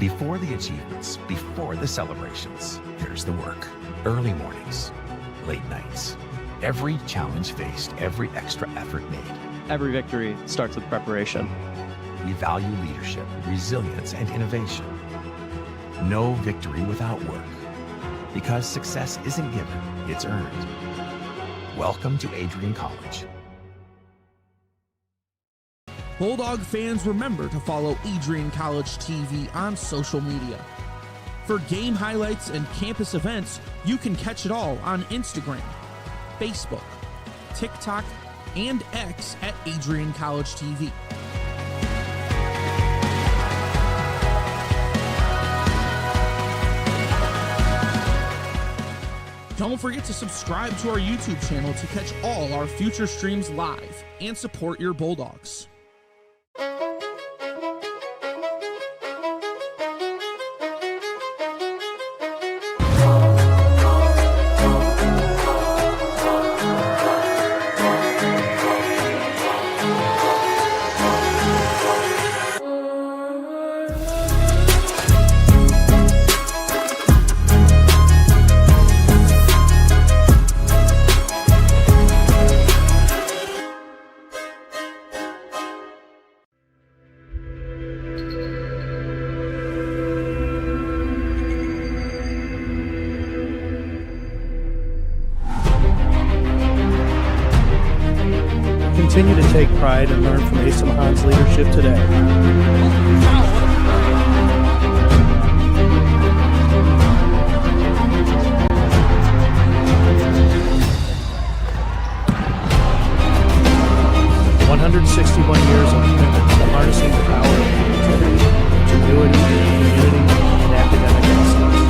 Before the achievements, before the celebrations, here's the work. Early mornings, late nights. Every challenge faced, every extra effort made. Every victory starts with preparation. We value leadership, resilience, and innovation. No victory without work. Because success isn't given, it's earned. Welcome to Adrian College. Bulldog fans, remember to follow Adrian College TV on social media. For game highlights and campus events, you can catch it all on Instagram, Facebook, TikTok, and X at Adrian College TV. Don't forget to subscribe to our YouTube channel to catch all our future streams live and support your Bulldogs. Continue to take pride and learn from Asa Mahan's leadership today. Years of commitment to harnessing the power of creativity, ingenuity, community, and academic excellence.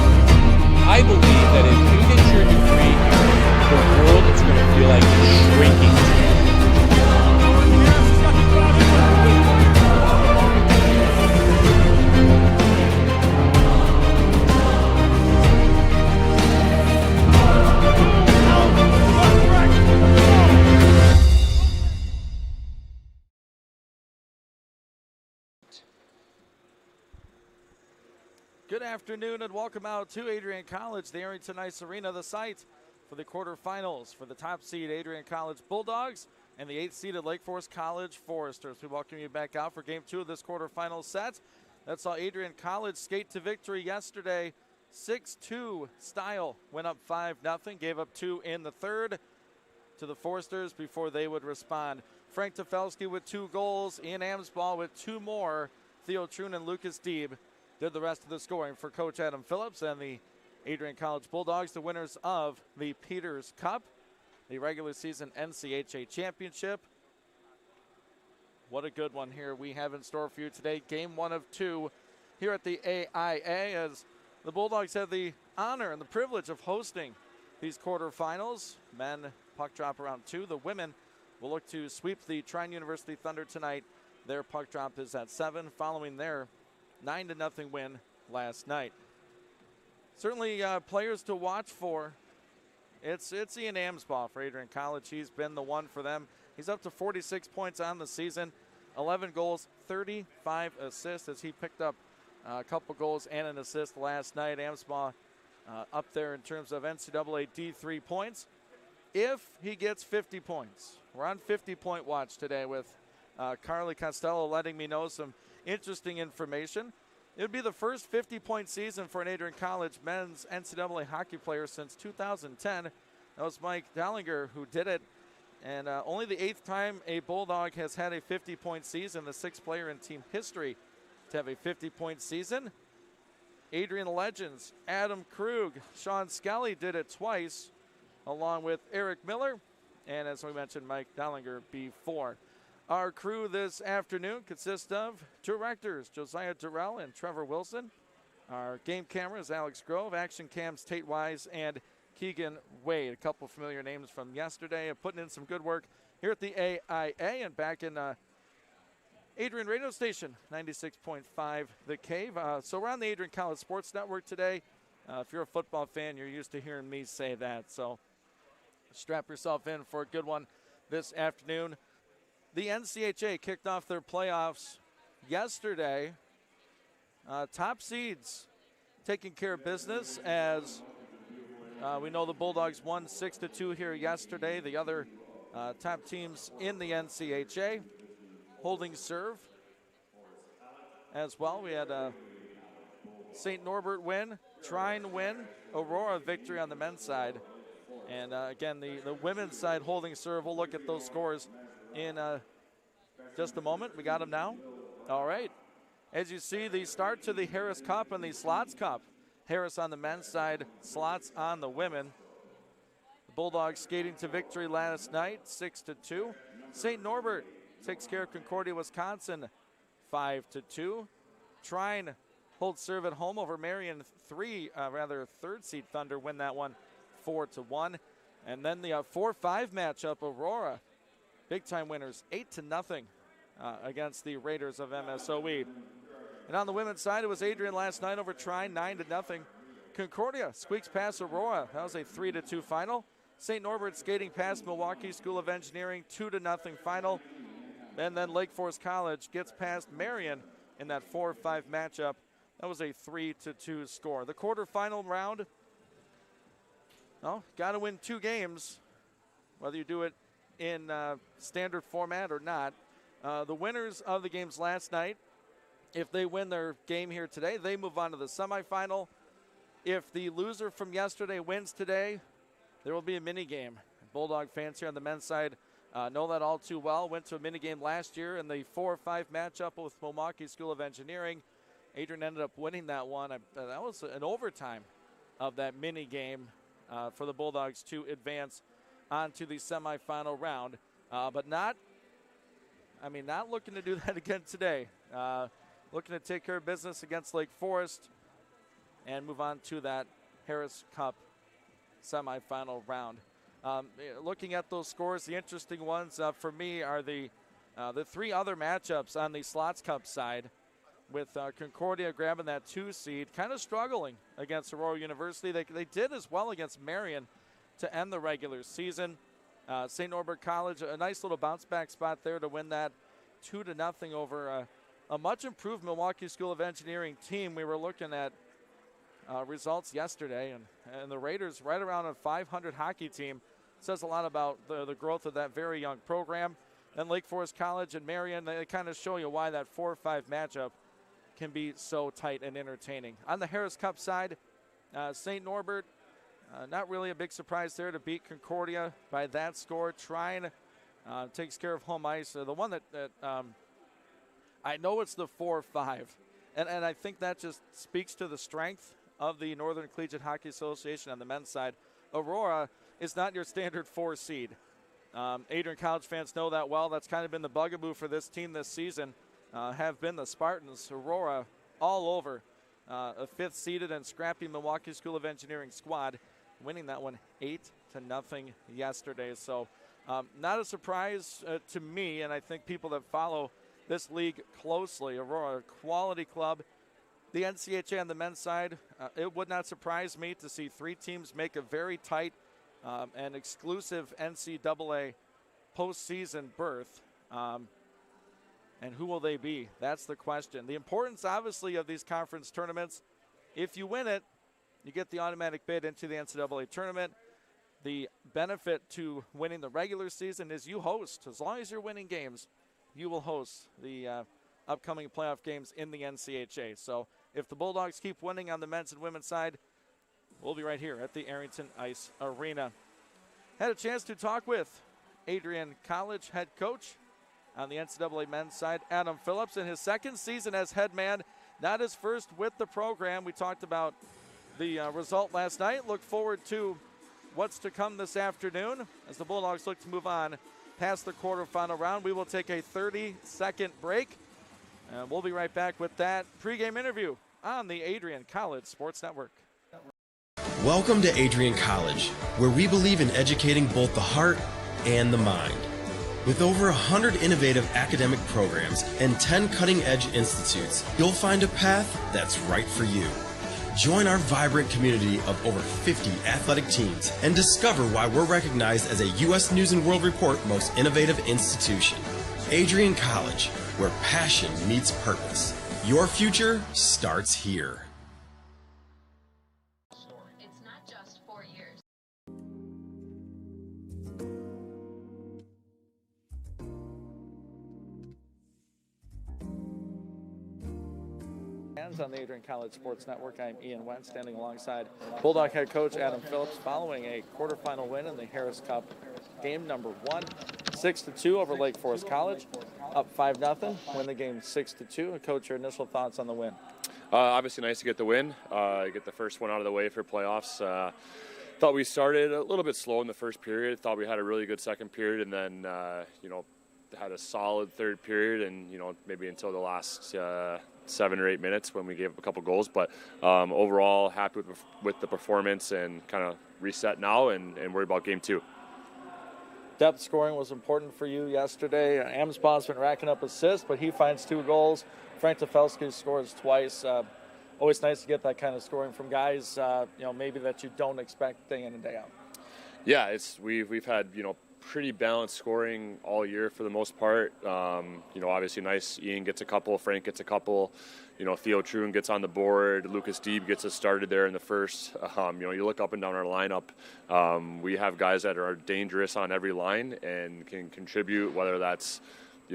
I believe that if you get your degree here, the world is going to feel like it's shrinking. Good afternoon and welcome out to Adrian College, the Arlington Ice Arena, the site for the quarterfinals for the top seed Adrian College Bulldogs and the 8th seeded Lake Forest College Foresters. We welcome you back out for game 2 of this quarterfinal set. That saw Adrian College skate to victory yesterday. 6-2 style, went up 5-0, gave up 2 in the third to the Foresters before they would respond. Frank Tefelsky with 2 goals, Ian Amsball with 2 more, Theo Troon and Lucas Deeb did the rest of the scoring for Coach Adam Phillips and the Adrian College Bulldogs, the winners of the Peters Cup, the regular season NCAA championship. What a good one here we have in store for you today. Game 1 of 2 here at the AIA, as the Bulldogs have the honor and the privilege of hosting these quarterfinals. Men puck drop around 2. The women will look to sweep the Trine University Thunder tonight. Their puck drop is at 7 following their 9-0 win last night. Certainly players to watch for. It's Ian Amsball for Adrian College. He's been the one for them. He's up to 46 points on the season, 11 goals, 35 assists as he picked up a couple goals and an assist last night. Amsball up there in terms of NCAA D3 points. If he gets 50 points, we're on 50-point watch today with Carly Costello letting me know some interesting information. It would be the first 50-point season for an Adrian College men's NCAA hockey player since 2010. That was Mike Dallinger who did it. And only the 8th time a Bulldog has had a 50-point season, the 6th player in team history to have a 50-point season. Adrian legends, Adam Krug, Sean Skelly did it twice, along with Eric Miller, and as we mentioned, Mike Dallinger before. Our crew this afternoon consists of directors Josiah Durrell and Trevor Wilson. Our game cameras, Alex Grove, action cams, Tate Wise, and Keegan Wade. A couple familiar names from yesterday, putting in some good work here at the AIA and back in Adrian Radio Station, 96.5 The Cave. So we're on the Adrian College Sports Network today. If you're a football fan, you're used to hearing me say that. So strap yourself in for a good one this afternoon. The NCAA kicked off their playoffs yesterday top seeds taking care of business as we know the Bulldogs won 6-2 here yesterday. The other top teams in the NCAA holding serve as well. We had St. Norbert win, Trine win, Aurora victory on the men's side. And again, the women's side holding serve. We'll look at those scores in just a moment. We got them now. All right. As you see, the start to the Harris Cup and the Slots Cup. Harris on the men's side, Slots on the women. The Bulldogs skating to victory last night, 6-2. St. Norbert takes care of Concordia, Wisconsin, 5-2. Trine holds serve at home over Marion, third seed Thunder win that one, 4-1. And then the 4-5 matchup, Aurora, big-time winners, 8-0 against the Raiders of MSOE. And on the women's side, it was Adrian last night over Trine, 9-0. Concordia squeaks past Aurora. That was a 3-2 final. St. Norbert skating past Milwaukee School of Engineering, 2-0 final. And then Lake Forest College gets past Marion in that 4-5 matchup. That was a 3-2 score. The quarterfinal round, got to win 2 games, whether you do it in standard format or not. The winners of the games last night, if they win their game here today, they move on to the semifinal. If the loser from yesterday wins today, there will be a mini game. Bulldog fans here on the men's side know that all too well. Went to a mini game last year in the 4-5 matchup with Milwaukee School of Engineering. Adrian ended up winning that one. That was an overtime of that mini game for the Bulldogs to advance onto the semifinal round. But not looking to do that again today. Looking to take care of business against Lake Forest and move on to that Harris Cup semifinal round. Looking at those scores, the interesting ones for me are the 3 other matchups on the Slots Cup side, with Concordia grabbing that 2 seed, kind of struggling against Aurora University. They did as well against Marion to end the regular season. St. Norbert College, a nice little bounce back spot there to win that 2-0 over a much improved Milwaukee School of Engineering team. We were looking at results yesterday, and the Raiders right around a 500 hockey team. Says a lot about the growth of that very young program. And Lake Forest College and Marion, they kind of show you why that 4-5 matchup can be so tight and entertaining. On the Harris Cup side, St. Norbert, not really a big surprise there to beat Concordia by that score. Trine takes care of home ice. The one that I know it's the 4-5, and I think that just speaks to the strength of the Northern Collegiate Hockey Association on the men's side. Aurora is not your standard 4 seed. Adrian College fans know that well. That's kind of been the bugaboo for this team this season, have been the Spartans. Aurora all over a 5th seeded and scrappy Milwaukee School of Engineering squad, winning that one 8-0 yesterday. So not a surprise to me, and I think people that follow this league closely. Aurora, quality club. The NCAA on the men's side, it would not surprise me to see 3 teams make a very tight and exclusive NCAA postseason berth. And who will they be? That's the question. The importance, obviously, of these conference tournaments, if you win it, you get the automatic bid into the NCAA tournament. The benefit to winning the regular season is you host. As long as you're winning games, you will host the upcoming playoff games in the NCAA. So if the Bulldogs keep winning on the men's and women's side, we'll be right here at the Arrington Ice Arena. Had a chance to talk with Adrian College head coach on the NCAA men's side, Adam Phillips, in his 2nd season as head man, not his first with the program. We talked about the result last night. Look forward to what's to come this afternoon as the Bulldogs look to move on past the quarterfinal round. We will take a 30-second break, and we'll be right back with that pregame interview on the Adrian College Sports Network. Welcome to Adrian College, where we believe in educating both the heart and the mind. With over 100 innovative academic programs and 10 cutting-edge institutes, you'll find a path that's right for you. Join our vibrant community of over 50 athletic teams and discover why we're recognized as a U.S. News & World Report Most Innovative Institution. Adrian College, where passion meets purpose. Your future starts here. It's not just 4 years. On the Adrian College Sports Network, I'm Ian Wentz, standing alongside Bulldog head coach Adam Phillips, following a quarterfinal win in the Harris Cup, game number 1, 6-2 over Lake Forest College, up 5-0, win the game 6-2. And coach, your initial thoughts on the win? Obviously nice to get the win, get the first one out of the way for playoffs. Thought we started a little bit slow in the first period. Thought we had a really good second period, and then had a solid third period, and maybe until the last 7 or 8 minutes when we gave up a couple goals. But overall, happy with the performance, and kind of reset now and worry about game 2. Depth scoring was important for you yesterday. Amsbaugh's been racking up assists, but he finds 2 goals. Frank Tefelsky scores twice. Always nice to get that kind of scoring from guys, maybe that you don't expect day in and day out. Yeah, we've had pretty balanced scoring all year for the most part. Obviously nice. Ian gets a couple, Frank gets a couple. Theo Truen gets on the board. Lucas Deeb gets us started there in the first. You look up and down our lineup. We have guys that are dangerous on every line and can contribute, whether that's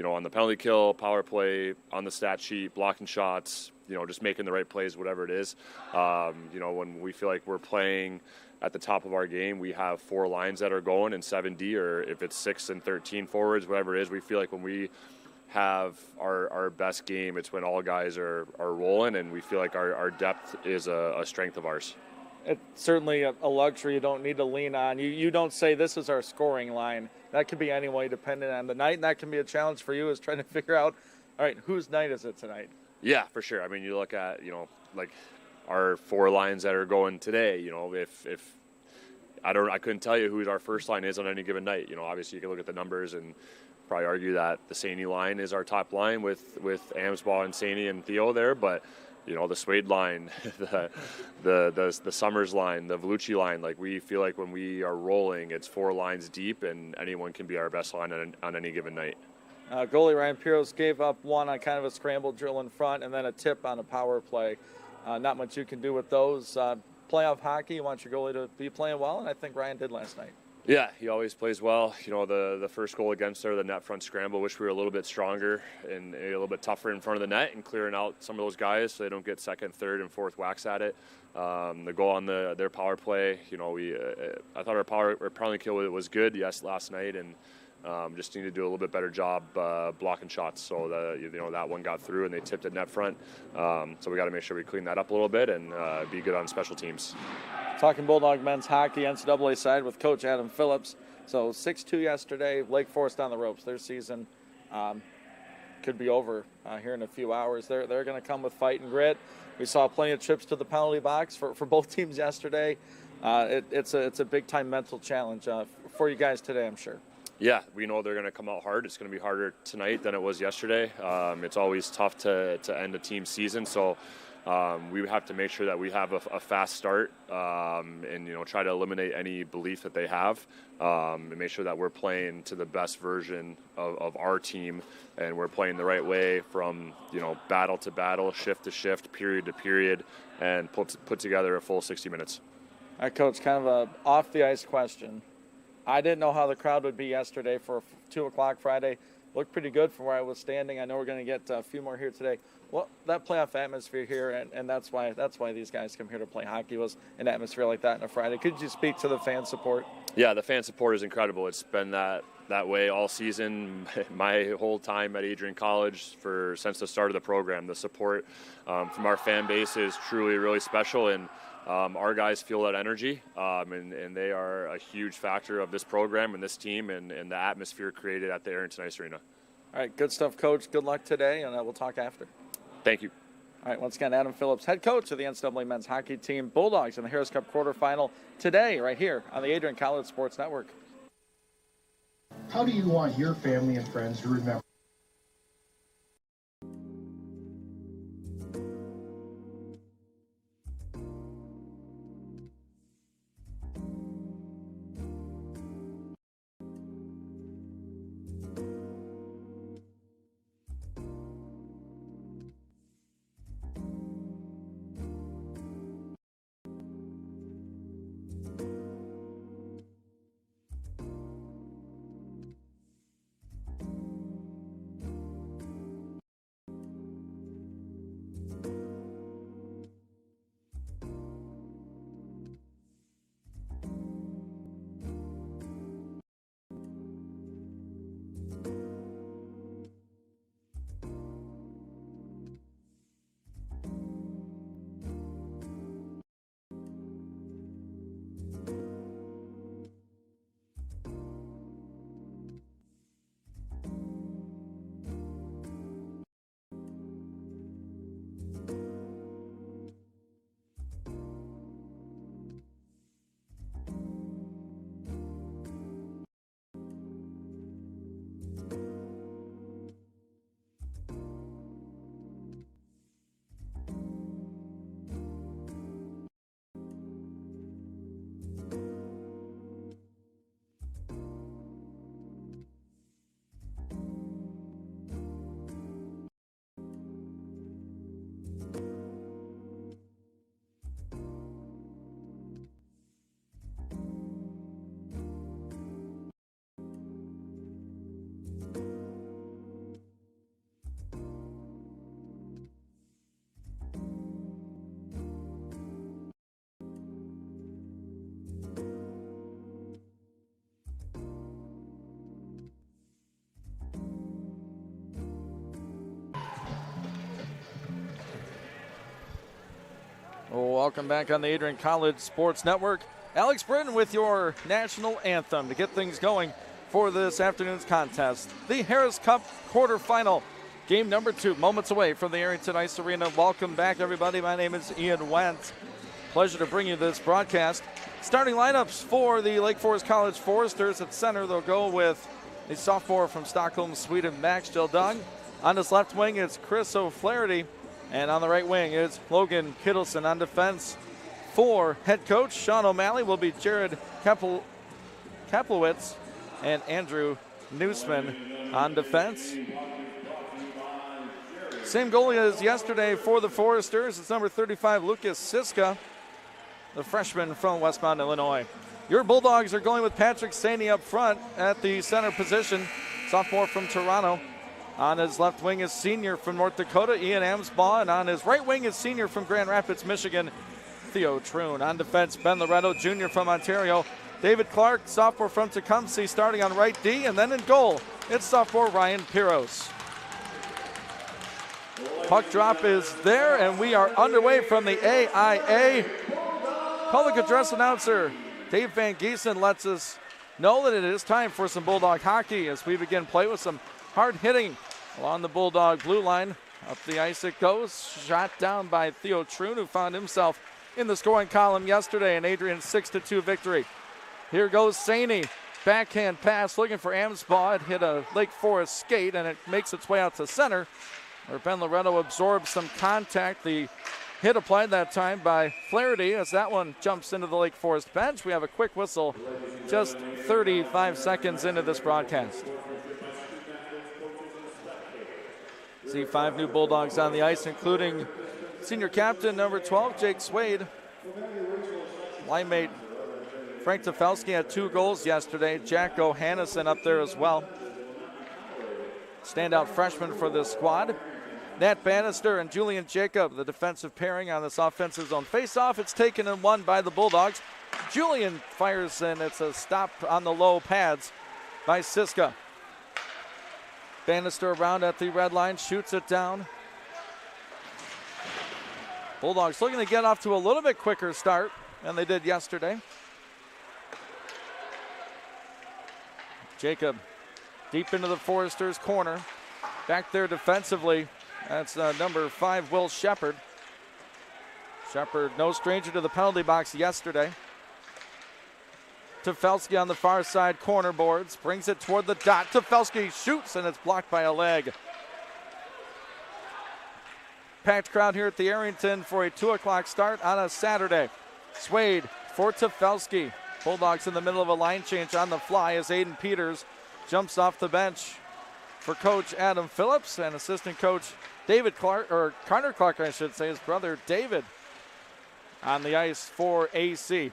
on the penalty kill, power play, on the stat sheet, blocking shots, just making the right plays, whatever it is. When we feel like we're playing at the top of our game, we have 4 lines that are going, and 7D, or if it's 6 and 13 forwards, whatever it is. We feel like when we have our best game, it's when all guys are rolling, and we feel like our depth is a strength of ours. It's certainly a luxury you don't need to lean on. You don't say this is our scoring line. That could be any way dependent on the night, and that can be a challenge for you, is trying to figure out, all right, whose night is it tonight? Yeah, for sure. I mean, you look at, like our 4 lines that are going today, if I couldn't tell you who our first line is on any given night. Obviously you can look at the numbers and probably argue that the Saney line is our top line with Amsbaugh and Saney and Theo there, but the Swade line, the Summers line, the Vellucci line, like we feel like when we are rolling, it's 4 lines deep, and anyone can be our best line on any given night. Goalie Ryan Piros gave up 1 on kind of a scramble drill in front, and then a tip on a power play. Not much you can do with those. Playoff hockey, you want your goalie to be playing well, and I think Ryan did last night. Yeah, he always plays well. The first goal against there, the net front scramble, wish we were a little bit stronger and a little bit tougher in front of the net and clearing out some of those guys so they don't get second, third, and fourth whacks at it. The goal on their power play, I thought our penalty kill was good, last night, and just need to do a little bit better job blocking shots. So that one got through and they tipped it net front. So we got to make sure we clean that up a little bit and be good on special teams. Talking Bulldog men's hockey NCAA side with Coach Adam Phillips. So 6-2 yesterday. Lake Forest on the ropes. Their season could be over here in a few hours. They're going to come with fight and grit. We saw plenty of trips to the penalty box for both teams yesterday. It's a big time mental challenge for you guys today, I'm sure. Yeah, we know they're going to come out hard. It's going to be harder tonight than it was yesterday. It's always tough to end a team season, so we have to make sure that we have a fast start and try to eliminate any belief that they have and make sure that we're playing to the best version of our team, and we're playing the right way from battle to battle, shift to shift, period to period, and put together a full 60 minutes. All right, Coach, kind of a off the ice question. I didn't know how the crowd would be yesterday for 2 o'clock Friday. Looked pretty good from where I was standing. I know we're going to get a few more here today. Well, that playoff atmosphere here, and that's why these guys come here to play hockey, was an atmosphere like that on a Friday. Could you speak to the fan support? Yeah, the fan support is incredible. It's been that way all season, my whole time at Adrian College since the start of the program. The support from our fan base is truly really special, and our guys feel that energy, and they are a huge factor of this program and this team and the atmosphere created at the Arrington Ice Arena. All right, good stuff, Coach. Good luck today, and we'll talk after. Thank you. All right, once again, Adam Phillips, head coach of the NCAA men's hockey team, Bulldogs in the Harris Cup quarterfinal today right here on the Adrian College Sports Network. How do you want your family and friends to remember? welcome back on the Adrian College Sports Network. Alex Britton with your national anthem to get things going for this afternoon's contest. The Harris Cup quarterfinal, game number 2, moments away from the Arrington Ice Arena. Welcome back, everybody. My name is Ian Wentz. Pleasure to bring you this broadcast. Starting lineups for the Lake Forest College Foresters. At center, they'll go with the sophomore from Stockholm, Sweden, Max Gildung. On his left wing, it's Chris O'Flaherty. And on the right wing is Logan Kittleson. On defense for head coach Sean O'Malley will be Jared Kaplowitz and Andrew Newsman on defense. Same goalie as yesterday for the Foresters. It's number 35, Lucas Siska, the freshman from Westmount, Illinois. Your Bulldogs are going with Patrick Saney up front at the center position, sophomore from Toronto. On his left wing is senior from North Dakota, Ian Amsbaugh, and on his right wing is senior from Grand Rapids, Michigan, Theo Troon. On defense, Ben Loretto, junior from Ontario. David Clark, sophomore from Tecumseh, starting on right D, and then in goal, it's sophomore Ryan Piros. Puck drop is there, and we are underway from the AIA. Public address announcer Dave Van Giesen lets us know that it is time for some Bulldog hockey as we begin play with some hard hitting along the Bulldog blue line. Up the ice it goes. Shot down by Theo Troon, who found himself in the scoring column yesterday in Adrian's 6-2 victory. Here goes Saney. Backhand pass looking for Amsbaugh. It hit a Lake Forest skate and it makes its way out to center, where Ben Loretto absorbs some contact. The hit applied that time by Flaherty as that one jumps into the Lake Forest bench. We have a quick whistle just 35 seconds into this broadcast. See 5 new Bulldogs on the ice, including senior captain number 12, Jake Swade. Line mate Frank Tefelsky had 2 goals yesterday. Jack O'Hannison up there as well. Standout freshman for this squad. Nat Bannister and Julian Jacob, the defensive pairing on this offensive zone faceoff. It's taken and won by the Bulldogs. Julian fires and it's a stop on the low pads by Siska. Bannister around at the red line, shoots it down. Bulldogs looking to get off to a little bit quicker start than they did yesterday. Jacob deep into the Foresters' corner. Back there defensively, that's number 5, Will Shepard. Shepard, no stranger to the penalty box yesterday. Tefelsky on the far side corner boards, brings it toward the dot. Tefelsky shoots and it's blocked by a leg. Packed crowd here at the Arrington for a 2 o'clock start on a Saturday. Swade for Tefelsky. Bulldogs in the middle of a line change on the fly as Aiden Peters jumps off the bench for coach Adam Phillips and assistant coach David Clark, or Connor Clark I should say, his brother David on the ice for AC.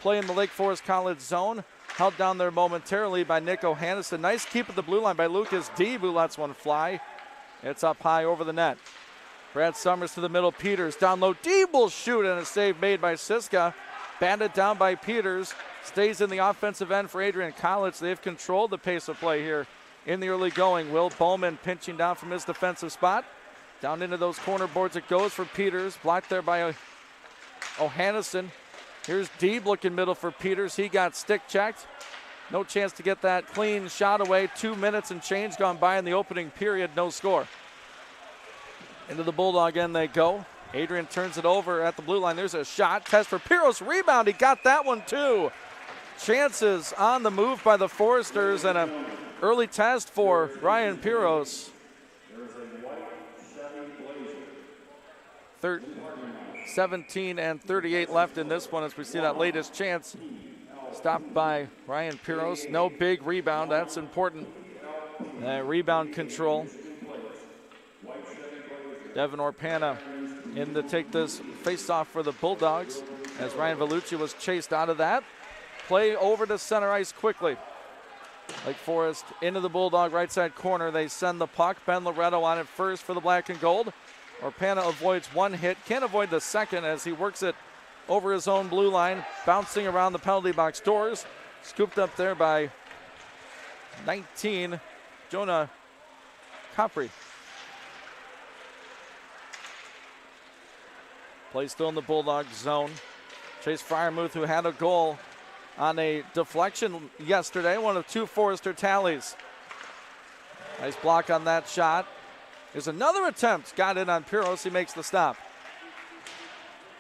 Play in the Lake Forest College zone. Held down there momentarily by Nick O'Hannison. Nice keep at the blue line by Lucas Deeb, who lets one fly. It's up high over the net. Brad Summers to the middle. Peters down low. Deeb will shoot, and a save made by Siska. Banded down by Peters. Stays in the offensive end for Adrian College. They've controlled the pace of play here in the early going. Will Bowman pinching down from his defensive spot. Down into those corner boards it goes for Peters. Blocked there by O'Hannison. Here's Deeb looking middle for Peters. He got stick checked. No chance to get that clean shot away. 2 minutes and change gone by in the opening period. No score. Into the Bulldog end they go. Adrian turns it over at the blue line. There's a shot. Test for Piros. Rebound. He got that one too. Chances on the move by the Foresters and an early test for Ryan Piros. 17 and 38 left in this one as we see that latest chance stopped by Ryan Piros. No big rebound. That's important. Rebound control. Devin Orpana in to take this face-off for the Bulldogs as Ryan Vellucci was chased out of that. Play over to center ice quickly. Lake Forest into the Bulldog right side corner. They send the puck. Ben Loretto on it first for the black and gold. Orpana avoids one hit. Can't avoid the second as he works it over his own blue line. Bouncing around the penalty box doors. Scooped up there by 19, Jonah Capri. Play still in the Bulldog zone. Chase Fryermuth, who had a goal on a deflection yesterday, one of 2 Forrester tallies. Nice block on that shot. There's another attempt. Got in on Piros. He makes the stop.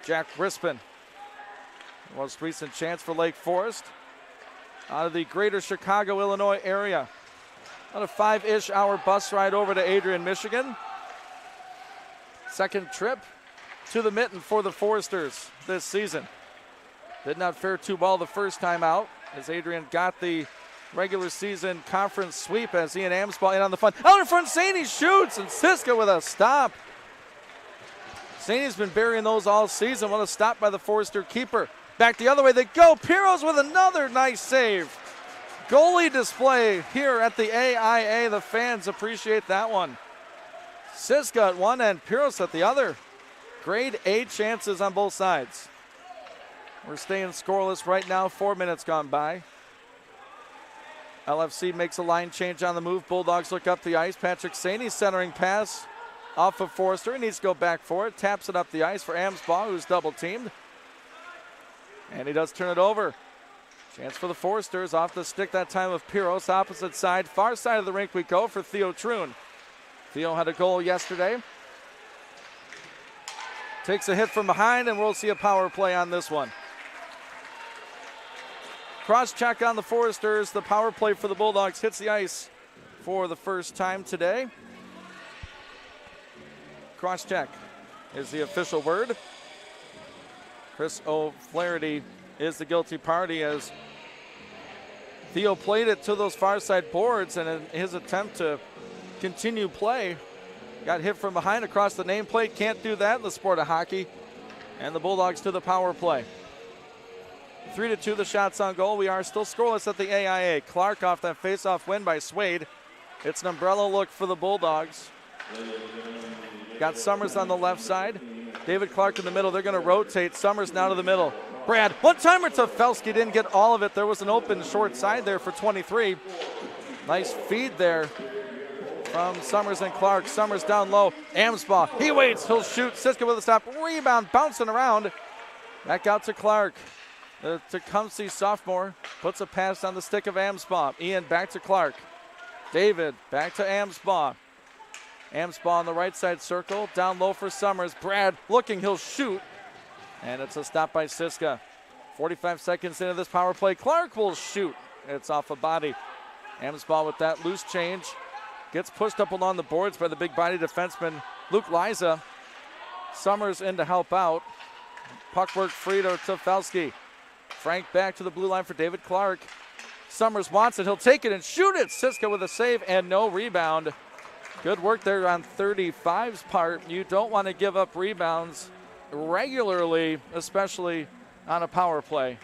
Jack Rispin. Most recent chance for Lake Forest. Out of the greater Chicago, Illinois area. About a 5-ish hour bus ride over to Adrian, Michigan. Second trip to the mitten for the Foresters this season. Did not fare too well the first time out as Adrian got the regular season conference sweep as Ian Amsbaugh in on the fun. Out in front, Saney shoots, and Siska with a stop. Saney's been burying those all season. What a stop by the Forester keeper. Back the other way they go. Piros with another nice save. Goalie display here at the AIA. The fans appreciate that one. Siska at one end, Piros at the other. Grade A chances on both sides. We're staying scoreless right now. 4 minutes gone by. LFC makes a line change on the move. Bulldogs look up the ice. Patrick Saney centering pass off of Forrester. He needs to go back for it. Taps it up the ice for Amsbaugh, who's double teamed. And he does turn it over. Chance for the Foresters off the stick that time of Piros. Opposite side, far side of the rink we go for Theo Troon. Theo had a goal yesterday. Takes a hit from behind, and we'll see a power play on this one. Cross check on the Foresters. The power play for the Bulldogs hits the ice for the first time today. Cross check is the official word. Chris O'Flaherty is the guilty party as Theo played it to those far side boards, and in his attempt to continue play, got hit from behind across the nameplate. Can't do that in the sport of hockey. And the Bulldogs to the power play. 3-2 the shots on goal. We are still scoreless at the AIA. Clark off that face-off win by Swade. It's an umbrella look for the Bulldogs. Got Summers on the left side. David Clark in the middle. They're going to rotate. Summers now to the middle. Brad, one-timer to Felski. Didn't get all of it. There was an open short side there for 23. Nice feed there from Summers and Clark. Summers down low. Amsbaugh. He waits. He'll shoot. Siska with a stop. Rebound. Bouncing around. Back out to Clark. The Tecumseh sophomore puts a pass on the stick of Amsbaugh. Ian back to Clark. David back to Amsbaugh. Amsbaugh on the right side circle. Down low for Summers. Brad looking. He'll shoot. And it's a stop by Siska. 45 seconds into this power play. Clark will shoot. It's off a body. Amsbaugh with that loose change. Gets pushed up along the boards by the big body defenseman Luke Liza. Summers in to help out. Puck work free to Felski. Frank back to the blue line for David Clark. Summers wants it. He'll take it and shoot it. Siska with a save and no rebound. Good work there on 35's part. You don't want to give up rebounds regularly, especially on a power play.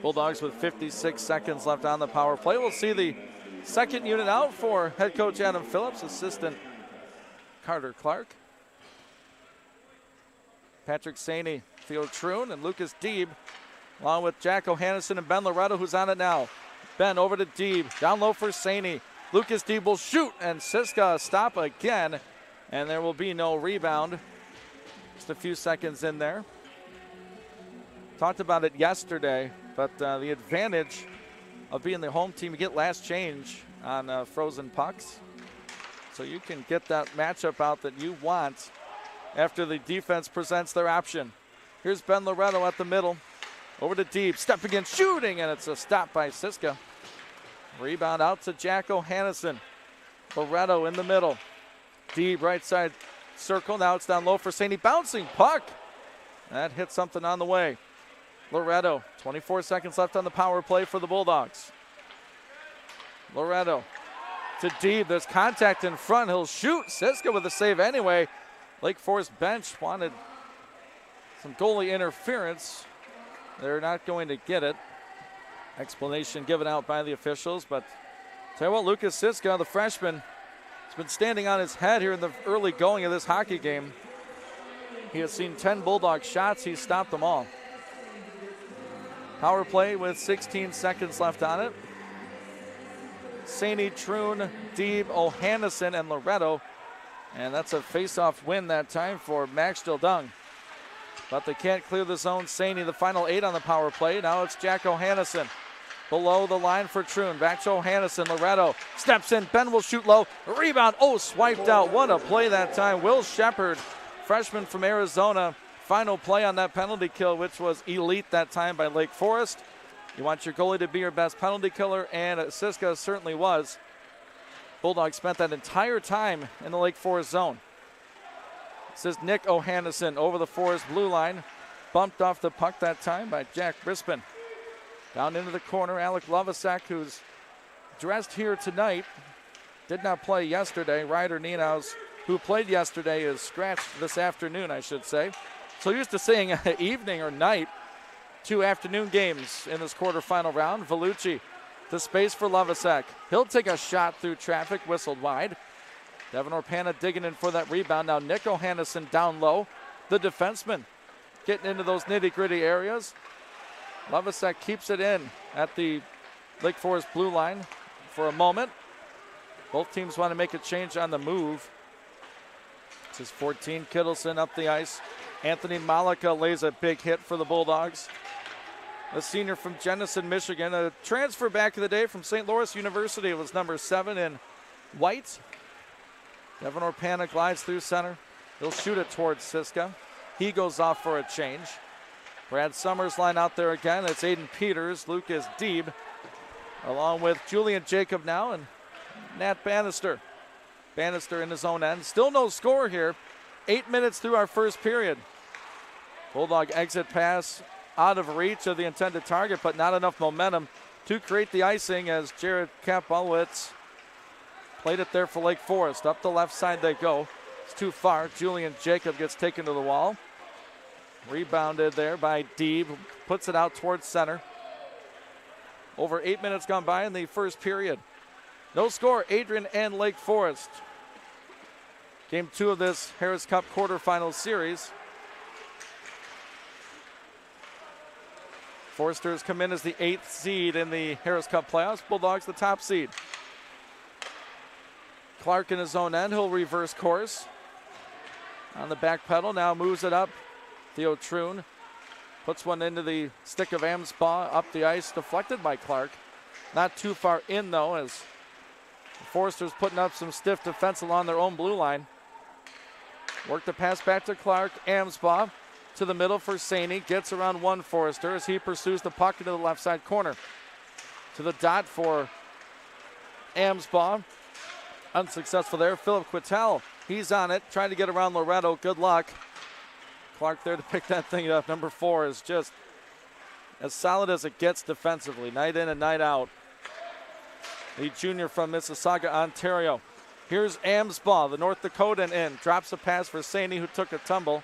Bulldogs with 56 seconds left on the power play. We'll see the second unit out for head coach Adam Phillips, assistant Carter Clark. Patrick Saney, Theo Troon, and Lucas Deeb, along with Jack O'Hannison and Ben Loretto, who's on it now. Ben over to Deeb, down low for Saney. Lucas Deeb will shoot, and Siska stop again, and there will be no rebound. Just a few seconds in there. Talked about it yesterday, but the advantage of being the home team, you get last change on frozen pucks. So you can get that matchup out that you want after the defense presents their option. Here's Ben Loretto at the middle. Over to Deeb, stepping in, shooting, and it's a stop by Siska. Rebound out to Jack O'Hannison. Loretto in the middle. Deeb right side circle. Now it's down low for Saney. Bouncing puck. That hit something on the way. Loretto, 24 seconds left on the power play for the Bulldogs. Loretto to Deeb. There's contact in front. He'll shoot. Siska with a save anyway. Lake Forest bench wanted some goalie interference. They're not going to get it. Explanation given out by the officials, but tell you what, Lucas Siska, the freshman, has been standing on his head here in the early going of this hockey game. He has seen 10 Bulldog shots. He's stopped them all. Power play with 16 seconds left on it. Saney, Troon, Deeb, O'Hannison, and Loretto And that's a face-off win that time for Max Gildung. But they can't clear the zone. Saney, the final 8 on the power play. Now it's Jack O'Hannison. Below the line for Troon. Back to O'Hannison. Loretto steps in. Ben will shoot low. Rebound. Oh, swiped out. What a play that time. Will Shepard, freshman from Arizona. Final play on that penalty kill, which was elite that time by Lake Forest. You want your goalie to be your best penalty killer, and Siska certainly was. Bulldogs spent that entire time in the Lake Forest zone. This is Nick O'Hannison over the Forest blue line. Bumped off the puck that time by Jack Brispin. Down into the corner, Alec Lovasak, who's dressed here tonight. Did not play yesterday. Ryder Nienhaus, who played yesterday, is scratched this afternoon, I should say. So used to saying evening or night. 2 afternoon games in this quarterfinal round. Vellucci to space for Lovasak. He'll take a shot through traffic, whistled wide. Devin Orpana digging in for that rebound. Now Nick O'Hannison down low. The defenseman getting into those nitty-gritty areas. Lovasak keeps it in at the Lake Forest blue line for a moment. Both teams want to make a change on the move. This is 14. Kittleson up the ice. Anthony Malika lays a big hit for the Bulldogs. A senior from Jenison, Michigan. A transfer back in the day from St. Louis University. It was number 7 in white. Devin Orpana glides through center. He'll shoot it towards Siska. He goes off for a change. Brad Summers line out there again. It's Aiden Peters, Lucas Deeb, along with Julian Jacob now and Nat Bannister. Bannister in his own end. Still no score here. 8 minutes through our first period. Bulldog exit pass out of reach of the intended target, but not enough momentum to create the icing as Jared Kapowitz played it there for Lake Forest. Up the left side they go. It's too far. Julian Jacob gets taken to the wall. Rebounded there by Deeb, puts it out towards center. Over 8 minutes gone by in the first period. No score, Adrian and Lake Forest. Game 2 of this Harris Cup quarterfinal series. Foresters come in as the 8th seed in the Harris Cup playoffs. Bulldogs the top seed. Clark in his own end, he'll reverse course. On the back pedal, now moves it up. Theo Troon puts one into the stick of Amsbaugh, up the ice, deflected by Clark. Not too far in, though, as the Foresters putting up some stiff defense along their own blue line. Work the pass back to Clark. Amsbaugh to the middle for Saney. Gets around one Forester as he pursues the puck into the left side corner. To the dot for Amsbaugh. Unsuccessful there. Philip Quittel, he's on it, trying to get around Loretto. Good luck. Clark there to pick that thing up. Number 4 is just as solid as it gets defensively, night in and night out. The junior from Mississauga, Ontario. Here's Amsbaugh, the North Dakotan in. Drops a pass for Saney, who took a tumble.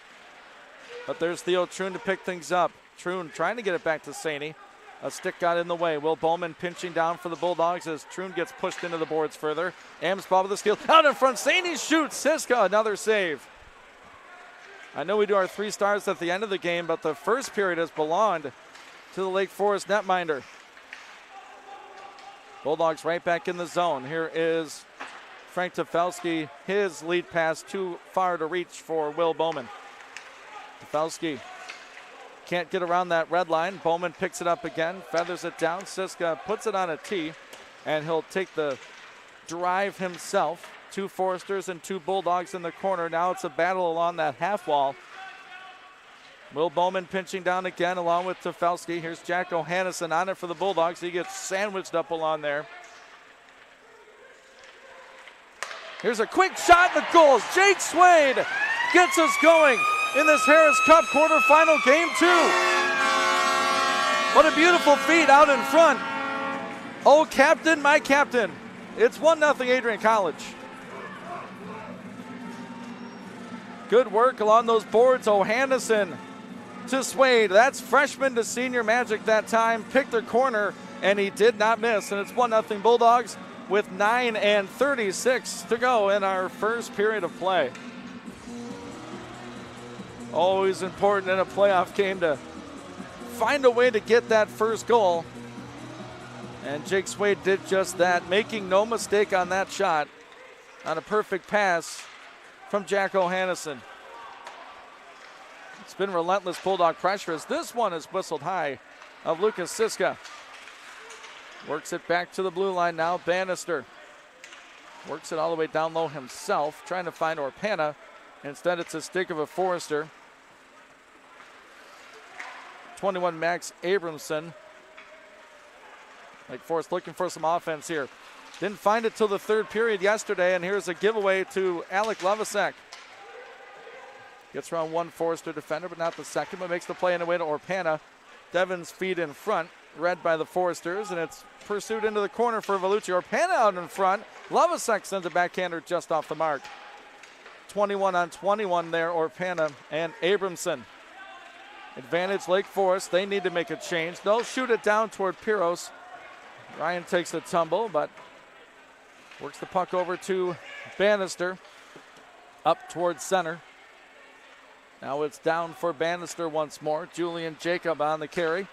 But there's Theo Troon to pick things up. Troon trying to get it back to Saney. A stick got in the way. Will Bowman pinching down for the Bulldogs as Troon gets pushed into the boards further. Amsbaugh with the steal. Out in front, Saney shoots. Siska, another save. I know we do our 3 stars at the end of the game, but the first period has belonged to the Lake Forest netminder. Bulldogs right back in the zone. Here is Frank Tefelsky. His lead pass too far to reach for Will Bowman. Tefelsky can't get around that red line. Bowman picks it up again, feathers it down. Siska puts it on a tee, and he'll take the drive himself. 2 Foresters and 2 Bulldogs in the corner. Now it's a battle along that half wall. Will Bowman pinching down again along with Tefelsky. Here's Jack O'Hannison on it for the Bulldogs. He gets sandwiched up along there. Here's a quick shot and the goals. Jake Swade gets us going in this Harris Cup quarterfinal game 2. What a beautiful feed out in front. Oh, captain, my captain. It's 1-0 Adrian College. Good work along those boards. O'Hannison to Swade. That's freshman to senior magic that time. Picked their corner, and he did not miss. And it's 1-0 Bulldogs with 9:36 to go in our first period of play. Always important in a playoff game to find a way to get that first goal. And Jake Swade did just that, making no mistake on that shot. On a perfect pass from Jack O'Hannison. It's been relentless Bulldog pressure as this one is whistled high of Lucas Siska. Works it back to the blue line now. Bannister works it all the way down low himself, trying to find Orpana. Instead, it's a stick of a Forrester. 21 Max Abramson. Lake Forest looking for some offense here. Didn't find it till the third period yesterday, and here's a giveaway to Alec Levisek. Gets around one Forrester defender, but not the second, but makes the play in the way to Orpana. Devon's feet in front, read by the Foresters, and it's pursued into the corner for Vellucci. Orpana out in front. Levisek sends a backhander just off the mark. 21 on 21 there, Orpana and Abramson. Advantage Lake Forest. They need to make a change. They'll shoot it down toward Piros. Ryan takes a tumble, but works the puck over to Bannister. Up towards center. Now it's down for Bannister once more. Julian Jacob on the carry.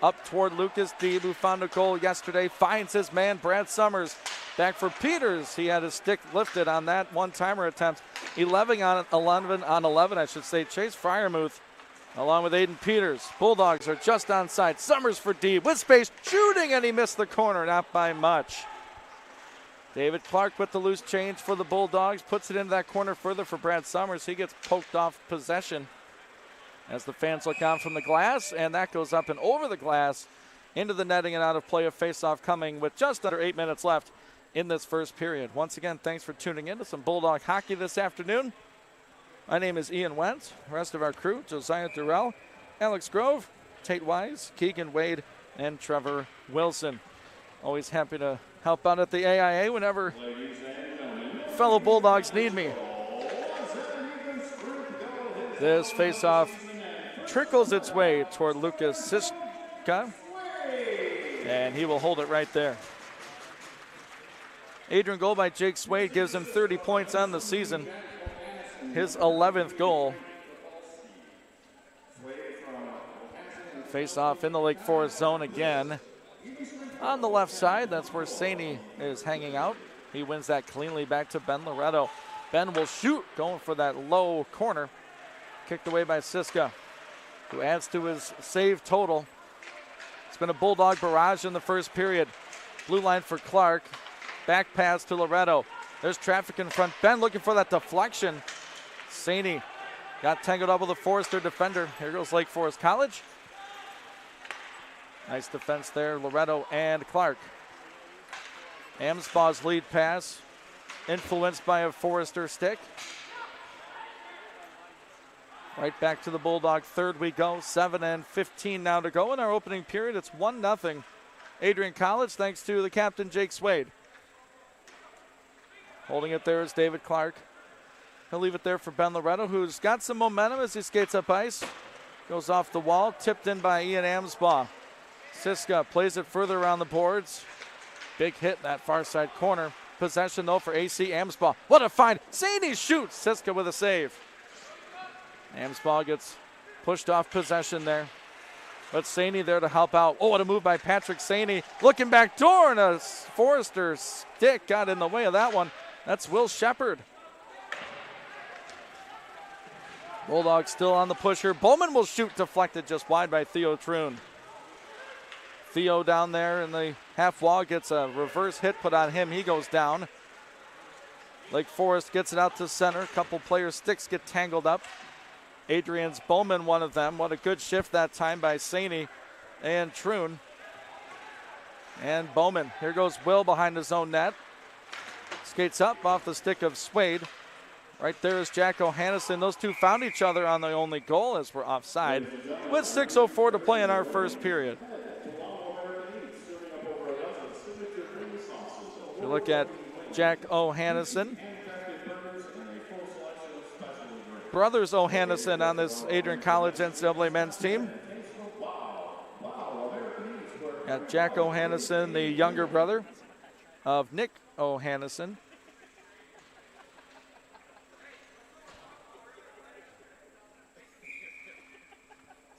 Up toward Lucas Deeb, who found a goal yesterday. Finds his man, Brad Summers. Back for Peters. He had his stick lifted on that one-timer attempt. 11 on 11, I should say. Chase Fryermuth along with Aiden Peters. Bulldogs are just onside. Summers for Deeb with space. Shooting, and he missed the corner. Not by much. David Clark with the loose change for the Bulldogs. Puts it into that corner further for Brad Summers. He gets poked off possession as the fans look on from the glass, and that goes up and over the glass into the netting and out of play. A faceoff coming with just under 8 minutes left in this first period. Once again, thanks for tuning in to some Bulldog hockey this afternoon. My name is Ian Wentz. The rest of our crew, Josiah Durrell, Alex Grove, Tate Wise, Keegan Wade, and Trevor Wilson. Always happy to help out at the AIA whenever fellow Bulldogs need me. This faceoff trickles its way toward Lucas Siska, and he will hold it right there. Adrian goal by Jake Swade gives him 30 points on the season. His 11th goal. Face-off in the Lake Forest zone again. On the left side, that's where Saney is hanging out. He wins that cleanly back to Ben Loretto. Ben will shoot, going for that low corner. Kicked away by Siska, who adds to his save total. It's been a Bulldog barrage in the first period. Blue line for Clark. Back pass to Loretto. There's traffic in front. Ben looking for that deflection. Saney got tangled up with a Forrester defender. Here goes Lake Forest College. Nice defense there, Loretto and Clark. Amsbaugh's lead pass, influenced by a Forrester stick. Right back to the Bulldog third we go. 7:15 now to go in our opening period. It's 1-0. Adrian College, thanks to the captain, Jake Swade. Holding it there is David Clark. He'll leave it there for Ben Loretto, who's got some momentum as he skates up ice. Goes off the wall, tipped in by Ian Amsbaugh. Siska plays it further around the boards. Big hit in that far side corner. Possession, though, for AC Amsbaugh. What a find. Saney shoots. Siska with a save. Amsbaugh gets pushed off possession there. But Saney there to help out. Oh, what a move by Patrick Saney. Looking back door, and a Forrester stick got in the way of that one. That's Will Shepard. Bulldogs still on the push here. Bowman will shoot, deflected just wide by Theo Troon. Theo down there in the half wall gets a reverse hit put on him. He goes down. Lake Forest gets it out to center. A couple players' sticks get tangled up. Adrian's Bowman, one of them. What a good shift that time by Saney and Troon. And Bowman. Here goes Will behind his own net. Skates up off the stick of Swade. Right there is Jack O'Hannison. Those two found each other on the only goal as we're offside with 6:04 to play in our first period. You look at Jack O'Hannison. Brothers O'Hannison on this Adrian College NCAA men's team. Got Jack O'Hannison, the younger brother of Nick O'Hannison.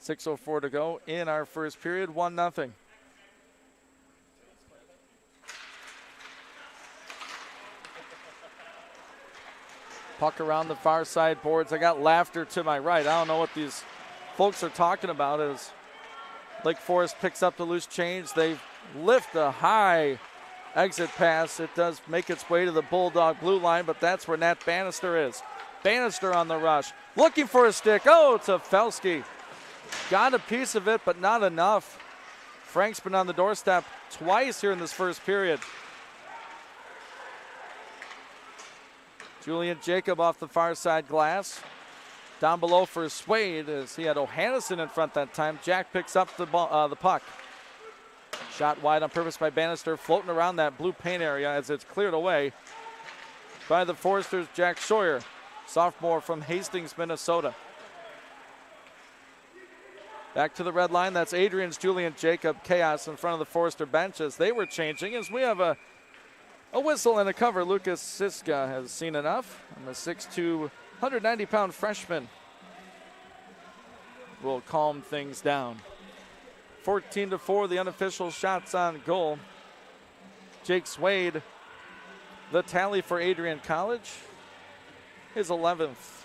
.604 to go in our first period, 1-0. Puck around the far side boards. I got laughter to my right. I don't know what these folks are talking about as Lake Forest picks up the loose change. They lift a high exit pass. It does make its way to the Bulldog blue line, but that's where Nat Bannister is. Bannister on the rush, looking for a stick. Oh, it's a Felski. Got a piece of it, but not enough. Frank's been on the doorstep twice here in this first period. Julian Jacob off the far side glass. Down below for Swade as he had O'Hannison in front that time. Jack picks up the puck. Shot wide on purpose by Bannister, floating around that blue paint area as it's cleared away by the Foresters' Jack Scheuer, sophomore from Hastings, Minnesota. Back to the red line. That's Adrian's Julian Jacob. Chaos in front of the Forester bench as they were changing. As we have a whistle and a cover. Lucas Siska has seen enough. And the 6'2", 190-pound freshman will calm things down. 14-4, the unofficial shots on goal. Jake Swade, the tally for Adrian College, his 11th.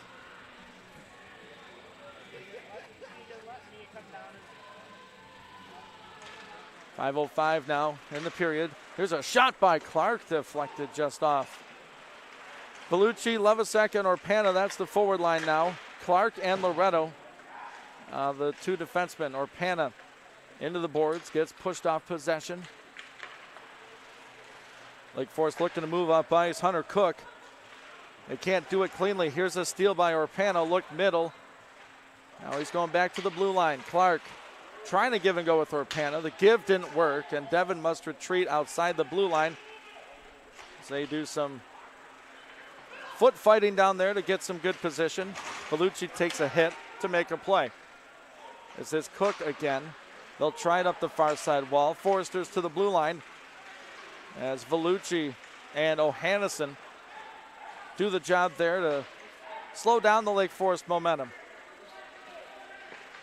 .505 now in the period. Here's a shot by Clark, deflected just off. Bellucci, Levesek, and Orpana, that's the forward line now. Clark and Loretto, the two defensemen. Orpana into the boards, gets pushed off possession. Lake Forest looking to move up ice. Hunter Cook, they can't do it cleanly. Here's a steal by Orpana, look middle. Now he's going back to the blue line. Clark trying to give and go with Orpana. The give didn't work, and Devin must retreat outside the blue line as they do some foot fighting down there to get some good position. Bellucci takes a hit to make a play. This is Cook again. They'll try it up the far side wall. Foresters to the blue line as Bellucci and O'Hannison do the job there to slow down the Lake Forest momentum.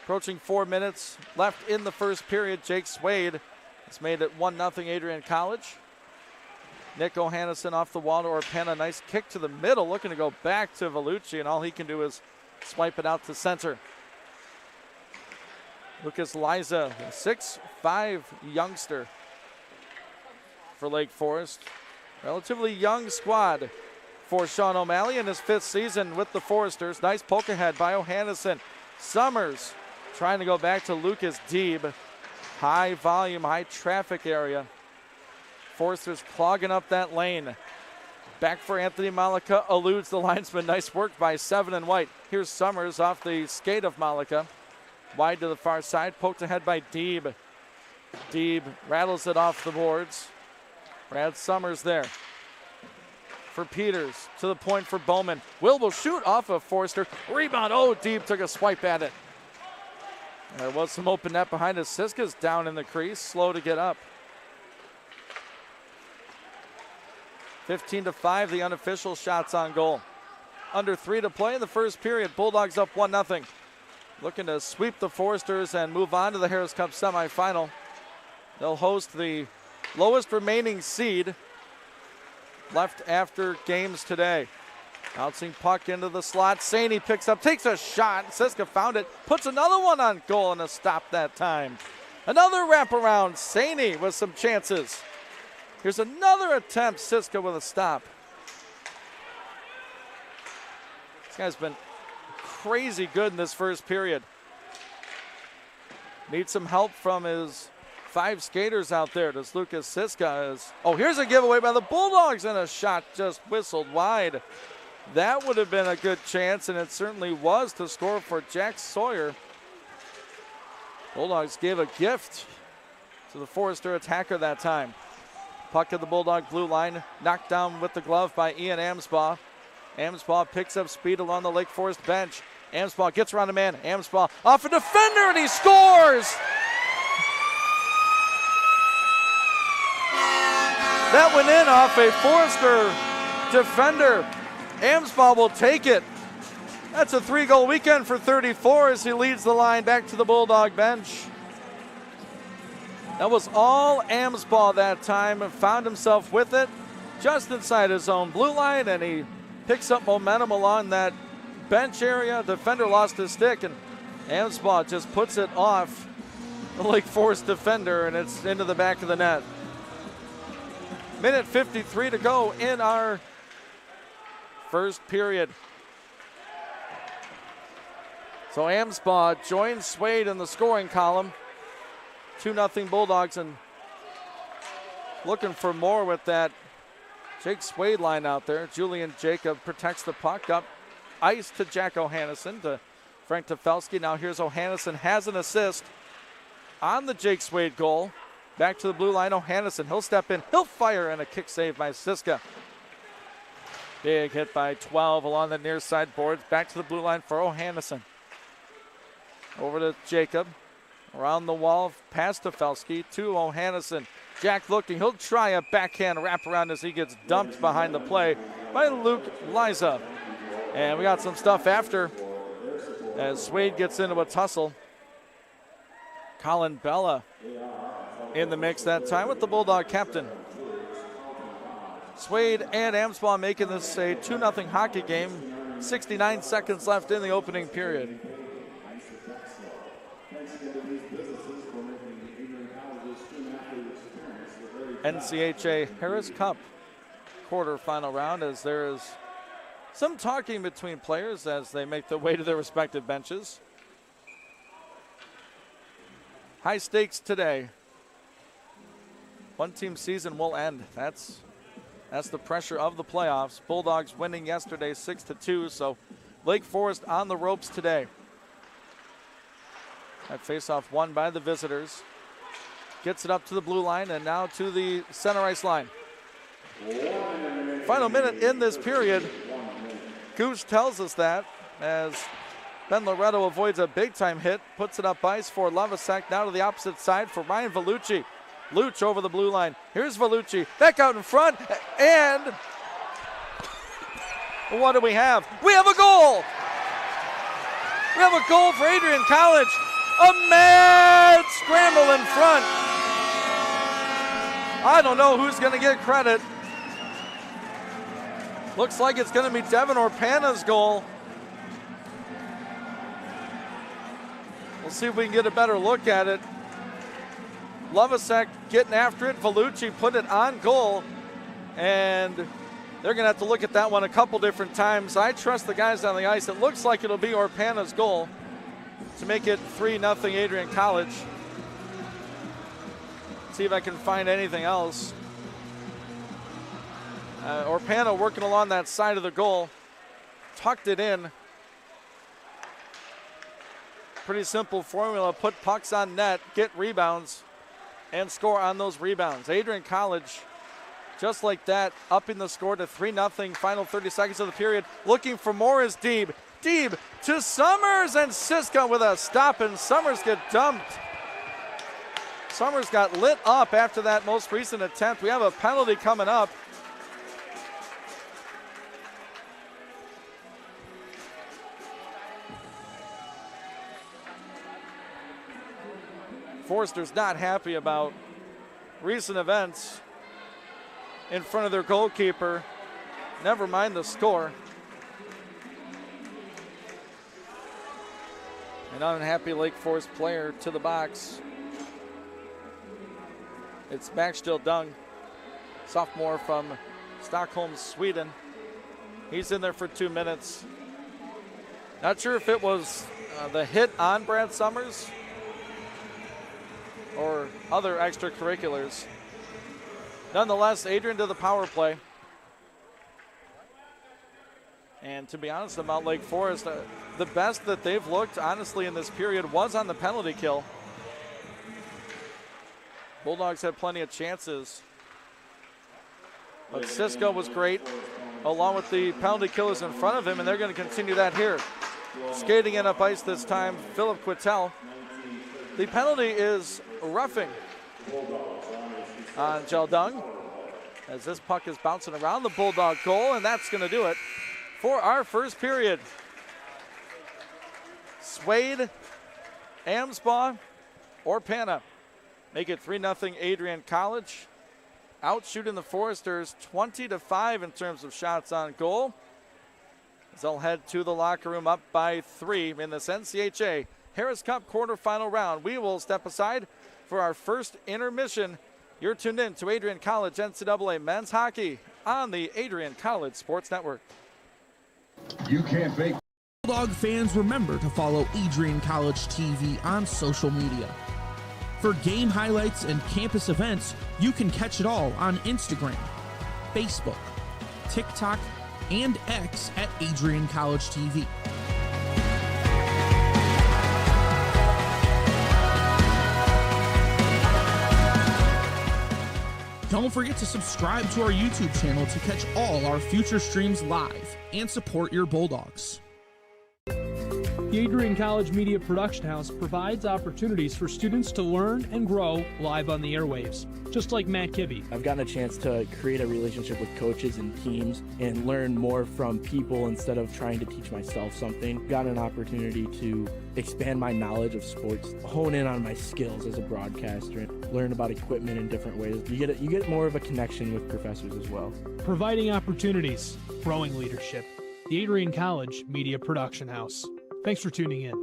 Approaching 4 minutes left in the first period. Jake Swade has made it 1-0 Adrian College. Nick O'Hannison off the wall to Orpana. Nice kick to the middle, looking to go back to Bellucci, and all he can do is swipe it out to center. Lucas Liza, a 6'5" youngster for Lake Forest. Relatively young squad for Sean O'Malley in his 5th season with the Foresters. Nice poke ahead by O'Hannison. Summers trying to go back to Lucas Deeb. High volume, high traffic area. Foresters clogging up that lane. Back for Anthony Malika, eludes the linesman. Nice work by Seven and White. Here's Summers off the skate of Malika. Wide to the far side, poked ahead by Deeb. Deeb rattles it off the boards. Brad Summers there for Peters. To the point for Bowman. Will shoot off of Forster. Rebound. Oh, Deeb took a swipe at it. There was some open net behind us. Siska's down in the crease, slow to get up. 15-5, the unofficial shots on goal. Under 3 to play in the first period. Bulldogs up 1-0. Looking to sweep the Foresters and move on to the Harris Cup semifinal. They'll host the lowest remaining seed left after games today. Bouncing puck into the slot. Saney picks up, takes a shot. Siska found it, puts another one on goal, and a stop that time. Another wraparound. Saney with some chances. Here's another attempt. Siska with a stop. This guy's been crazy good in this first period. Needs some help from his 5 skaters out there. Does Lucas Siska? Oh, here's a giveaway by the Bulldogs, and a shot just whistled wide. That would have been a good chance, and it certainly was, to score for Jack Sawyer. Bulldogs gave a gift to the Forester attacker that time. Puck at the Bulldog blue line, knocked down with the glove by Ian Amsbaugh. Amsbaugh picks up speed along the Lake Forest bench. Amsbaugh gets around a man. Amsbaugh off a defender, and he scores! That went in off a Forester defender. Amsbaugh will take it. That's a 3-goal weekend for 34 as he leads the line back to the Bulldog bench. That was all Amsbaugh that time, and found himself with it just inside his own blue line, and he picks up momentum along that bench area. Defender lost his stick, and Amsbaugh just puts it off the Lake Forest defender, and it's into the back of the net. Minute 53 to go in our first period. So Amsbaugh joins Swade in the scoring column. 2-0 Bulldogs, and looking for more with that Jake Swade line out there. Julian Jacob protects the puck up ice to Jack O'Hannesson to Frank Tefelsky. Now here's O'Hannesson, has an assist on the Jake Swade goal. Back to the blue line, O'Hannesson. He'll step in, he'll fire, and a kick save by Siska. Big hit by 12 along the near side boards. Back to the blue line for O'Hannesson. Over to Jacob. Around the wall, past Tefelsky to O'Hannesson. Jack looking, he'll try a backhand wraparound as he gets dumped behind the play by Luke Liza. And we got some stuff after as Swade gets into a tussle. Colin Bella in the mix that time with the Bulldog captain. Swade and Amsbaugh making this a 2-0 hockey game. 69 seconds left in the opening period. NCAA Harris Cup quarterfinal round, as there is some talking between players as they make their way to their respective benches. High stakes today. One team season will end. That's the pressure of the playoffs. Bulldogs winning yesterday 6-2, so Lake Forest on the ropes today. That faceoff won by the visitors. Gets it up to the blue line and now to the center ice line. Final minute in this period. Goose tells us that as Ben Loretto avoids a big-time hit, puts it up ice for Levasak, now to the opposite side for Ryan Vellucci. Luch over the blue line. Here's Vellucci, back out in front, and what do we have? We have a goal! We have a goal for Adrian College. A mad scramble in front. I don't know who's going to get credit. Looks like it's going to be Devin Orpana's goal. We'll see if we can get a better look at it. Levasak getting after it. Vellucci put it on goal. And they're going to have to look at that one a couple different times. I trust the guys on the ice. It looks like it'll be Orpana's goal to make it 3-0 Adrian College. See if I can find anything else. Orpana working along that side of the goal. Tucked it in. Pretty simple formula. Put pucks on net, get rebounds, and score on those rebounds. Adrian College, just like that, upping the score to 3-0. Final 30 seconds of the period. Looking for more is Deeb. Deeb to Summers, and Siska with a stop, and Summers get dumped. Summers got lit up after that most recent attempt. We have a penalty coming up. Forrester's not happy about recent events in front of their goalkeeper. Never mind the score. An unhappy Lake Forest player to the box. It's Maxstill Dung, sophomore from Stockholm, Sweden. He's in there for 2 minutes. Not sure if it was the hit on Brad Summers or other extracurriculars. Nonetheless, Adrian to the power play. And to be honest about Lake Forest, the best that they've looked, honestly, in this period was on the penalty kill. Bulldogs had plenty of chances. But Siska was great, along with the penalty killers in front of him, and they're going to continue that here. Skating in up ice this time, Philip Quittel. The penalty is roughing on Jeldung, as this puck is bouncing around the Bulldog goal, and that's going to do it for our first period. Swade, Amsbaugh, Orpana make it 3-0 Adrian College. Out shooting the Foresters 20-5 in terms of shots on goal. as they'll head to the locker room up by 3 in this NCHA Harris Cup quarterfinal round. We will step aside for our first intermission. You're tuned in to Adrian College NCAA men's hockey on the Adrian College Sports Network. You can't fake. Bulldog fans, remember to follow Adrian College TV on social media. For game highlights and campus events, you can catch it all on Instagram, Facebook, TikTok, and X at Adrian College TV. Don't forget to subscribe to our YouTube channel to catch all our future streams live and support your Bulldogs. The Adrian College Media Production House provides opportunities for students to learn and grow live on the airwaves, just like Matt Kibbe. I've gotten a chance to create a relationship with coaches and teams and learn more from people instead of trying to teach myself something. Got an opportunity to expand my knowledge of sports, hone in on my skills as a broadcaster, and learn about equipment in different ways. You get more of a connection with professors as well. Providing opportunities, growing leadership. The Adrian College Media Production House. Thanks for tuning in.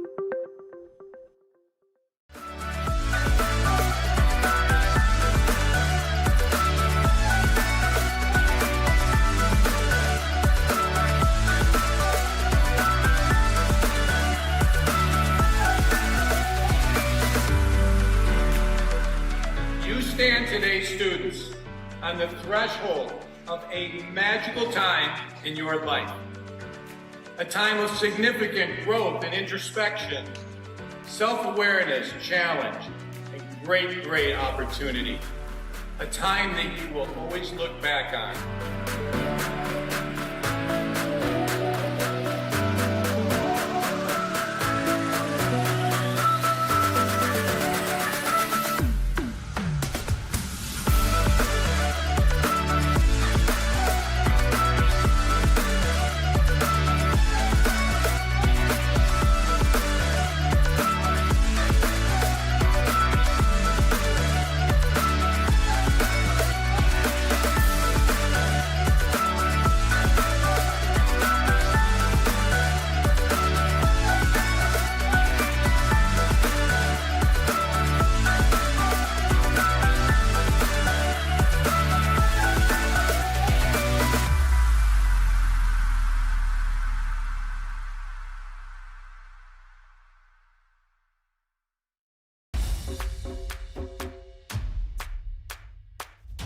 You stand today, students, on the threshold of a magical time in your life. A time of significant growth and introspection, self-awareness, challenge, and great opportunity. A time that you will always look back on.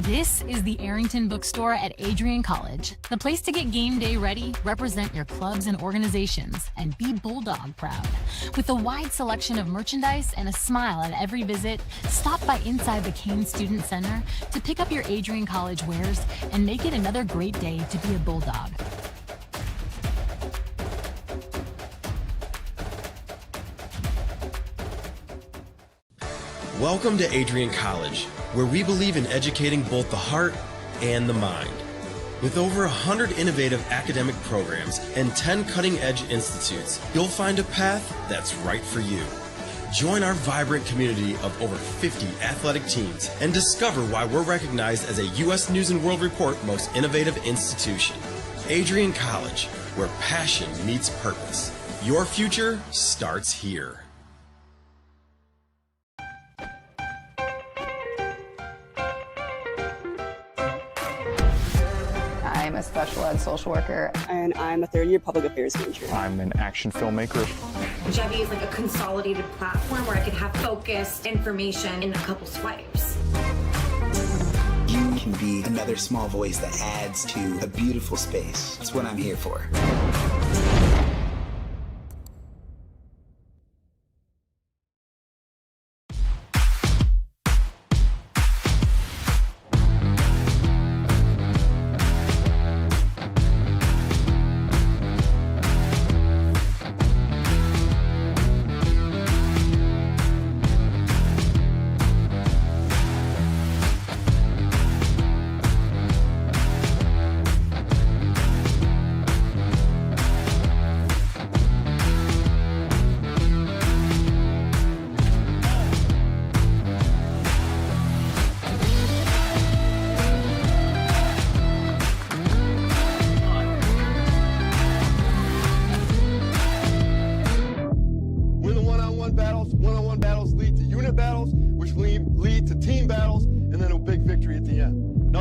This is the Arrington Bookstore at Adrian College, the place to get game day ready, represent your clubs and organizations, and be Bulldog proud. With a wide selection of merchandise and a smile at every visit, stop by inside the Kane Student Center to pick up your Adrian College wares and make it another great day to be a Bulldog. Welcome to Adrian College, where we believe in educating both the heart and the mind. With over 100 innovative academic programs and 10 cutting-edge institutes, you'll find a path that's right for you. Join our vibrant community of over 50 athletic teams and discover why we're recognized as a U.S. News & World Report Most Innovative Institution. Adrian College, where passion meets purpose. Your future starts here. I'm a special ed social worker. And I'm a third-year public affairs major. I'm an action filmmaker. Jevy is like a consolidated platform where I could have focused information in a couple swipes. You can be another small voice that adds to a beautiful space. That's what I'm here for.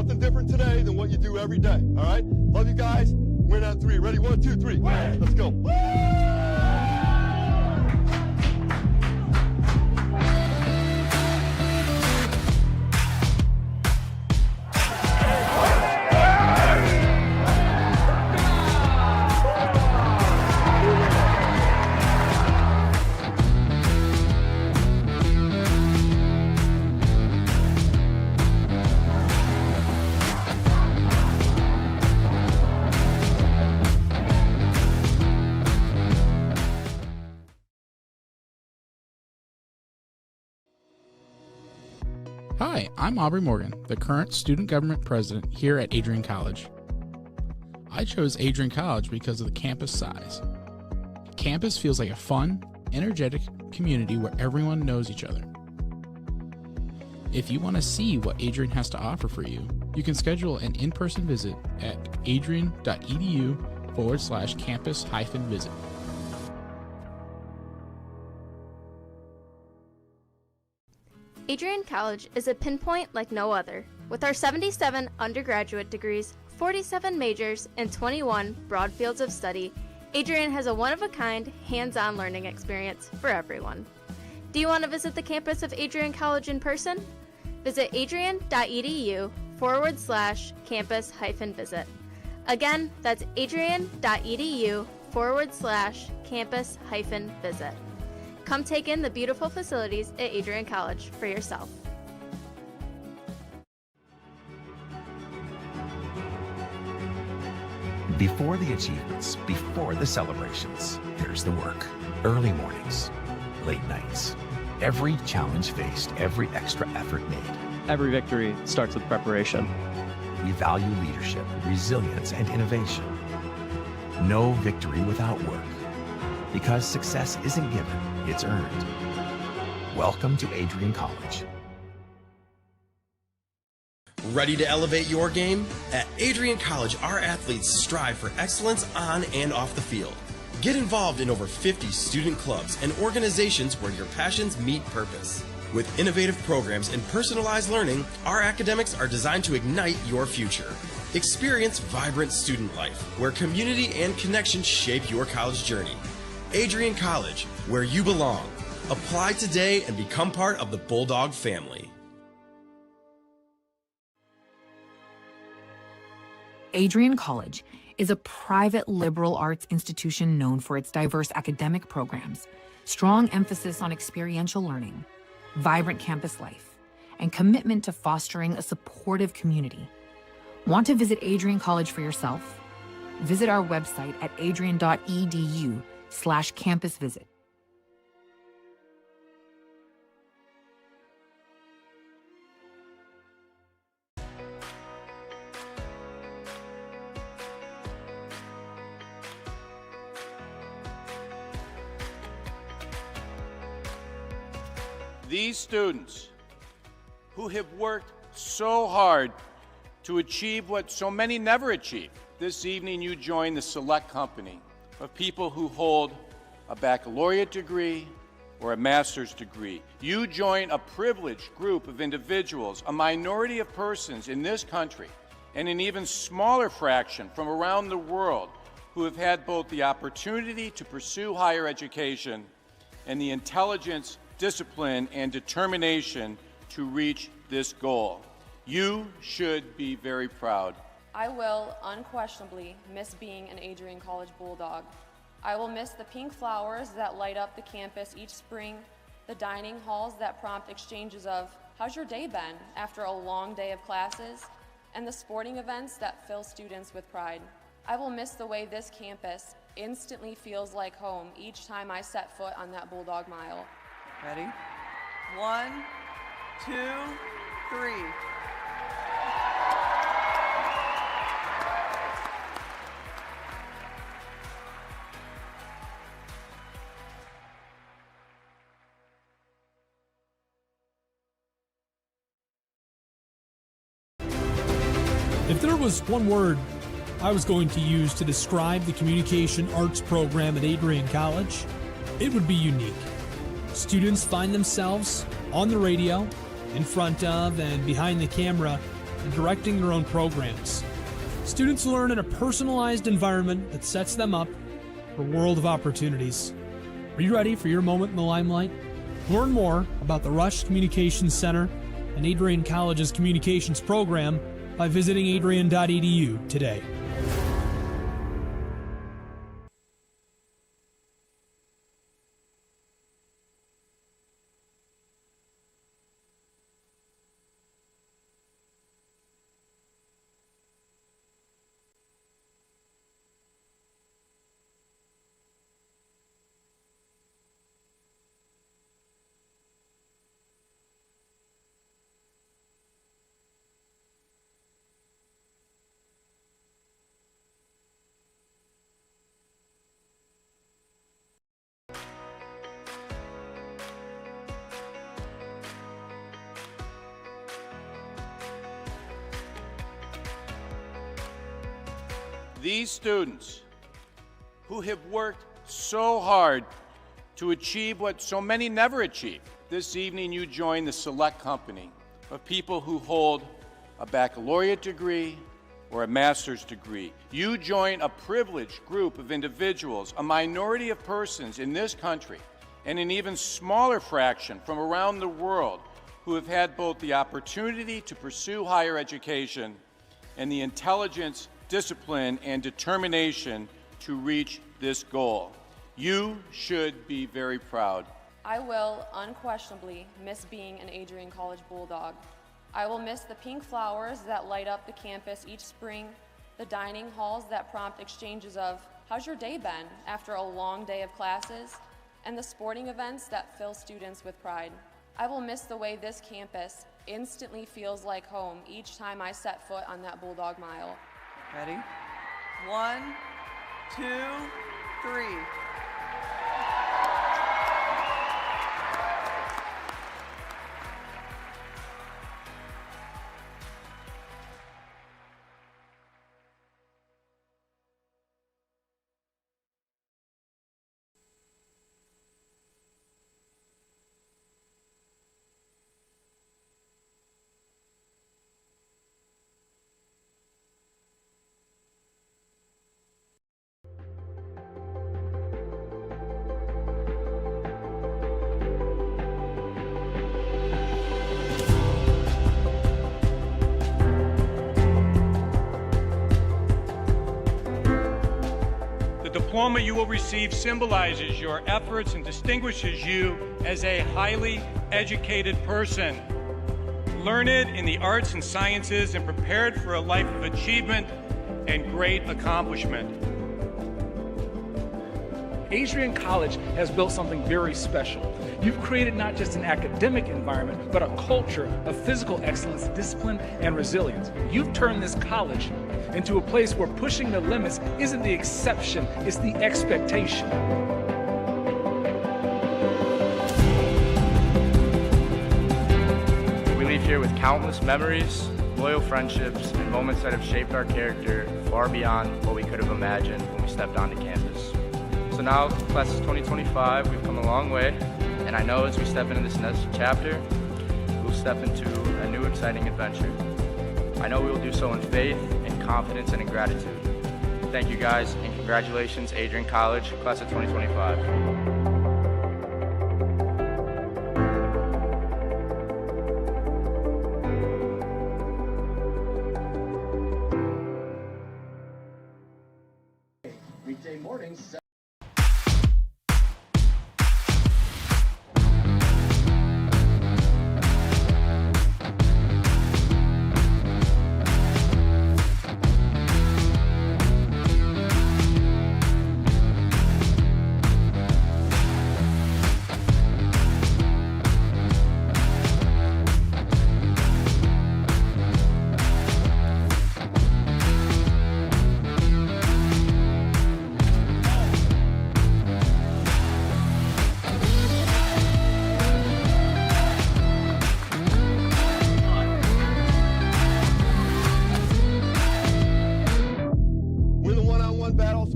something different today than what you do every day, all right? Love you guys. Win on 3. Ready? 1, 2, 3. Win. Let's go. Hi, I'm Aubrey Morgan, the current student government president here at Adrian College. I chose Adrian College because of the campus size. Campus feels like a fun, energetic community where everyone knows each other. If you want to see what Adrian has to offer for you, you can schedule an in-person visit at adrian.edu/campus-visit. Adrian College is a pinpoint like no other. With our 77 undergraduate degrees, 47 majors, and 21 broad fields of study, Adrian has a one-of-a-kind, hands-on learning experience for everyone. Do you want to visit the campus of Adrian College in person? Visit adrian.edu/campus-visit. Again, that's adrian.edu/campus-visit. Come take in the beautiful facilities at Adrian College for yourself. Before the achievements, before the celebrations, there's the work. Early mornings, late nights. Every challenge faced, every extra effort made. Every victory starts with preparation. We value leadership, resilience, and innovation. No victory without work. Because success isn't given, it's earned. Welcome to Adrian College. Ready to elevate your game? At Adrian College, our athletes strive for excellence on and off the field. Get involved in over 50 student clubs and organizations where your passions meet purpose. With innovative programs and personalized learning, our academics are designed to ignite your future. Experience vibrant student life, where community and connection shape your college journey. Adrian College, where you belong. Apply today and become part of the Bulldog family. Adrian College is a private liberal arts institution known for its diverse academic programs, strong emphasis on experiential learning, vibrant campus life, and commitment to fostering a supportive community. Want to visit Adrian College for yourself? Visit our website at adrian.edu/campus-visit. These students who have worked so hard to achieve what so many never achieve. This evening you join the select company of people who hold a baccalaureate degree or a master's degree. You join a privileged group of individuals, a minority of persons in this country, and an even smaller fraction from around the world who have had both the opportunity to pursue higher education and the intelligence, discipline, and determination to reach this goal. You should be very proud. I will unquestionably miss being an Adrian College Bulldog. I will miss the pink flowers that light up the campus each spring, the dining halls that prompt exchanges of, "How's your day been?" after a long day of classes, and the sporting events that fill students with pride. I will miss the way this campus instantly feels like home each time I set foot on that Bulldog Mile. Ready? 1, 2, 3. If there was one word I was going to use to describe the communication arts program at Adrian College, it would be unique. Students find themselves on the radio, in front of and behind the camera, and directing their own programs. Students learn in a personalized environment that sets them up for a world of opportunities. Are you ready for your moment in the limelight? Learn more about the Rush Communications Center and Adrian College's communications program by visiting adrian.edu today. These students who have worked so hard to achieve what so many never achieve. This evening you join the select company of people who hold a baccalaureate degree or a master's degree. You join a privileged group of individuals, a minority of persons in this country, and an even smaller fraction from around the world who have had both the opportunity to pursue higher education and the intelligence, discipline, and determination to reach this goal. You should be very proud. I will unquestionably miss being an Adrian College Bulldog. I will miss the pink flowers that light up the campus each spring, the dining halls that prompt exchanges of, "How's your day been?" after a long day of classes, and the sporting events that fill students with pride. I will miss the way this campus instantly feels like home each time I set foot on that Bulldog Mile. Ready? 1, 2, 3. The diploma you will receive symbolizes your efforts and distinguishes you as a highly educated person, learned in the arts and sciences and prepared for a life of achievement and great accomplishment. Adrian College has built something very special. You've created not just an academic environment, but a culture of physical excellence, discipline, and resilience. You've turned this college into a place where pushing the limits isn't the exception, it's the expectation. We leave here with countless memories, loyal friendships, and moments that have shaped our character far beyond what we could have imagined when we stepped onto campus. So now, class of 2025, we've come a long way, and I know as we step into this next chapter, we'll step into a new exciting adventure. I know we will do so in faith, in confidence, and in gratitude. Thank you guys, and congratulations, Adrian College, class of 2025. Weekday mornings.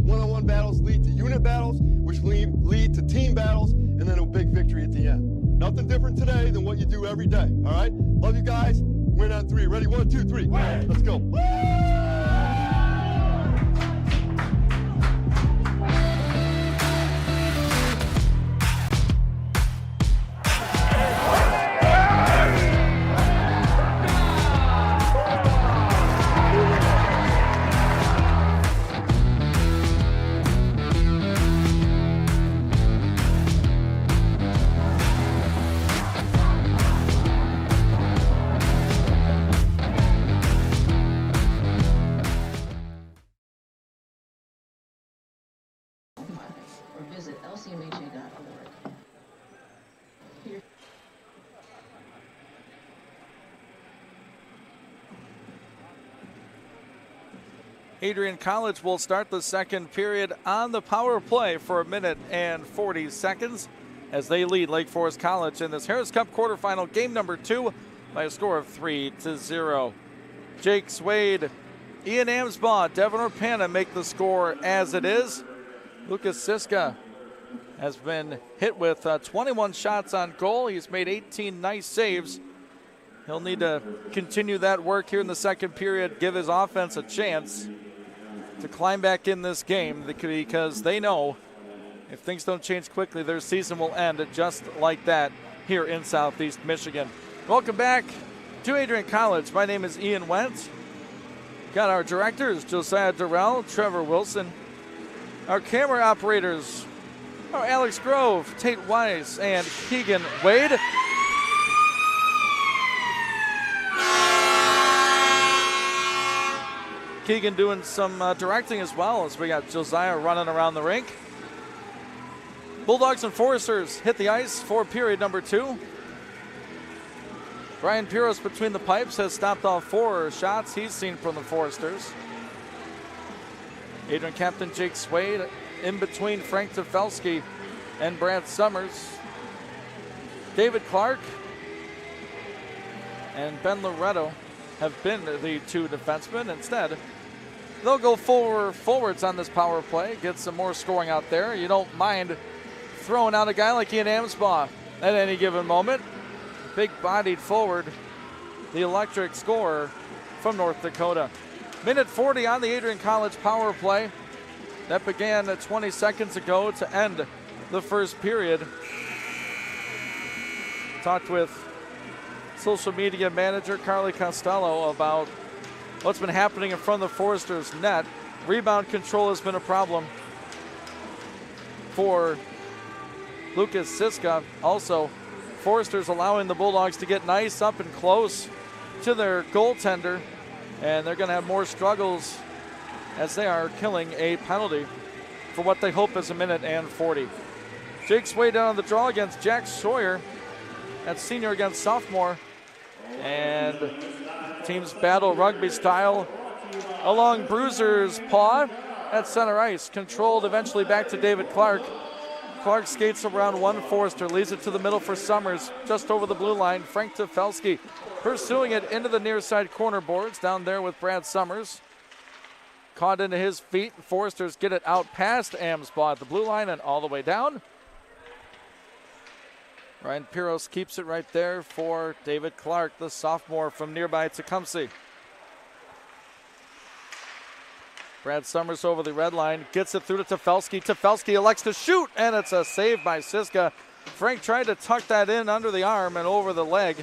One-on-one battles lead to unit battles, which lead to team battles, and then a big victory at the end. Nothing different today than what you do every day, all right? Love you guys. Win on three. Ready? 1, 2, 3. Let's go. Or visit lcmha.org. Adrian College will start the second period on the power play for 1 minute and 40 seconds as they lead Lake Forest College in this Harris Cup quarterfinal game number 2 by a score of 3-0. Jake Swade, Ian Amsbaugh, Devin Orpana make the score as it is. Lucas Siska has been hit with 21 shots on goal. He's made 18 nice saves. He'll need to continue that work here in the second period, give his offense a chance to climb back in this game because they know if things don't change quickly, their season will end just like that here in Southeast Michigan. Welcome back to Adrian College. My name is Ian Wentz. Got our directors, Josiah Durrell, Trevor Wilson. Our camera operators are Alex Grove, Tate Weiss, and Keegan Wade. Keegan doing some directing as well as we got Josiah running around the rink. Bulldogs and Foresters hit the ice for period number 2. Brian Piros between the pipes has stopped off 4 shots he's seen from the Foresters. Adrian captain Jake Swade in between Frank Tefelsky and Brad Summers. David Clark and Ben Loretto have been the 2 defensemen. Instead, they'll go forwards on this power play, get some more scoring out there. You don't mind throwing out a guy like Ian Amsbaugh at any given moment. Big-bodied forward, the electric scorer from North Dakota. Minute 40 on the Adrian College power play. That began 20 seconds ago to end the first period. Talked with social media manager Carly Costello about what's been happening in front of the Foresters' net. Rebound control has been a problem for Lucas Siska. Also, Foresters allowing the Bulldogs to get nice up and close to their goaltender, and they're going to have more struggles as they are killing a penalty for what they hope is 1 minute and 40. Jake Swade down on the draw against Jack Sawyer. That's senior against sophomore. And teams battle rugby style along Bruiser's paw at center ice. Controlled eventually back to David Clark. Clark skates around one Forester, leaves it to the middle for Summers, just over the blue line. Frank Tefelsky pursuing it into the near side corner boards down there with Brad Summers. Caught into his feet. Foresters get it out past Amsbaugh at the blue line and all the way down. Ryan Piros keeps it right there for David Clark, the sophomore from nearby Tecumseh. Brad Summers over the red line, gets it through to Tefelsky. Tefelsky elects to shoot, and it's a save by Siska. Frank tried to tuck that in under the arm and over the leg.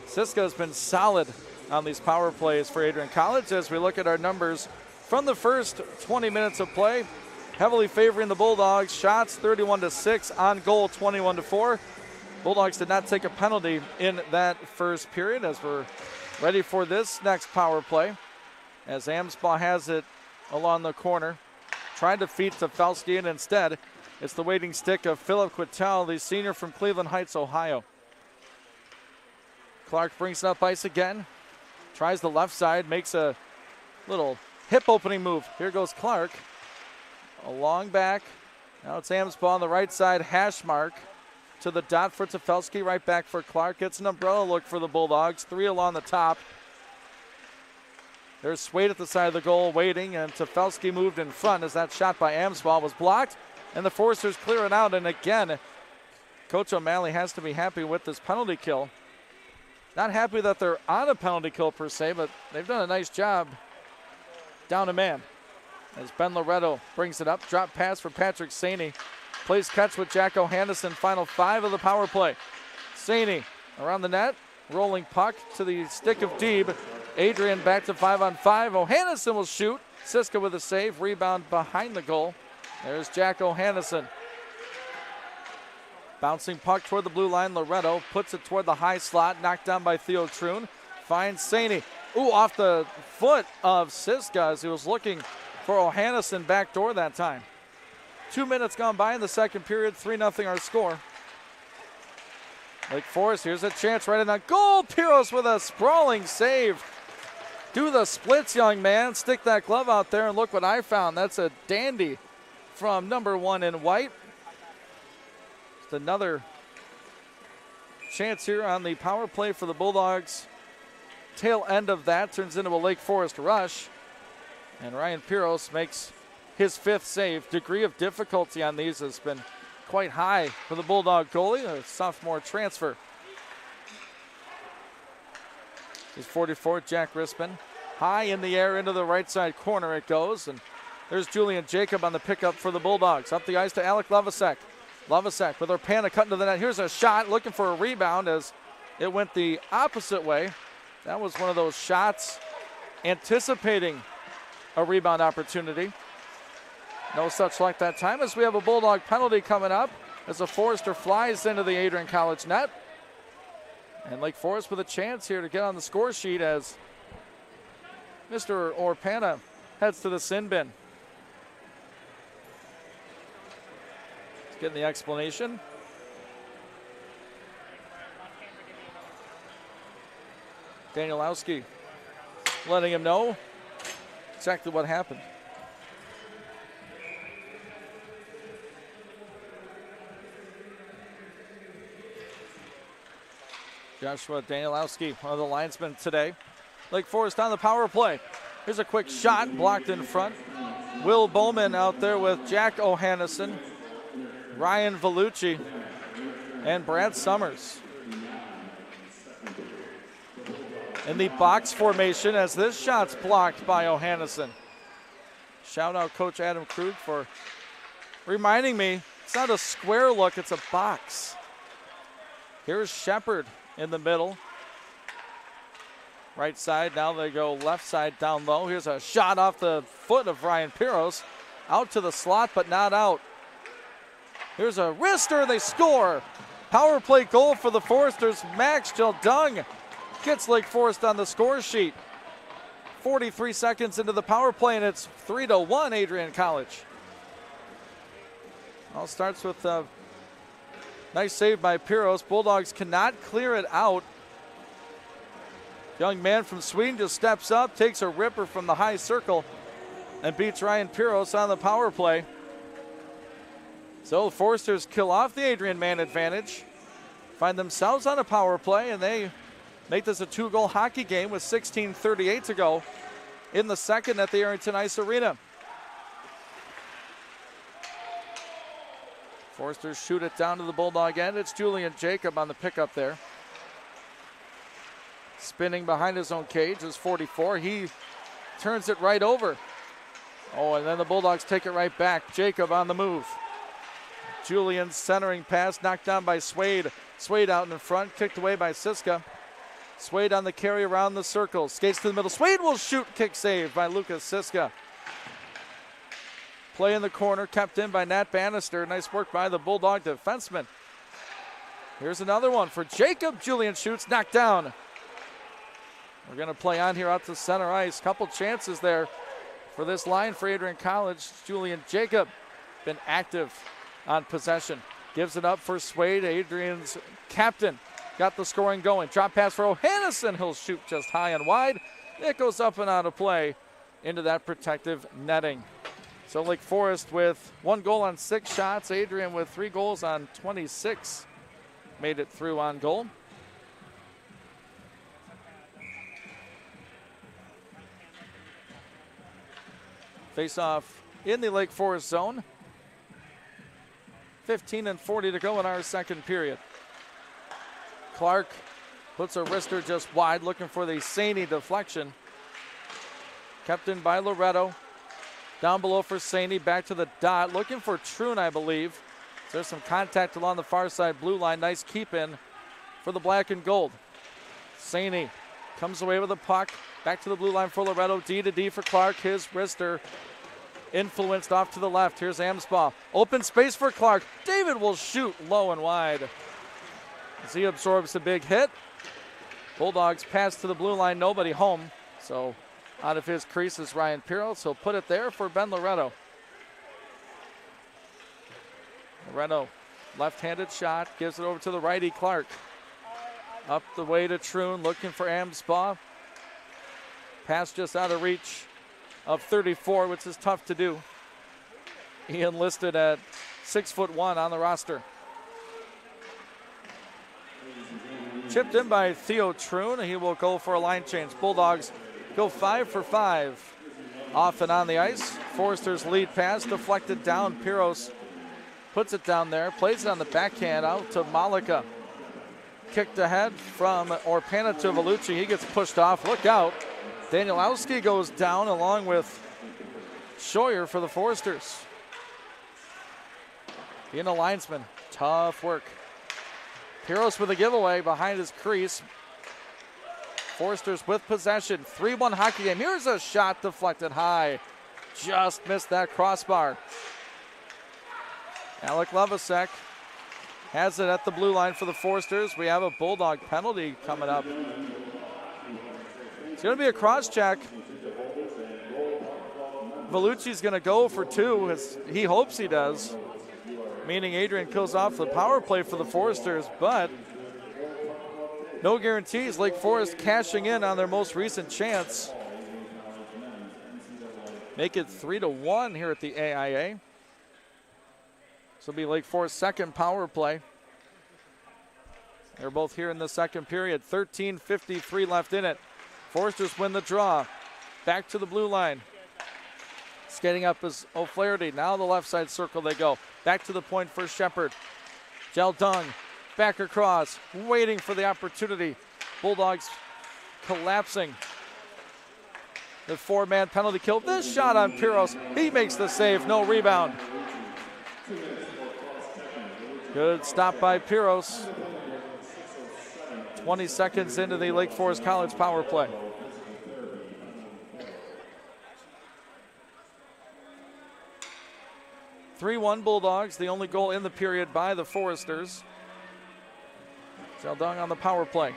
Siska has been solid on these power plays for Adrian College as we look at our numbers from the first 20 minutes of play. Heavily favoring the Bulldogs. Shots 31-6, on goal 21-4. Bulldogs did not take a penalty in that first period as we're ready for this next power play. As Amsbaugh has it along the corner, trying to feed Tefelsky, and instead it's the waiting stick of Philip Quittel, the senior from Cleveland Heights, Ohio. Clark brings it up ice again, tries the left side, makes a little hip opening move. Here goes Clark. A long back. Now it's Amsbaugh on the right side, hash mark to the dot for Tefelsky, right back for Clark. It's an umbrella look for the Bulldogs, 3 along the top. There's Swade at the side of the goal waiting, and Tefelsky moved in front as that shot by Amsbaugh was blocked, and the Foresters clear it out. And again, Coach O'Malley has to be happy with this penalty kill. Not happy that they're on a penalty kill per se, but they've done a nice job down a man. As Ben Loretto brings it up. Drop pass for Patrick Saney. Plays catch with Jack O'Hannison. Final 5 of the power play. Saney around the net. Rolling puck to the stick of Deeb. Adrian back to 5-on-5. O'Hannison will shoot. Siska with a save. Rebound behind the goal. There's Jack O'Hannison. Bouncing puck toward the blue line. Loretto puts it toward the high slot. Knocked down by Theo Troon. Finds Saney. Ooh, off the foot of Siska as he was looking for O'Hannison backdoor that time. 2 minutes gone by in the second period. 3-0 our score. Lake Forest, here's a chance right in that goal. Piros with a sprawling save. Do the splits, young man. Stick that glove out there and look what I found. That's a dandy from number 1 in white. Just another chance here on the power play for the Bulldogs. Tail end of that turns into a Lake Forest rush. And Ryan Piros makes his 5th save. Degree of difficulty on these has been quite high for the Bulldog goalie, a sophomore transfer. He's 44, Jack Rispin. High in the air into the right side corner it goes. And there's Julian Jacob on the pickup for the Bulldogs. Up the ice to Alec Lovasek. Lovasek with Orpana cutting to the net. Here's a shot, looking for a rebound as it went the opposite way. That was one of those shots anticipating a rebound opportunity. No such luck that time as we have a Bulldog penalty coming up as a Forester flies into the Adrian College net. And Lake Forest with a chance here to get on the score sheet as Mr. Orpana heads to the sin bin. Let's get the explanation. Danielowski letting him know exactly what happened. Joshua Danielowski, one of the linesmen today. Lake Forest on the power play. Here's a quick shot blocked in front. Will Bowman out there with Jack O'Hannison, Ryan Vellucci, and Brad Summers. In the box formation as this shot's blocked by O'Hannison. Shout out Coach Adam Krug for reminding me it's not a square look, it's a box. Here's Shepard in the middle. Right side, now they go left side down low. Here's a shot off the foot of Ryan Piros. Out to the slot, but not out. Here's a wrister, they score. Power play goal for the Foresters. Max Gildung gets Lake Forest on the score sheet. 43 seconds into the power play, and it's 3-1 Adrian College. All starts with a nice save by Piros. Bulldogs cannot clear it out. Young man from Sweden just steps up, takes a ripper from the high circle, and beats Ryan Piros on the power play. So the Foresters kill off the Adrian man advantage, find themselves on a power play, and they make this a 2-goal hockey game with 16:38 to go in the second at the Arrington Ice Arena. Foresters shoot it down to the Bulldog end. It's Julian Jacob on the pickup there. Spinning behind his own cage is 44. He turns it right over. Oh, and then the Bulldogs take it right back. Jacob on the move. Julian's centering pass knocked down by Swade. Swade out in front, kicked away by Siska. Swade on the carry around the circle. Skates to the middle. Swade will shoot. Kick saved by Lucas Siska. Play in the corner, kept in by Nat Bannister. Nice work by the Bulldog defenseman. Here's another one for Jacob. Julian shoots, knocked down. We're going to play on here out to center ice. Couple chances there for this line for Adrian College. Julian Jacob been active on possession. Gives it up for Swade. Adrian's captain got the scoring going. Drop pass for O'Hannison. He'll shoot just high and wide. It goes up and out of play into that protective netting. So Lake Forest with 1 goal on 6 shots. Adrian with 3 goals on 26 made it through on goal. Face off in the Lake Forest zone. 15:40 to go in our second period. Clark Puts a wrister just wide, looking for the Saney deflection. Kept in by Loretto. Down below for Saney, back to the dot. Looking for Troon, I believe. There's some contact along the far side blue line. Nice keep in for the black and gold. Saney comes away with the puck. Back to the blue line for Loretto. D to D for Clark. His wrister influenced off to the left. Here's Amsbaugh. Open space for Clark. David will shoot low and wide as he absorbs a big hit. Bulldogs pass to the blue line. Nobody home. So out of his crease is Ryan Piros. He'll put it there for Ben Loretto. Loretto, left-handed shot, gives it over to the righty Clark. Up the way to Troon, looking for Amsbaugh. Pass just out of reach of 34, which is tough to do. He enlisted at 6'1" on the roster. Chipped in by Theo Troon. He will go for a line change. Bulldogs go 5 for 5 off and on the ice. Forrester's lead pass deflected down. Piros puts it down there, plays it on the backhand out to Malika. Kicked ahead from Orpana to Vellucci. He gets pushed off. Look out. Danielowski goes down along with Scheuer for the Foresters. Being a linesman, tough work. Piros with a giveaway behind his crease. Foresters with possession. 3-1 hockey game. Here's a shot deflected high. Just missed that crossbar. Alec Levisek has it at the blue line for the Foresters. We have a Bulldog penalty coming up. It's going to be a cross check. Vellucci's going to go for 2, as he hopes he does, meaning Adrian kills off the power play for the Foresters, but no guarantees. Lake Forest cashing in on their most recent chance. Make it 3-1 here at the AIA. This will be Lake Forest's second power play. They're both here in the second period. 13:53 left in it. Foresters win the draw. Back to the blue line. Skating up is O'Flaherty. Now the left side circle they go. Back to the point for Shepard. Jeldung back across, waiting for the opportunity. Bulldogs collapsing. The 4-man penalty kill. This shot on Piros. He makes the save. No rebound. Good stop by Piros. 20 seconds into the Lake Forest College power play. (3-1) Bulldogs, the only goal in the period by the Foresters. Jeldung on the power play.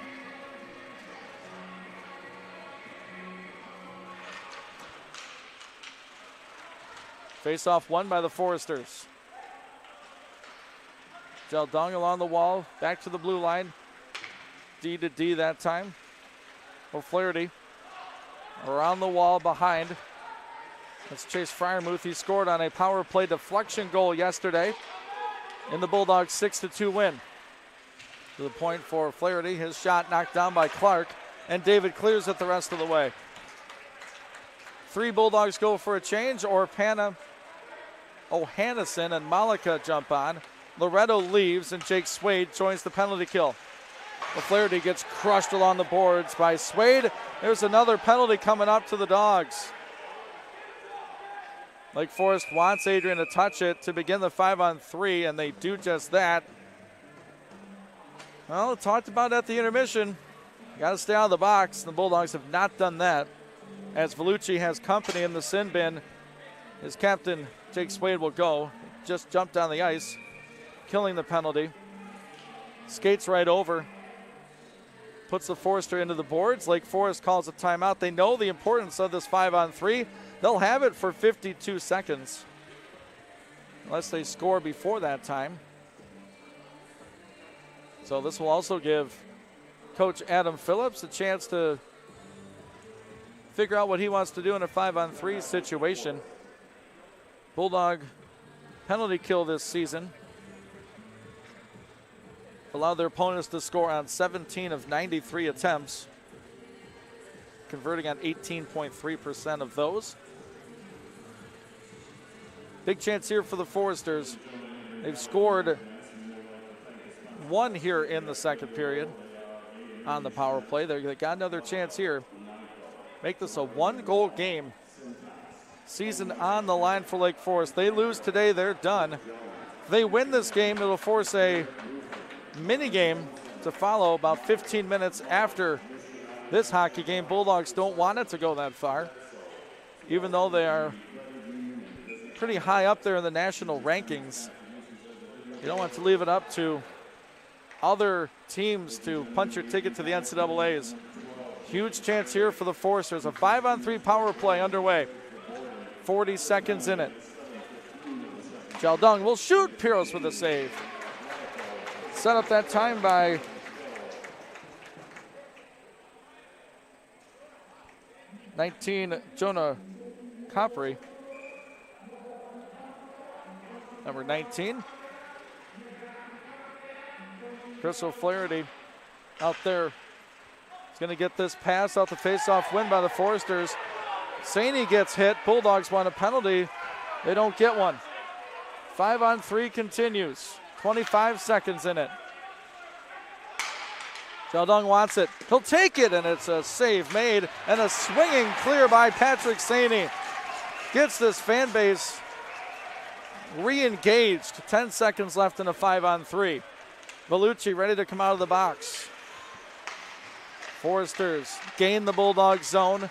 Face-off won by the Foresters. Jeldung along the wall, back to the blue line. D to D that time. O'Flaherty around the wall behind. Let's Chase Fryermuth. He scored on a power play deflection goal yesterday in the Bulldogs' 6-2 win. To the point for O'Flaherty. His shot knocked down by Clark, and David clears it the rest of the way. 3 Bulldogs go for a change. Orpana, O'Hannison, and Malika jump on. Loretto leaves, and Jake Swade joins the penalty kill. O'Flaherty gets crushed along the boards by Swade. There's another penalty coming up to the Dogs. Lake Forest wants Adrian to touch it to begin the 5-on-3, and they do just that. Well, talked about at the intermission. Got to stay out of the box. The Bulldogs have not done that, as Vellucci has company in the sin bin. His captain, Jake Swade, will go. Just jumped on the ice, killing the penalty. Skates right over. Puts the Forester into the boards. Lake Forest calls a timeout. They know the importance of this 5-on-3. They'll have it for 52 seconds, unless they score before that time. So this will also give Coach Adam Phillips a chance to figure out what he wants to do in a 5-on-3 situation. Bulldog penalty kill this season allowed their opponents to score on 17 of 93 attempts, converting on 18.3% of those. Big chance here for the Foresters. They've scored 1 here in the second period. on the power play. They got another chance here. Make this a 1-goal game. Season on the line for Lake Forest. They lose today, they're done. If they win this game, it'll force a mini game to follow about 15 minutes after this hockey game. Bulldogs don't want it to go that far, even though they are pretty high up there in the national rankings. You don't want to leave it up to other teams to punch your ticket to the NCAAs. Huge chance here for the Foresters. A 5-on-3 power play underway. 40 seconds in it. Jaldung will shoot. Piros with a save. Set up that time by Jonah Coppery. Number 19. Chris O'Flaherty out there. He's going to get this pass out the face-off win by the Foresters. Saney gets hit. Bulldogs want a penalty. They don't get one. 5-on-3 continues. 25 seconds in it. Jaldung wants it. He'll take it, and it's a save made and a swinging clear by Patrick Saney. Gets this fan base re-engaged. 10 seconds left in a 5-on-3. Vellucci ready to come out of the box. Foresters gain the Bulldog zone.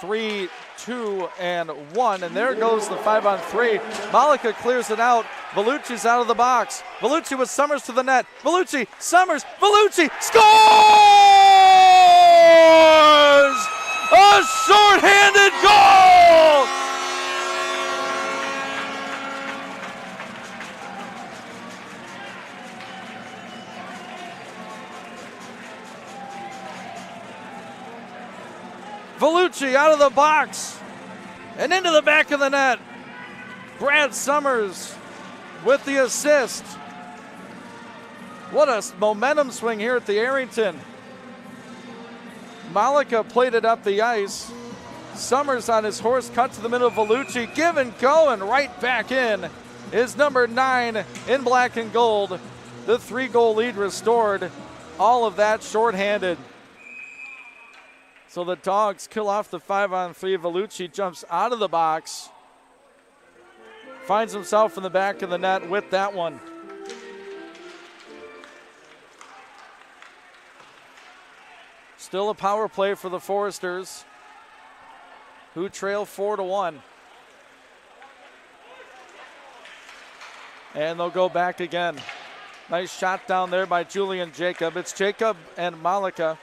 3, 2, and 1, and there goes the 5-on-3. Malika clears it out. Vellucci's out of the box. Vellucci with Summers to the net. Vellucci, Summers, Vellucci scores! A shorthanded goal! Vellucci out of the box and into the back of the net. Brad Summers with the assist. What a momentum swing here at the Arrington. Malika played it up the ice. Summers on his horse cut to the middle of Vellucci. Give and go, and right back in is number 9 in black and gold. The 3-goal lead restored. All of that shorthanded. So the Dogs kill off the 5-on-3. Vellucci jumps out of the box. Finds himself in the back of the net with that one. Still a power play for the Foresters, who trail 4-1. And they'll go back again. Nice shot down there by Julian Jacob. It's Jacob and Malika.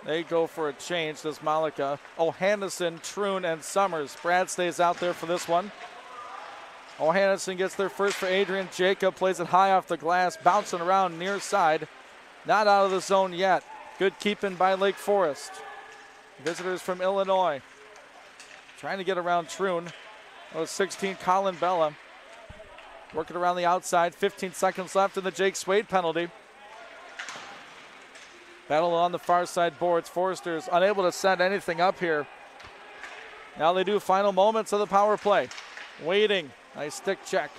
They go for a change, this Malika. O'Hannison, Troon, and Summers. Brad stays out there for this one. O'Hannison gets there first for Adrian. Jacob plays it high off the glass, bouncing around near side. Not out of the zone yet. Good keeping by Lake Forest. Visitors from Illinois. Trying to get around Troon. That was 16, Colin Bella. Working around the outside. 15 seconds left in the Jake Swade penalty. Battle on the far side boards. Foresters unable to set anything up here. Now they do final moments of the power play. Waiting. Nice stick check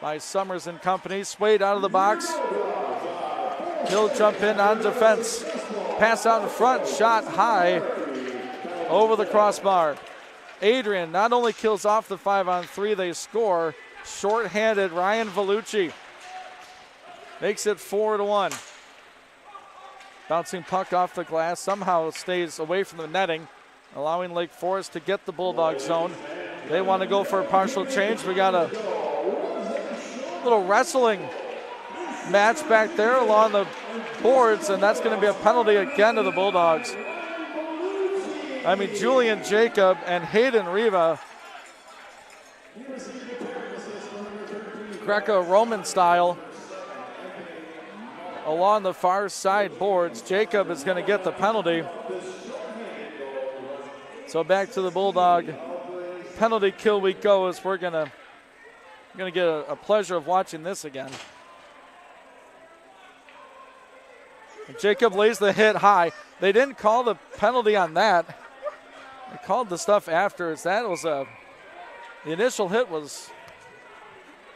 by Summers and company. Swade out of the box. He'll jump in on defense. Pass out in front. Shot high over the crossbar. Adrian not only kills off the 5-on-3, they score. Short-handed Ryan Vellucci makes it 4-1. Bouncing puck off the glass, somehow stays away from the netting, allowing Lake Forest to get the Bulldog zone. They want to go for a partial change. We got a little wrestling match back there along the boards, and that's going to be a penalty again to the Bulldogs. I mean, Julian Jacob and Hayden Riva, Greco-Roman style, along the far side boards. Jacob is going to get the penalty. So back to the Bulldog penalty kill we go, as we're going to get a pleasure of watching this again. And Jacob lays the hit high. They didn't call the penalty on that. They called the stuff after. That was the initial hit was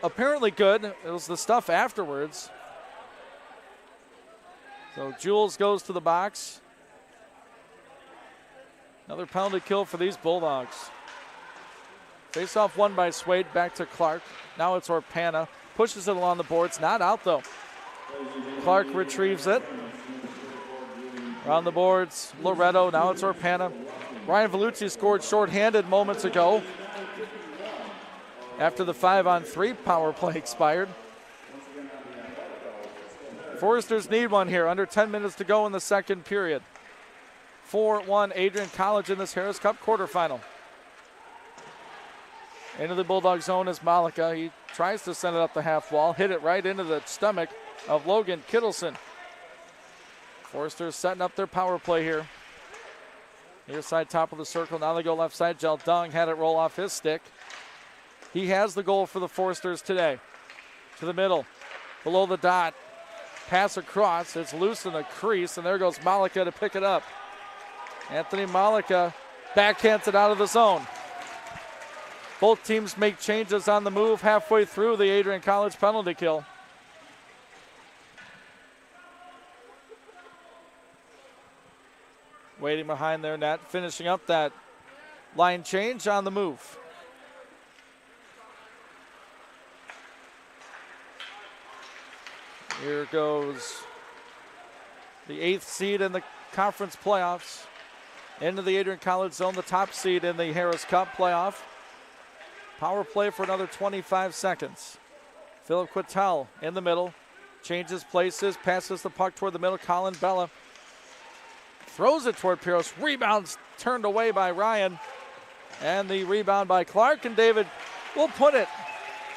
apparently good. It was the stuff afterwards. So Jules goes to the box. Another penalty kill for these Bulldogs. Face-off won by Swade, back to Clark. Now it's Orpana. Pushes it along the boards, not out though. Clark retrieves it. Around the boards, Loretto, now it's Orpana. Ryan Vellucci scored shorthanded moments ago after the 5-on-3 power play expired. Foresters need one here, under 10 minutes to go in the second period. 4-1 Adrian College in this Harris Cup quarterfinal. Into the Bulldog zone is Malika. He tries to send it up the half wall, hit it right into the stomach of Logan Kittleson. Foresters setting up their power play here. Near side top of the circle, now they go left side. Jeldung had it roll off his stick. He has the goal for the Foresters today. To the middle, below the dot. Pass across, it's loose in the crease, and there goes Malika to pick it up. Anthony Malika backhands it out of the zone. Both teams make changes on the move halfway through the Adrian College penalty kill. Waiting behind their net, finishing up that line change on the move. Here goes the 8th seed in the conference playoffs. Into the Adrian College zone, the top seed in the Harris Cup playoff. Power play for another 25 seconds. Philip Quittel in the middle. Changes places, passes the puck toward the middle. Colin Bella throws it toward Piros. Rebounds turned away by Ryan. And the rebound by Clark. And David will put it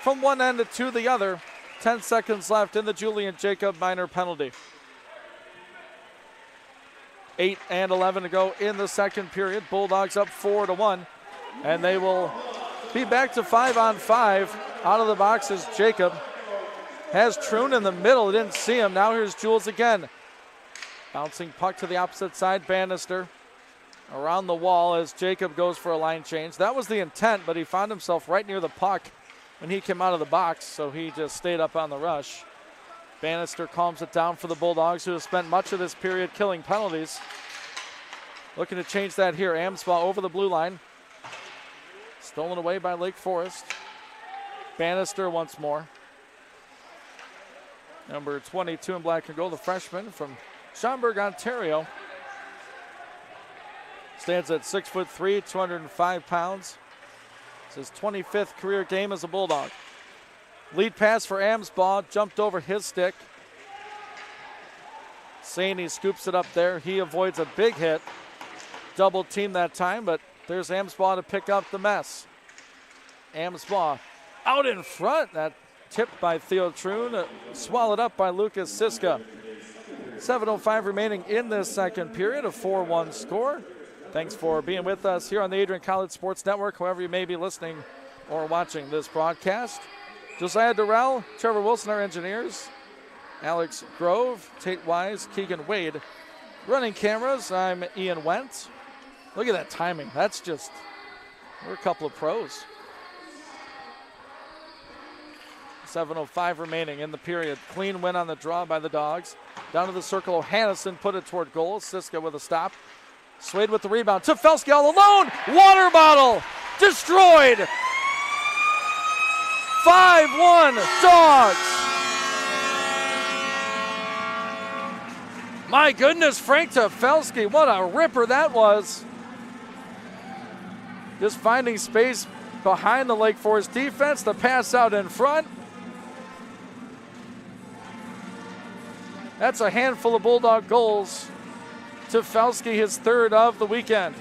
from one end to the other. 10 seconds left in the Julian Jacob minor penalty. 8 and 11 to go in the second period. Bulldogs up 4-1. And they will be back to 5-on-5. Out of the box is Jacob. Has Troon in the middle. Didn't see him. Now here's Jules again. Bouncing puck to the opposite side. Bannister around the wall as Jacob goes for a line change. That was the intent, but he found himself right near the puck when he came out of the box, so he just stayed up on the rush. Bannister calms it down for the Bulldogs, who have spent much of this period killing penalties. Looking to change that here. Amsbaugh over the blue line. Stolen away by Lake Forest. Bannister once more. Number 22 in black and gold, the freshman from Schaumburg, Ontario. Stands at 6'3", 205 pounds. It's his 25th career game as a Bulldog. Lead pass for Amsbaugh, jumped over his stick. Saney scoops it up there. He avoids a big hit. Double team that time, but there's Amsbaugh to pick up the mess. Amsbaugh out in front. That tipped by Theo Troon, swallowed up by Lucas Siska. 7:05 remaining in this second period, a 4-1 score. Thanks for being with us here on the Adrian College Sports Network, however you may be listening or watching this broadcast. Josiah Durrell, Trevor Wilson, our engineers. Alex Grove, Tate Wise, Keegan Wade. Running cameras, I'm Ian Wentz. Look at that timing. That's just, we're a couple of pros. 7:05 remaining in the period. Clean win on the draw by the Dogs. Down to the circle, O'Hannison put it toward goal. Siska with a stop. Swade with the rebound. Tefelsky all alone. Water bottle destroyed. 5-1 Dogs. My goodness, Frank Tefelsky, what a ripper that was. Just finding space behind the Lake Forest defense. The pass out in front. That's a handful of Bulldog goals. Tefelsky, his third of the weekend.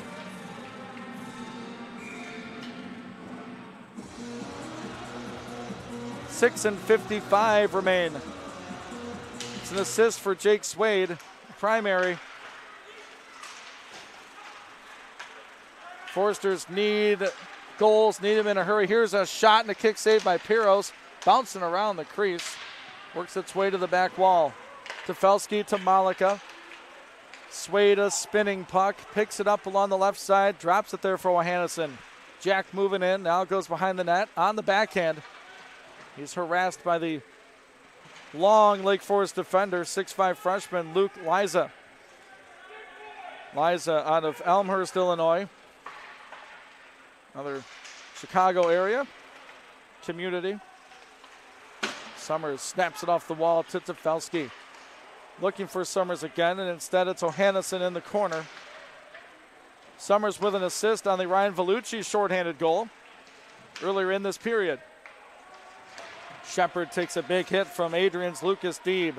.6:55 remain. It's an assist for Jake Swade, primary. Foresters need goals, need them in a hurry. Here's a shot and a kick saved by Piros. Bouncing around the crease. Works its way to the back wall. Tefelsky to Malika. Swade, a spinning puck, picks it up along the left side, drops it there for O'Hannison. Jack moving in, now goes behind the net on the backhand. He's harassed by the long Lake Forest defender, 6'5 freshman Luke Liza. Liza out of Elmhurst, Illinois. Another Chicago area community. Summers snaps it off the wall. Titefelsky looking for Summers again, and instead it's Ohannesson in the corner. Summers with an assist on the Ryan Vellucci shorthanded goal earlier in this period. Shepard takes a big hit from Adrian's Lucas Deeb.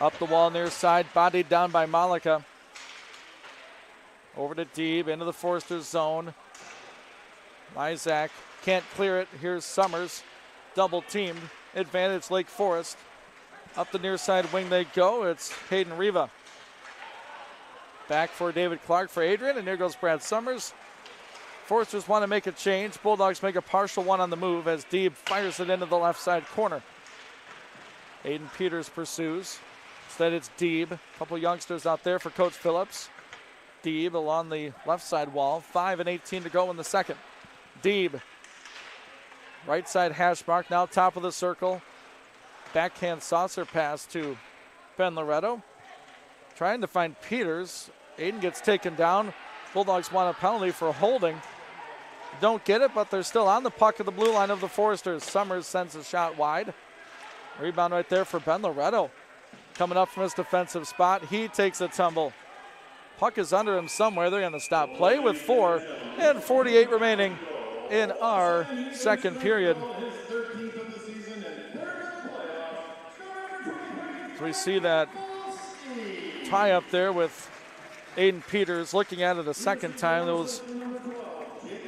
Up the wall near side, bodied down by Malika. Over to Deeb, into the Foresters zone. Isaac can't clear it. Here's Summers, double teamed. Advantage Lake Forest. Up the near side wing they go. It's Hayden Riva. Back for David Clark for Adrian, and here goes Brad Summers. Foresters want to make a change. Bulldogs make a partial one on the move as Deeb fires it into the left side corner. Aiden Peters pursues. Instead it's Deeb. A couple youngsters out there for Coach Phillips. Deeb along the left side wall. 5:18 to go in the second. Deeb. Right side hash mark, now top of the circle. Backhand saucer pass to Ben Loretto. Trying to find Peters. Aiden gets taken down. Bulldogs want a penalty for holding. Don't get it, but they're still on the puck at the blue line of the Foresters. Summers sends a shot wide. Rebound right there for Ben Loretto. Coming up from his defensive spot, he takes a tumble. Puck is under him somewhere. They're going to stop play with 4:48 remaining in our second period. So we see that tie up there with Aiden Peters. Looking at it a second time,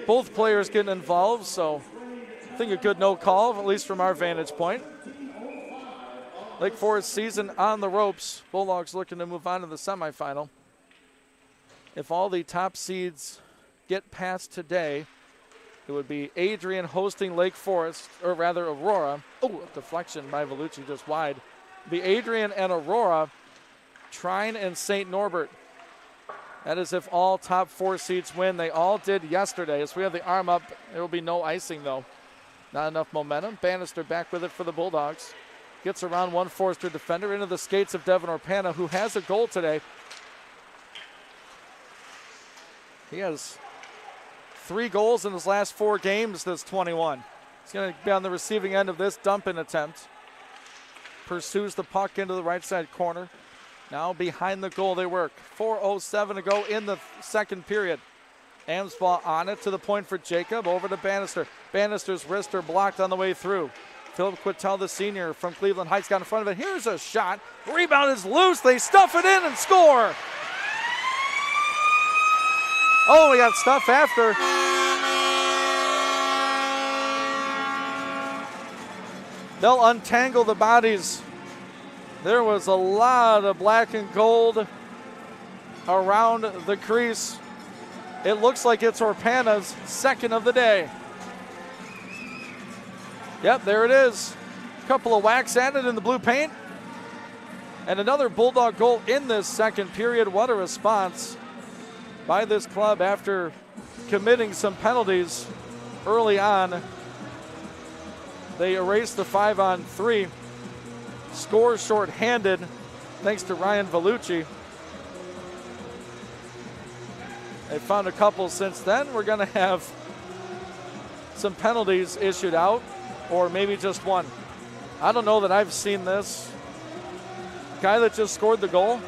both players getting involved, so I think a good no call, at least from our vantage point. Lake Forest season on the ropes. Bulldogs looking to move on to the semifinal. If all the top seeds get past today, it would be Adrian hosting Lake Forest, or rather Aurora. Oh, a deflection by Vellucci just wide. It'd be Adrian and Aurora, Trine and St. Norbert. That is if all top 4 seeds win. They all did yesterday. As we have the arm up, there will be no icing though. Not enough momentum. Bannister back with it for the Bulldogs. Gets around one Forester defender into the skates of Devin Orpana, who has a goal today. He has 3 goals in his last 4 games this 21. He's going to be on the receiving end of this dump-in attempt. Pursues the puck into the right side corner. Now behind the goal they work. 4:07 to go in the second period. Amsbaugh on it to the point for Jacob. Over to Bannister. Bannister's wrists are blocked on the way through. Philip Quittel, the senior from Cleveland Heights, got in front of it. Here's a shot. Rebound is loose. They stuff it in and score. Oh, we got stuff after. They'll untangle the bodies. There was a lot of black and gold around the crease. It looks like it's Orpana's second of the day. Yep, there it is. A couple of whacks at it in the blue paint. And another Bulldog goal in this second period. What a response by this club after committing some penalties early on. They erased the 5-on-3. Score shorthanded thanks to Ryan Vellucci. They found a couple since then. We're going to have some penalties issued out, or maybe just one. I don't know that I've seen this. Guy that just scored the goal,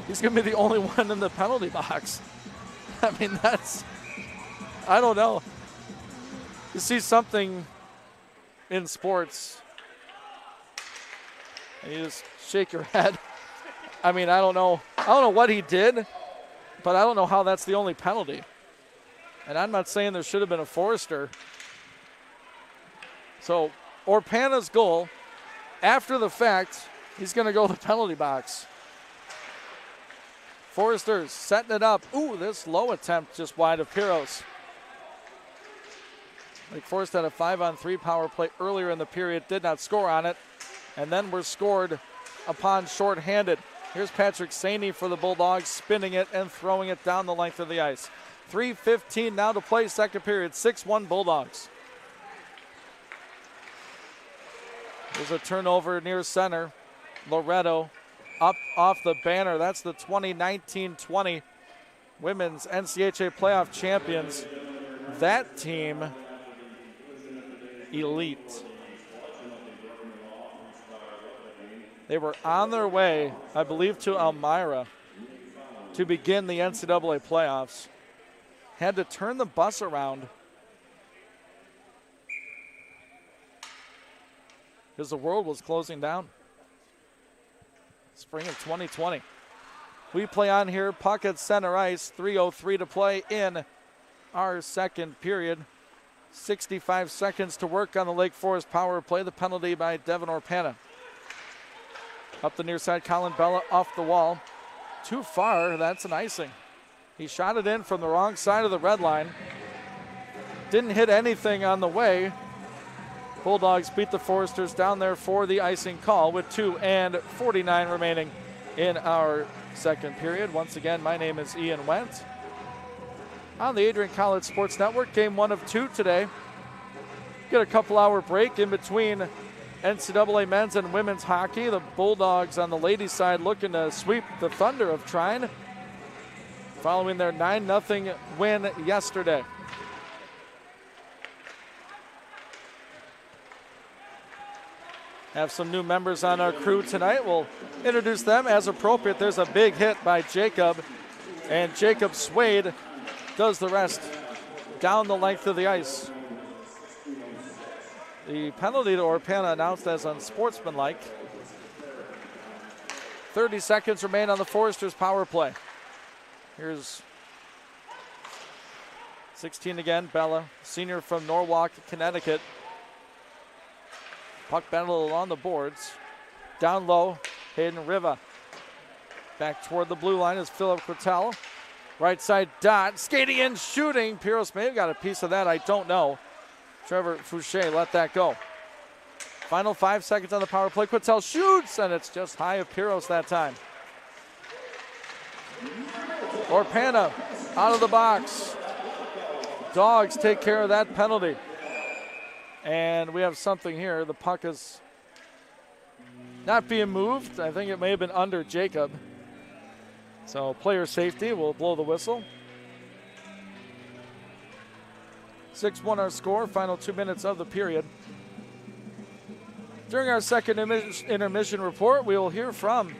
he's going to be the only one in the penalty box. I mean, I don't know. You see something in sports and you just shake your head. I mean, I don't know what he did, but I don't know how that's the only penalty. And I'm not saying there should have been a Forester. So Orpana's goal, after the fact, he's going to go to the penalty box. Foresters setting it up. Ooh, this low attempt just wide of Piros. Lake Forest had a 5-on-3 power play earlier in the period, did not score on it, and then were scored upon shorthanded. Here's Patrick Saney for the Bulldogs, spinning it and throwing it down the length of the ice. 3:15 now to play, second period, 6-1 Bulldogs. There's a turnover near center. Loretto up off the banner. That's the 2019-20 Women's NCAA playoff champions. That team, elite. They were on their way, I believe, to Elmira to begin the NCAA playoffs. Had to turn the bus around because the world was closing down. Spring of 2020. We play on here, puck at center ice, 3:03 to play in our second period. 65 seconds to work on the Lake Forest power play. The penalty by Devin Orpana. Up the near side, Colin Bella off the wall. Too far, that's an icing. He shot it in from the wrong side of the red line. Didn't hit anything on the way. Bulldogs beat the Foresters down there for the icing call with 2:49 remaining in our second period. Once again, my name is Ian Wendt. On the Adrian College Sports Network, game 1 of 2 today. Get a couple-hour break in between NCAA men's and women's hockey. The Bulldogs on the ladies' side looking to sweep the Thunder of Trine following their 9-0 win yesterday. Have some new members on our crew tonight. We'll introduce them as appropriate. There's a big hit by Jacob, and Jacob Swade does the rest down the length of the ice. The penalty to Orpana announced as unsportsmanlike. 30 seconds remain on the Foresters' power play. Here's 16 again, Bella, senior from Norwalk, Connecticut. Puck battle along the boards. Down low, Hayden Riva. Back toward the blue line is Philip Quattel. Right side dot, skating in, shooting. Piros may have got a piece of that, I don't know. Trevor Fouché let that go. Final 5 seconds on the power play. Quattel shoots, and it's just high of Piros that time. Orpana out of the box. Dogs take care of that penalty. And we have something here. The puck is not being moved. I think it may have been under Jacob. So player safety will blow the whistle. 6-1 our score, final 2 minutes of the period. During our second intermission report, we will hear from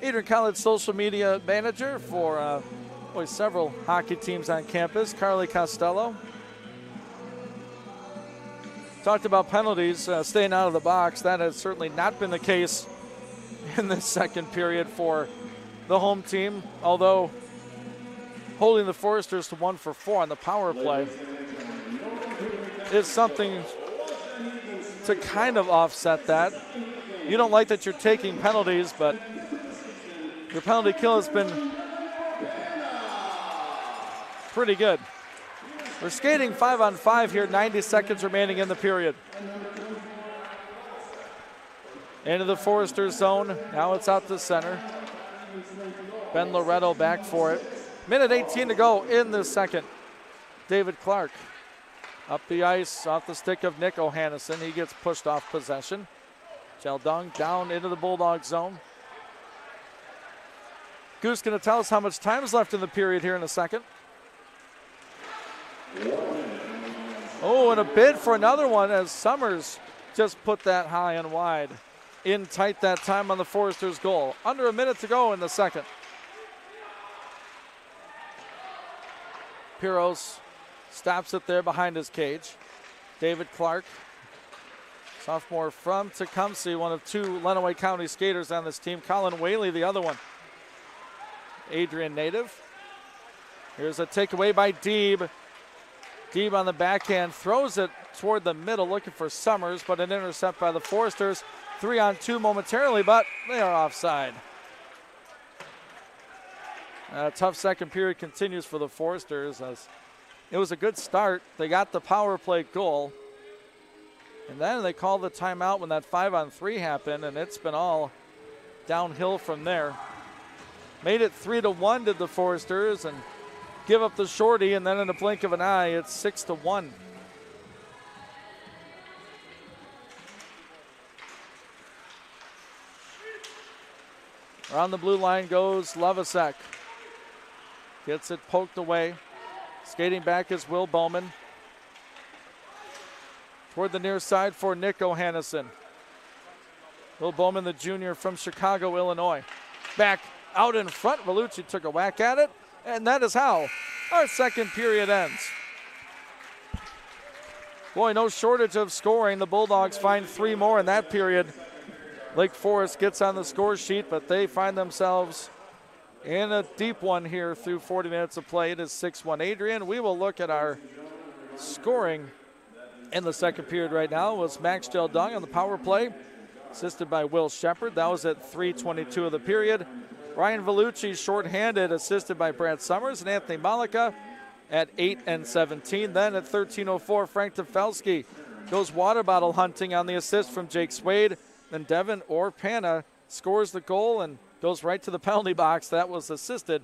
Adrian College social media manager for several hockey teams on campus, Carly Costello. Talked about penalties, staying out of the box. That has certainly not been the case in this second period for the home team, although holding the Foresters to 1 for 4 on the power play is something to kind of offset that. You don't like that you're taking penalties, but your penalty kill has been pretty good. We're skating 5-on-5 here, 90 seconds remaining in the period. Into the Foresters zone, now it's out to center. Ben Loretto back for it. Minute 18 to go in the second. David Clark up the ice, off the stick of Nick O'Hannison. He gets pushed off possession. Cheldung down into the Bulldog zone. Goose going to tell us how much time is left in the period here in a second. Oh, and a bid for another one as Summers just put that high and wide. In tight that time on the Foresters' goal. Under a minute to go in the second. Piros stops it there behind his cage. David Clark, sophomore from Tecumseh, one of 2 Lenawee County skaters on this team. Colin Whaley, the other one. Adrian native. Here's a takeaway by Deeb. Deeb on the backhand, throws it toward the middle, looking for Summers, but an intercept by the Foresters. 3-on-2 momentarily, but they are offside. A tough second period continues for the Foresters as it was a good start. They got the power play goal, and then they called the timeout when that 5-on-3 happened, and it's been all downhill from there. Made it 3-1 did the Foresters, and give up the shorty, and then in a blink of an eye, it's 6-1. Around the blue line goes Lovasek. Gets it poked away. Skating back is Will Bowman. Toward the near side for Nick O'Hannison. Will Bowman, the junior from Chicago, Illinois. Back out in front. Vellucci took a whack at it, and that is how our second period ends. Boy, no shortage of scoring. The Bulldogs find 3 more in that period. Lake Forest gets on the score sheet, but they find themselves in a deep one here through 40 minutes of play. It is 6-1. Adrian, we will look at our scoring in the second period right now. It was Max Jeldung on the power play, assisted by Will Shepard. That was at 3:22 of the period. Ryan Vellucci shorthanded, assisted by Brad Summers, and Anthony Malika at 8 and 17. Then at 13:04, Frank Tefelsky goes water bottle hunting on the assist from Jake Swade. Then Devin Orpana scores the goal and goes right to the penalty box. That was assisted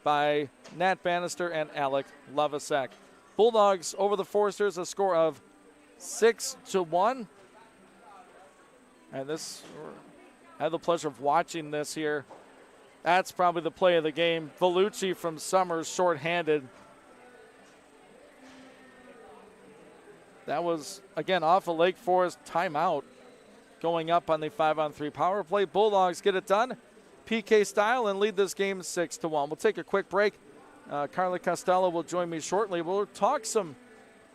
by Nat Bannister and Alec Lovasek. Bulldogs over the Foresters, a score of 6-1. And this, I had the pleasure of watching this here. That's probably the play of the game. Vellucci from Summers shorthanded. That was, again, off a Lake Forest timeout. Going up on the 5-on-3 power play. Bulldogs get it done PK style and lead this game 6-1. We'll take a quick break. Carla Costello will join me shortly. We'll talk some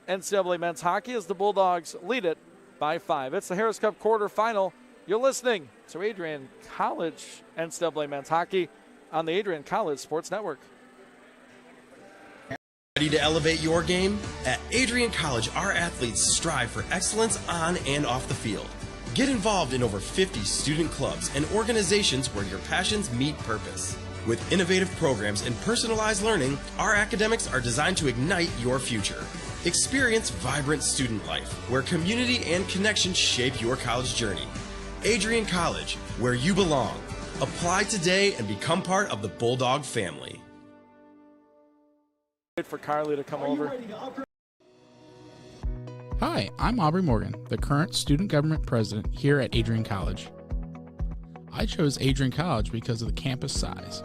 NCAA men's hockey as the Bulldogs lead it by 5. It's the Harris Cup quarterfinal. You're listening to Adrian College NCAA men's hockey on the Adrian College Sports Network. Ready to elevate your game? At Adrian College, our athletes strive for excellence on and off the field. Get involved in over 50 student clubs and organizations where your passions meet purpose. With innovative programs and personalized learning, our academics are designed to ignite your future. Experience vibrant student life, where community and connection shape your college journey. Adrian College, where you belong. Apply today and become part of the Bulldog family. Wait for Carly to come over. Hi, I'm Aubrey Morgan, the current student government president here at Adrian College. I chose Adrian College because of the campus size.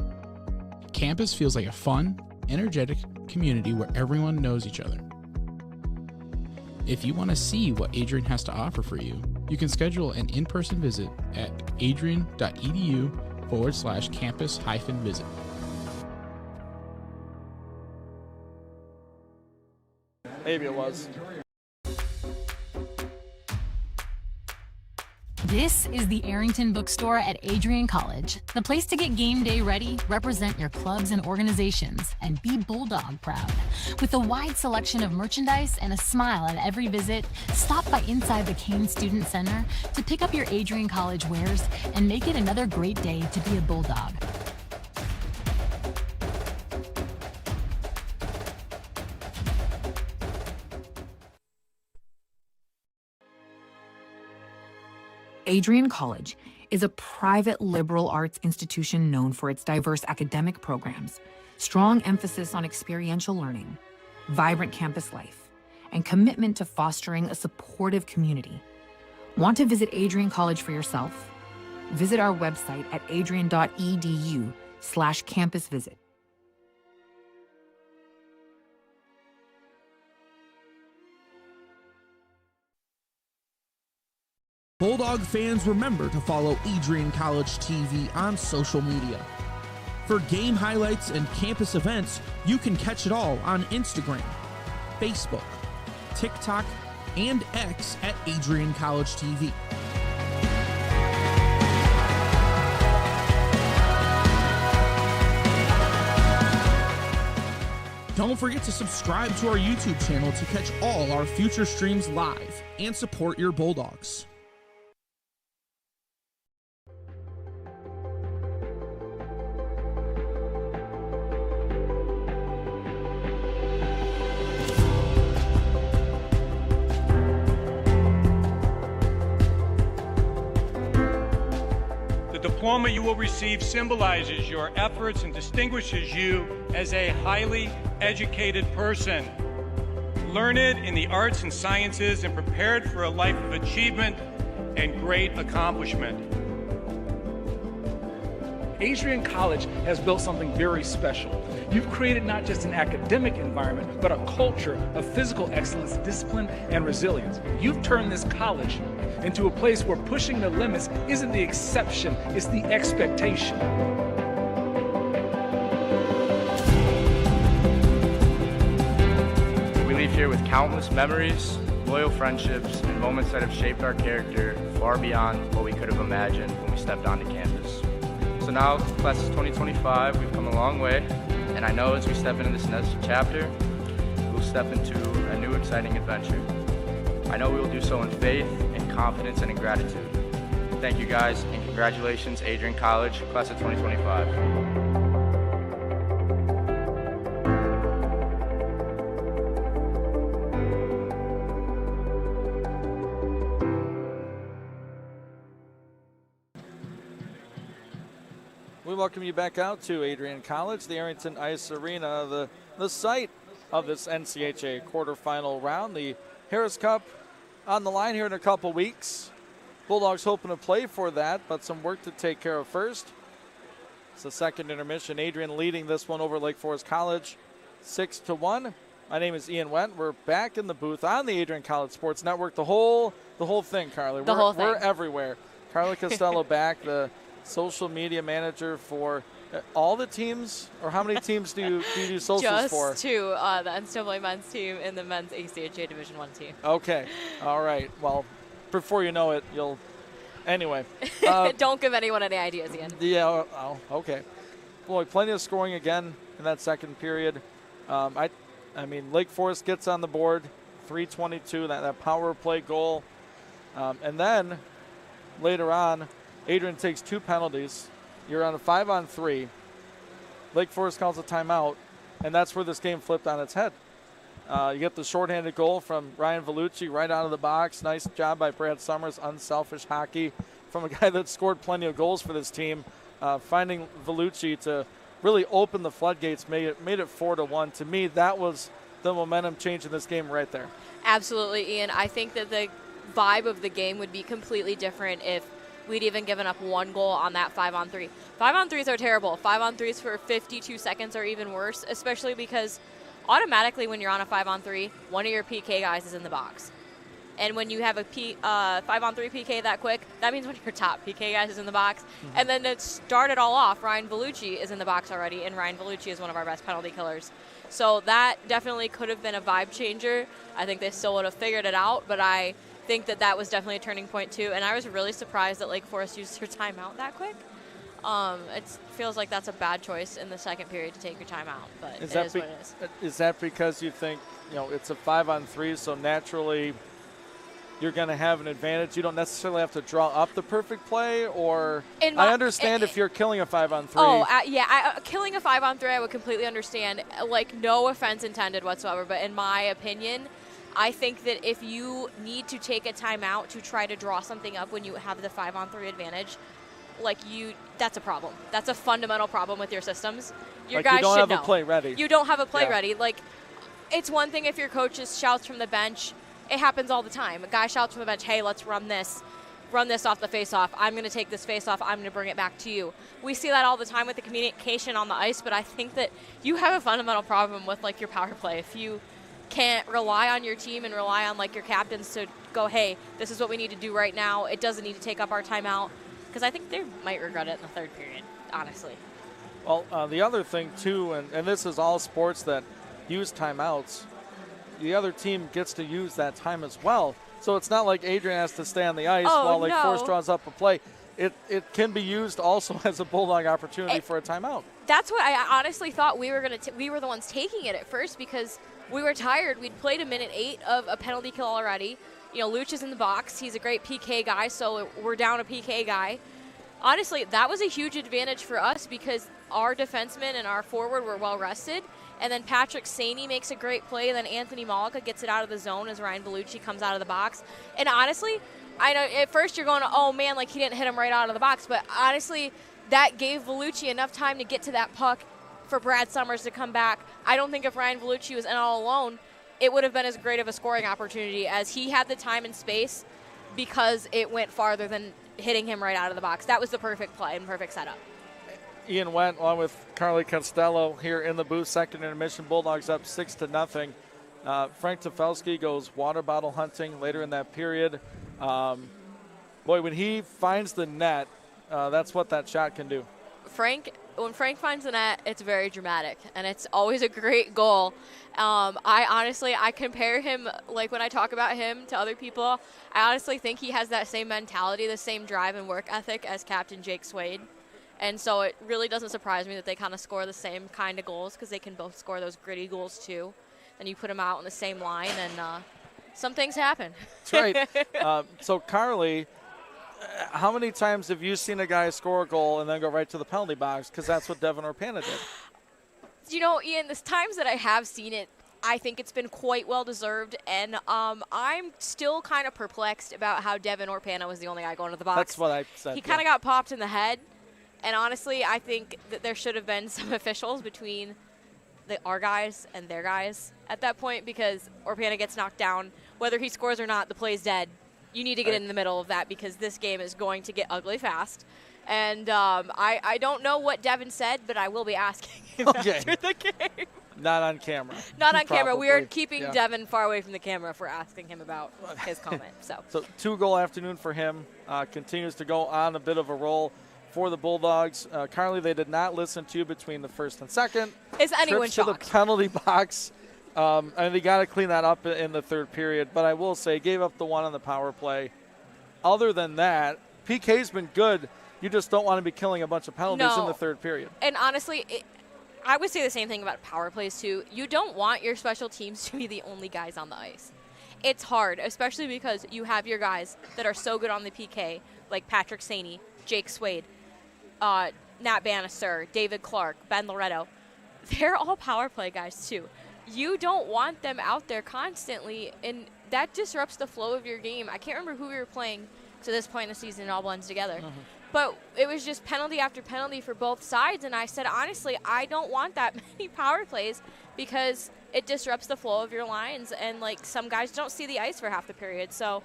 Campus feels like a fun, energetic community where everyone knows each other. If you want to see what Adrian has to offer for you, you can schedule an in-person visit at adrian.edu/campus-visit. Maybe it was. This is the Arrington Bookstore at Adrian College, the place to get game day ready, represent your clubs and organizations, and be Bulldog proud. With a wide selection of merchandise and a smile at every visit, stop by inside the Kane Student Center to pick up your Adrian College wares and make it another great day to be a Bulldog. Adrian College is a private liberal arts institution known for its diverse academic programs, strong emphasis on experiential learning, vibrant campus life, and commitment to fostering a supportive community. Want to visit Adrian College for yourself? Visit our website at adrian.edu/campusvisit. Bulldog fans, remember to follow Adrian College TV on social media. For game highlights and campus events, you can catch it all on Instagram, Facebook, TikTok, and X at Adrian College TV. Don't forget to subscribe to our YouTube channel to catch all our future streams live and support your Bulldogs. The diploma you will receive symbolizes your efforts and distinguishes you as a highly educated person, learned in the arts and sciences and prepared for a life of achievement and great accomplishment. Adrian College has built something very special. You've created not just an academic environment, but a culture of physical excellence, discipline, and resilience. You've turned this college into a place where pushing the limits isn't the exception, it's the expectation. We leave here with countless memories, loyal friendships, and moments that have shaped our character far beyond what we could have imagined when we stepped onto campus. So now, class of 2025, we've come a long way, and I know as we step into this next chapter, we'll step into a new exciting adventure. I know we will do so in faith, in confidence, and in gratitude. Thank you guys, and congratulations, Adrian College, class of 2025. We welcome you back out to Adrian College, the Arrington Ice Arena, the site of this NCAA quarterfinal round. The Harris Cup on the line here in a couple weeks. Bulldogs hoping to play for that, but some work to take care of first. It's the second intermission. Adrian leading this one over Lake Forest College 6-1. My name is Ian Wendt. We're back in the booth on the Adrian College Sports Network. The whole thing, Carly. We're everywhere. Carly Costello back, the social media manager for all the teams, or how many teams do you do socials for? Just two, the NCAA men's team and the men's ACHA Division I team. Okay, all right. Well, before you know it, you'll. Anyway, don't give anyone any ideas, Ian. Yeah. Oh, okay. Boy, plenty of scoring again in that second period. I mean, Lake Forest gets on the board, 3:22. That power play goal, and then later on, Adrian takes two penalties. You're on a 5-on-3. Lake Forest calls a timeout, and that's where this game flipped on its head. You get the shorthanded goal from Ryan Vellucci right out of the box. Nice job by Brad Summers. Unselfish hockey from a guy that scored plenty of goals for this team. Finding Vellucci to really open the floodgates made it 4-1. To me, that was the momentum change in this game right there. Absolutely, Ian. I think that the vibe of the game would be completely different if we'd even given up one goal on that 5-on-3. 5-on-3s are terrible. 5-on-3s for 52 seconds are even worse, especially because automatically when you're on a 5-on-3, one of your PK guys is in the box. And when you have a 5-on-3 PK that quick, that means one of your top PK guys is in the box. Mm-hmm. And then to start it all off, Ryan Vellucci is in the box already, and Ryan Vellucci is one of our best penalty killers. So that definitely could have been a vibe changer. I think they still would have figured it out, but I think that was definitely a turning point too, and I was really surprised that Lake Forest used their timeout that quick. It feels like that's a bad choice in the second period to take your timeout, but it is what it is. Is that because you think it's a 5-on-3, so naturally you're going to have an advantage? You don't necessarily have to draw up the perfect play, or I understand if you're killing a 5-on-3. Oh, yeah, killing a 5-on-3 I would completely understand. Like, no offense intended whatsoever, but in my opinion, I think that if you need to take a timeout to try to draw something up when you have the 5-on-3 advantage, that's a problem. That's a fundamental problem with your systems. Your guys should know. You don't have a play ready. You don't have a play ready. It's one thing if your coach shouts from the bench. It happens all the time. A guy shouts from the bench, hey, let's run this off the face-off. I'm going to take this face-off. I'm going to bring it back to you. We see that all the time with the communication on the ice, but I think that you have a fundamental problem with, your power play. If you can't rely on your team and rely on, your captains to go, hey, this is what we need to do right now. It doesn't need to take up our timeout. Because I think they might regret it in the third period, honestly. Well, the other thing, too, and this is all sports that use timeouts, the other team gets to use that time as well. So it's not like Adrian has to stay on the ice while Lake Forest draws up a play. It can be used also as a Bulldog opportunity for a timeout. That's what I honestly thought we were we were the ones taking it at first because we were tired. We'd played a minute 8 of a penalty kill already. Luch is in the box. He's a great PK guy, so we're down a PK guy. Honestly, that was a huge advantage for us because our defensemen and our forward were well rested. And then Patrick Saney makes a great play. And then Anthony Malika gets it out of the zone as Ryan Vellucci comes out of the box. And honestly, I know at first you're going, oh, man, he didn't hit him right out of the box. But honestly, that gave Vellucci enough time to get to that puck for Brad Summers to come back. I don't think if Ryan Vellucci was in all alone, it would have been as great of a scoring opportunity as he had the time and space because it went farther than hitting him right out of the box. That was the perfect play and perfect setup. Ian Went along with Carly Costello here in the booth. Second intermission, Bulldogs up 6-0. Frank Tefelsky goes water bottle hunting later in that period. Boy, when he finds the net, that's what that shot can do. When Frank finds the net, it's very dramatic, and it's always a great goal. I compare him, like when I talk about him to other people, I honestly think he has that same mentality, the same drive and work ethic as Captain Jake Swade. And so it really doesn't surprise me that they kind of score the same kind of goals, because they can both score those gritty goals too. And you put them out on the same line, and some things happen. That's right. So, Carly, how many times have you seen a guy score a goal and then go right to the penalty box? Because that's what Devin Orpana did. You know, Ian, the times that I have seen it, I think it's been quite well-deserved. And I'm still kind of perplexed about how Devin Orpana was the only guy going to the box. That's what I said. He kind of got popped in the head. And honestly, I think that there should have been some officials between our guys and their guys at that point, because Orpana gets knocked down. Whether he scores or not, the play's dead. You need to get in the middle of that, because this game is going to get ugly fast. And I don't know what Devin said, but I will be asking him after the game. Not on camera. Not on camera. We are keeping yeah. Devin far away from the camera for asking him about his comment. So 2-goal afternoon for him. Continues to go on a bit of a roll for the Bulldogs. Carly, they did not listen to you between the first and second. Is anyone Trips to the penalty box. And they got to clean that up in the third period. But I will say, gave up the one on the power play. Other than that, PK's been good. You just don't want to be killing a bunch of penalties in the third period. And honestly, I would say the same thing about power plays too. You don't want your special teams to be the only guys on the ice. It's hard, especially because you have your guys that are so good on the PK, like Patrick Saney, Jake Swade, Nat Bannister, David Clark, Ben Loretto. They're all power play guys too. You don't want them out there constantly, and that disrupts the flow of your game. I can't remember who we were playing to this point in the season. It all blends together. Mm-hmm. But it was just penalty after penalty for both sides, and I said, honestly, I don't want that many power plays, because it disrupts the flow of your lines, and, like, some guys don't see the ice for half the period. So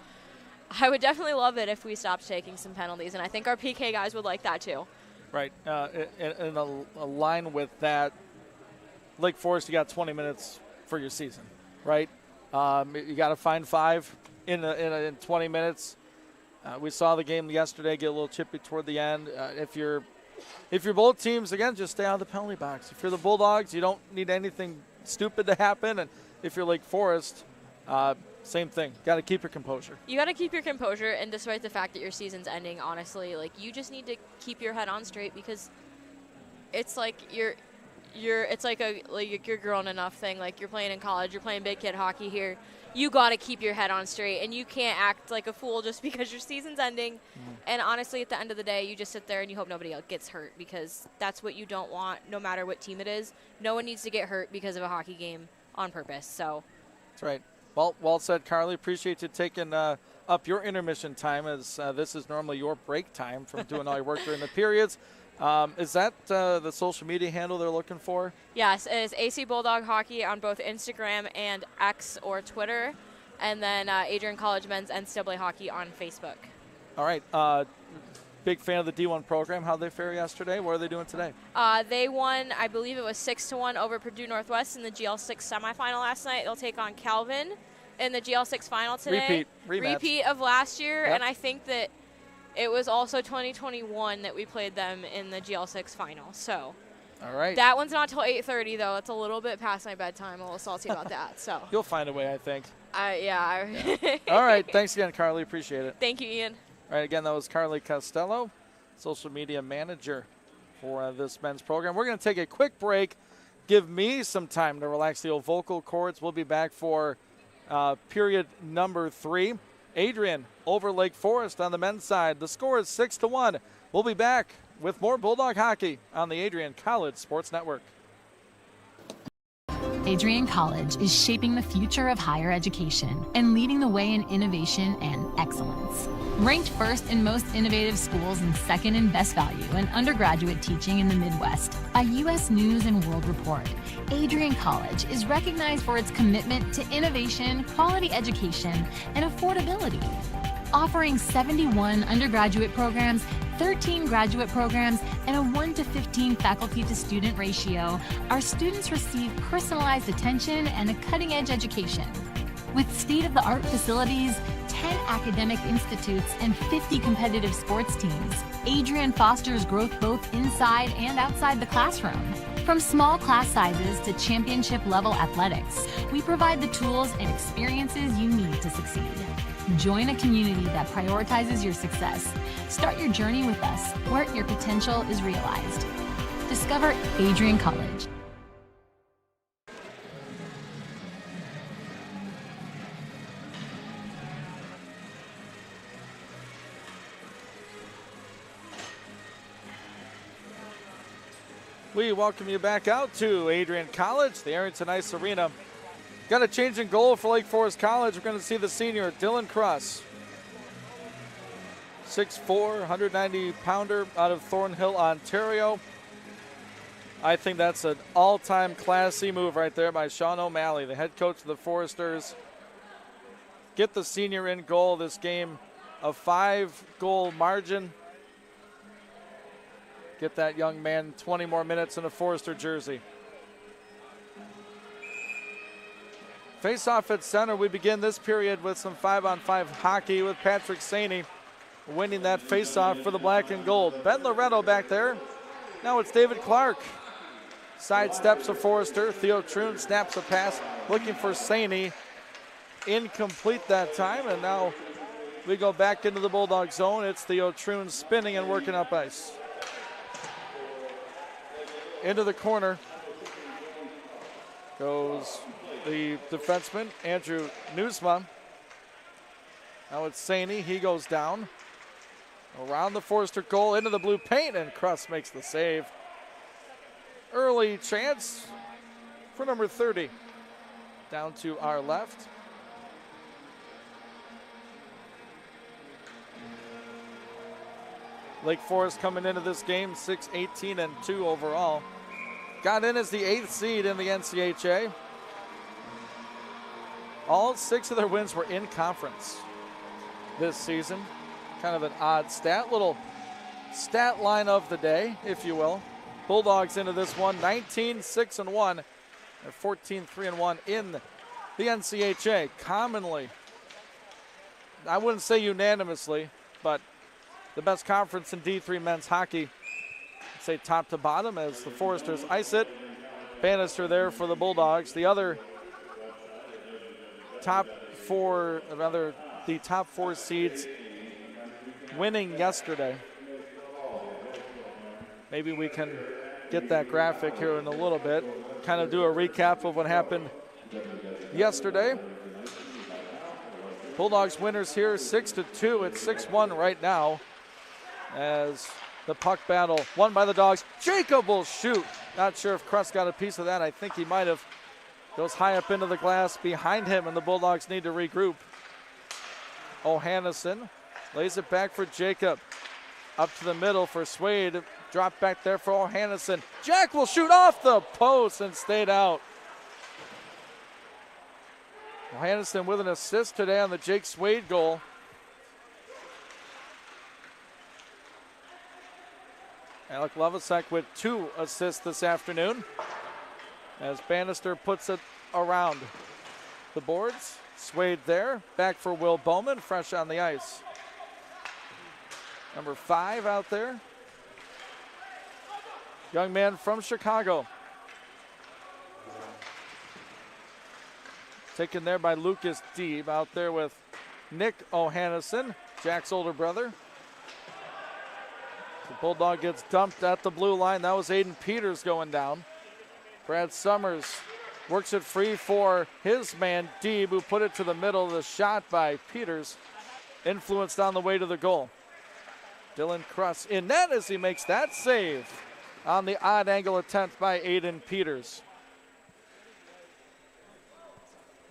I would definitely love it if we stopped taking some penalties, and I think our PK guys would like that too. Right. In a line with that, Lake Forest, you got 20 minutes for your season, right? You got to find 5 in 20 minutes. We saw the game yesterday get a little chippy toward the end. If you're both teams, again, just stay out of the penalty box. If you're the Bulldogs, you don't need anything stupid to happen. And if you're Lake Forest, same thing. Got to keep your composure. You got to keep your composure, and despite the fact that your season's ending, honestly, like, you just need to keep your head on straight, because it's like it's like you're grown enough thing. Like, you're playing in college, you're playing big kid hockey here. You got to keep your head on straight, and you can't act like a fool just because your season's ending. And honestly, at the end of the day, you just sit there and you hope nobody else gets hurt, because that's what you don't want, no matter what team it is. No one needs to get hurt because of a hockey game on purpose. So that's right. Well said, Carly. Appreciate you taking up your intermission time, as this is normally your break time from doing all your work during the periods. Is that the social media handle they're looking for? Yes, it is AC Bulldog Hockey on both Instagram and X or Twitter, and then Adrian College Men's NCAA Hockey on Facebook. All right. Big fan of the D1 program. How'd they fare yesterday? What are they doing today? They won, I believe it was 6-1 over Purdue Northwest in the GL6 semifinal last night. They'll take on Calvin in the GL6 final today. Repeat of last year, Yep. And I think that it was also 2021 that we played them in the GL6 final. So all right. That one's not till 8:30, though. It's a little bit past my bedtime. I'm a little salty about that. So you'll find a way, I think. Yeah. All right. Thanks again, Carly. Appreciate it. Thank you, Ian. All right. Again, that was Carly Costello, social media manager for this men's program. We're going to take a quick break. Give me some time to relax the old vocal cords. We'll be back for period number 3. Adrian over Lake Forest on the men's side. The score is 6-1. We'll be back with more Bulldog hockey on the Adrian College Sports Network. Adrian College is shaping the future of higher education and leading the way in innovation and excellence. Ranked first in most innovative schools and second in best value in undergraduate teaching in the Midwest by U.S. News and World Report, Adrian College is recognized for its commitment to innovation, quality education, and affordability. Offering 71 undergraduate programs, 13 graduate programs, and a 1 to 15 faculty to student ratio, our students receive personalized attention and a cutting-edge education. With state-of-the-art facilities, 10 academic institutes, and 50 competitive sports teams, Adrian fosters growth both inside and outside the classroom. From small class sizes to championship-level athletics, we provide the tools and experiences you need to succeed. Join a community that prioritizes your success. Start your journey with us, where your potential is realized. Discover Adrian College. We welcome you back out to Adrian College, the Arrington Ice Arena. Got a change in goal for Lake Forest College. We're going to see the senior, Dylan Cross. 6'4", 190-pounder out of Thornhill, Ontario. I think that's an all-time Class C move right there by Sean O'Malley, the head coach of the Foresters. Get the senior in goal this game, a 5-goal margin. Get that young man 20 more minutes in a Forester jersey. Face-off at center. We begin this period with some 5-on-5 hockey with Patrick Saney winning that face-off for the black and gold. Ben Loretto back there. Now it's David Clark. Sidesteps a Forester. Theo Troon snaps a pass looking for Saney. Incomplete that time, and now we go back into the Bulldog zone. It's Theo Troon spinning and working up ice. Into the corner goes the defenseman, Andrew Newsma. Now it's Saney. He goes down. Around the Forester goal, into the blue paint, and Kruss makes the save. Early chance for number 30. Down to our left. Lake Forest coming into this game 6-18-2 overall. Got in as the 8th seed in the NCAA. All 6 of their wins were in conference this season. Kind of an odd stat. Little stat line of the day, if you will. Bulldogs into this one, 19-6-1 and 14-3-1 in the NCAA. Commonly, I wouldn't say unanimously, but the best conference in D3 men's hockey. I'd say top to bottom as the Foresters ice it. Bannister there for the Bulldogs. The other top 4, rather the top 4 seeds winning yesterday. Maybe we can get that graphic here in a little bit. Kind of do a recap of what happened yesterday. Bulldogs winners here 6-2. It's 6-1 right now as the puck battle won by the Dogs. Jacob will shoot. Not sure if Kruss got a piece of that. I think he might have. Goes high up into the glass behind him, and the Bulldogs need to regroup. O'Hannison lays it back for Jacob. Up to the middle for Swade. Drop back there for O'Hannison. Jack will shoot off the post and stayed out. O'Hannison with an assist today on the Jake Swade goal. Alec Lovasek with 2 assists this afternoon as Bannister puts it around the boards. Swade there, back for Will Bowman, fresh on the ice. Number 5 out there. Young man from Chicago. Taken there by Lucas Deeb, out there with Nick O'Hannison, Jack's older brother. The Bulldog gets dumped at the blue line. That was Aiden Peters going down. Brad Summers works it free for his man, Deeb, who put it to the middle. The shot by Peters influenced on the way to the goal. Dylan Kruss in net as he makes that save on the odd angle attempt by Aiden Peters.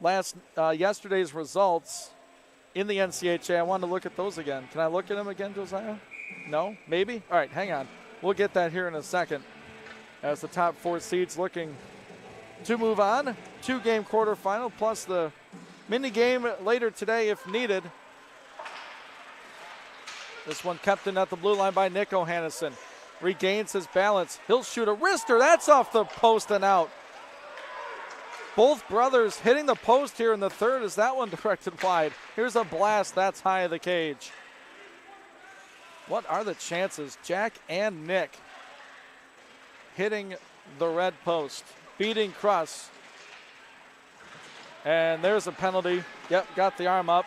Yesterday's results in the NCAA, I want to look at those again. Can I look at them again, Josiah? No? Maybe? All right, hang on. We'll get that here in a second as the top 4 seeds looking to move on. 2-game quarterfinal plus the mini game later today if needed. This one kept in at the blue line by Nick O'Hannison. Regains his balance. He'll shoot a wrister. That's off the post and out. Both brothers hitting the post here in the third as that one directed wide. Here's a blast. That's high of the cage. What are the chances? Jack and Nick hitting the red post, beating Kruss. And there's a penalty. Yep, got the arm up.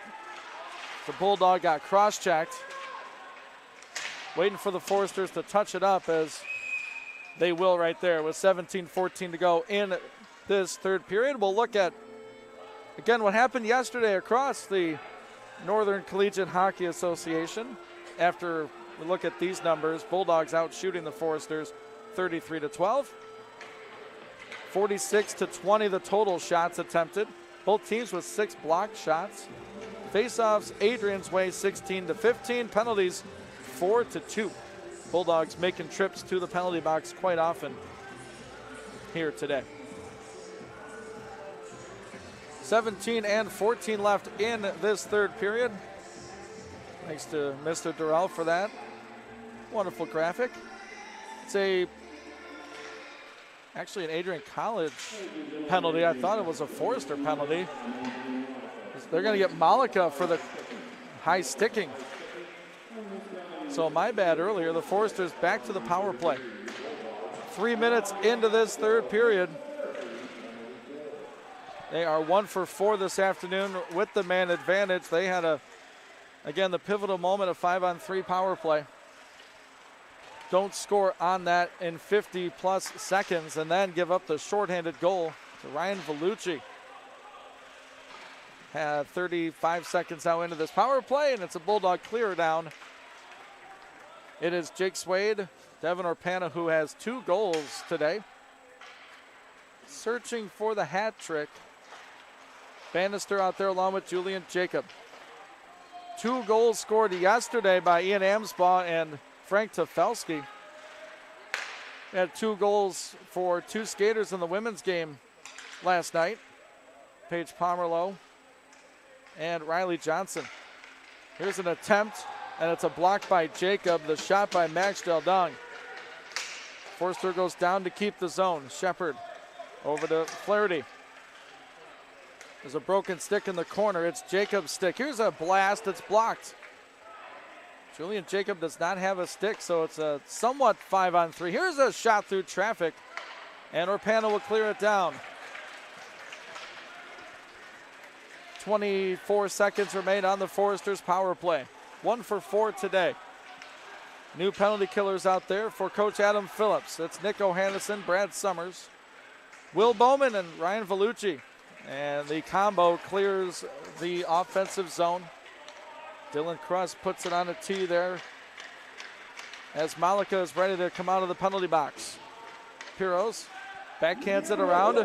The Bulldog got cross-checked. Waiting for the Foresters to touch it up, as they will right there with 17-14 to go in this third period. We'll look at, again, what happened yesterday across the Northern Collegiate Hockey Association. After we look at these numbers, Bulldogs out shooting the Foresters 33-12. 46-20 the total shots attempted. Both teams with 6 blocked shots. Faceoffs Adrian's way 16-15. Penalties 4-2. Bulldogs making trips to the penalty box quite often here today. 17-14 left in this third period. Thanks to Mr. Durrell for that wonderful graphic. It's actually an Adrian College penalty. I thought it was a Forester penalty. They're going to get Malika for the high sticking. So my bad earlier. The Foresters back to the power play. 3 minutes into this third period. They are 1 for 4 this afternoon with the man advantage. They had again, the pivotal moment of 5-on-3 power play. Don't score on that in 50-plus seconds and then give up the shorthanded goal to Ryan Vellucci. Had 35 seconds now into this power play, and it's a Bulldog clear down. It is Jake Swade, Devin Orpana, who has 2 goals today. Searching for the hat trick. Bannister out there along with Julian Jacob. 2 goals scored yesterday by Ian Amsbaugh and Frank Tefelsky. We had 2 goals for 2 skaters in the women's game last night. Paige Pomerleau and Riley Johnson. Here's an attempt, and it's a block by Jacob. The shot by Max Del Dong. Forster goes down to keep the zone. Shepard over to Flaherty. There's a broken stick in the corner. It's Jacob's stick. Here's a blast. It's blocked. Julian Jacob does not have a stick, so it's a somewhat 5-on-3. Here's a shot through traffic, and Orpana will clear it down. 24 seconds remain on the Foresters' power play. 1 for 4 today. New penalty killers out there for Coach Adam Phillips. It's Nick O'Hannison, Brad Summers, Will Bowman, and Ryan Vellucci. And the combo clears the offensive zone. Dylan Kruss puts it on a tee there as Malika is ready to come out of the penalty box. Piros backhands it around.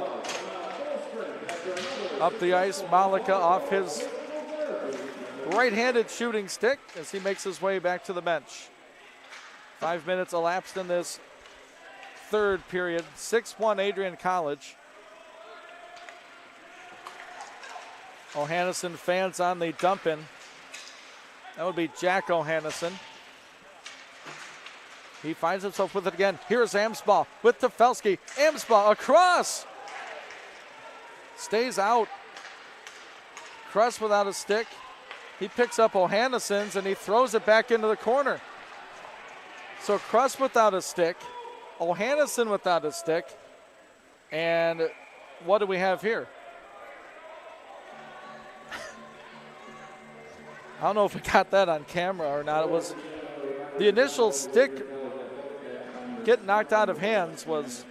Up the ice, Malika off his right-handed shooting stick as he makes his way back to the bench. 5 minutes elapsed in this third period. 6-1 Adrian College. O'Hannison fans on the dump-in. That would be Jack O'Hannison. He finds himself with it again. Here's Amsbaugh with Tefelsky. Amsbaugh across. Stays out. Kruss without a stick. He picks up O'Hannison's and he throws it back into the corner. So Kruss without a stick. O'Hannison without a stick. And what do we have here? I don't know if we got that on camera or not. It was the initial stick getting knocked out of hands was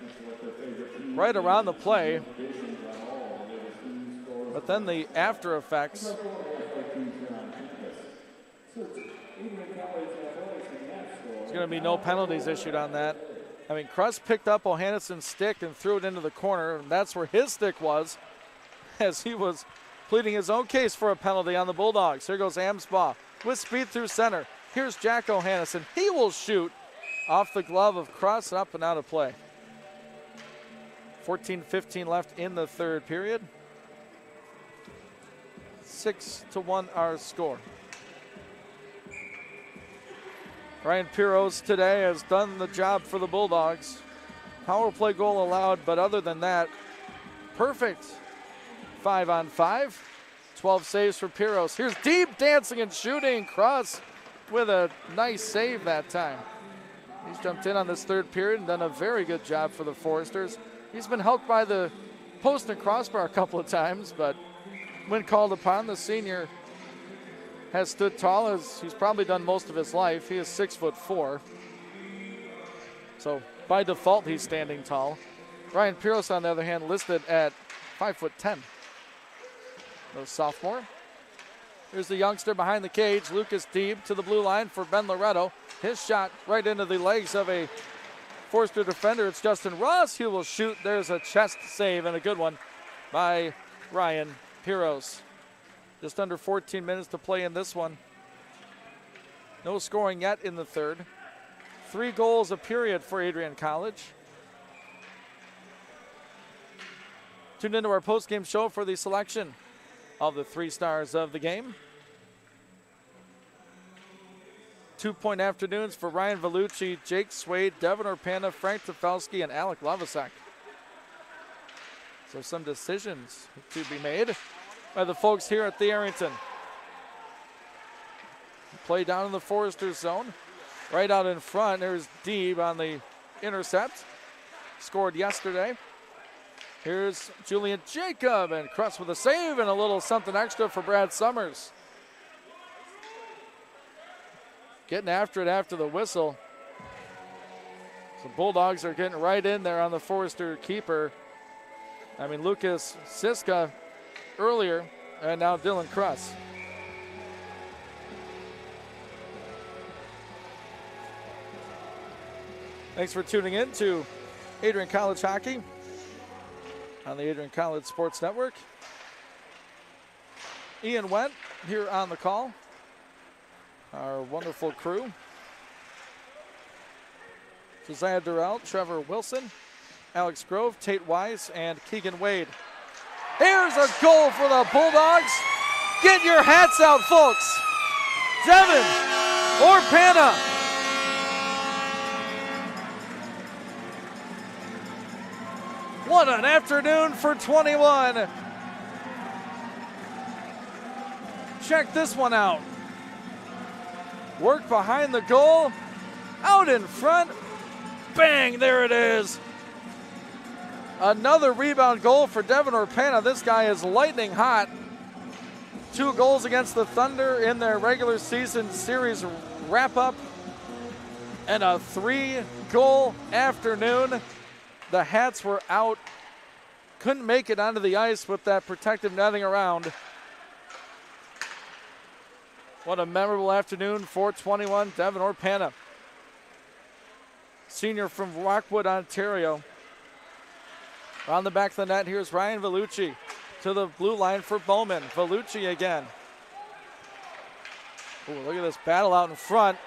right around the play. But then the after effects. There's going to be no penalties issued on that. I mean, Kruss picked up O'Hannison's stick and threw it into the corner, and that's where his stick was as he was pleading his own case for a penalty on the Bulldogs. Here goes Amsbaugh with speed through center. Here's Jack O'Hannison. He will shoot off the glove of Kruss, up and out of play. 14-15 left in the third period. 6-1 our score. Ryan Piros today has done the job for the Bulldogs. Power play goal allowed, but other than that, perfect. 5-on-5. 12 saves for Piros. Here's deep dancing and shooting. Cross with a nice save that time. He's jumped in on this third period and done a very good job for the Foresters. He's been helped by the post and crossbar a couple of times, but when called upon, the senior has stood tall as he's probably done most of his life. He is 6'4". So by default, he's standing tall. Ryan Piros, on the other hand, listed at 5'10". No sophomore. Here's the youngster behind the cage, Lucas Deeb, to the blue line for Ben Loretto. His shot right into the legs of a Forester defender. It's Justin Ross. He will shoot. There's a chest save and a good one by Ryan Piros. Just under 14 minutes to play in this one. No scoring yet in the third. 3 goals a period for Adrian College. Tuned into our post-game show for the selection of the 3 stars of the game. 2-point afternoons for Ryan Vellucci, Jake Swade, Devin Orpana, Frank Tefelsky, and Alec Lovasak. So some decisions to be made by the folks here at the Arrington. Play down in the Foresters zone. Right out in front, there's Deeb on the intercept. Scored yesterday. Here's Julian Jacob, and Krutz with a save and a little something extra for Brad Summers. Getting after it after the whistle. So Bulldogs are getting right in there on the Forester keeper. I mean, Lucas Siska earlier, and now Dylan Krutz. Thanks for tuning in to Adrian College Hockey on the Adrian College Sports Network. Ian Wendt here on the call. Our wonderful crew. Josiah Durrell, Trevor Wilson, Alex Grove, Tate Wise, and Keegan Wade. Here's a goal for the Bulldogs. Get your hats out, folks. Devin Orpana. What an afternoon for 21. Check this one out. Work behind the goal, out in front, bang, there it is. Another rebound goal for Devin Orpana. This guy is lightning hot. 2 goals against the Thunder in their regular season series wrap-up, and a 3-goal afternoon. The Hats were out, couldn't make it onto the ice with that protective netting around. What a memorable afternoon for 21, Devin Orpana. Senior from Rockwood, Ontario. On the back of the net, here's Ryan Vellucci to the blue line for Bowman. Vellucci again. Ooh, look at this battle out in front.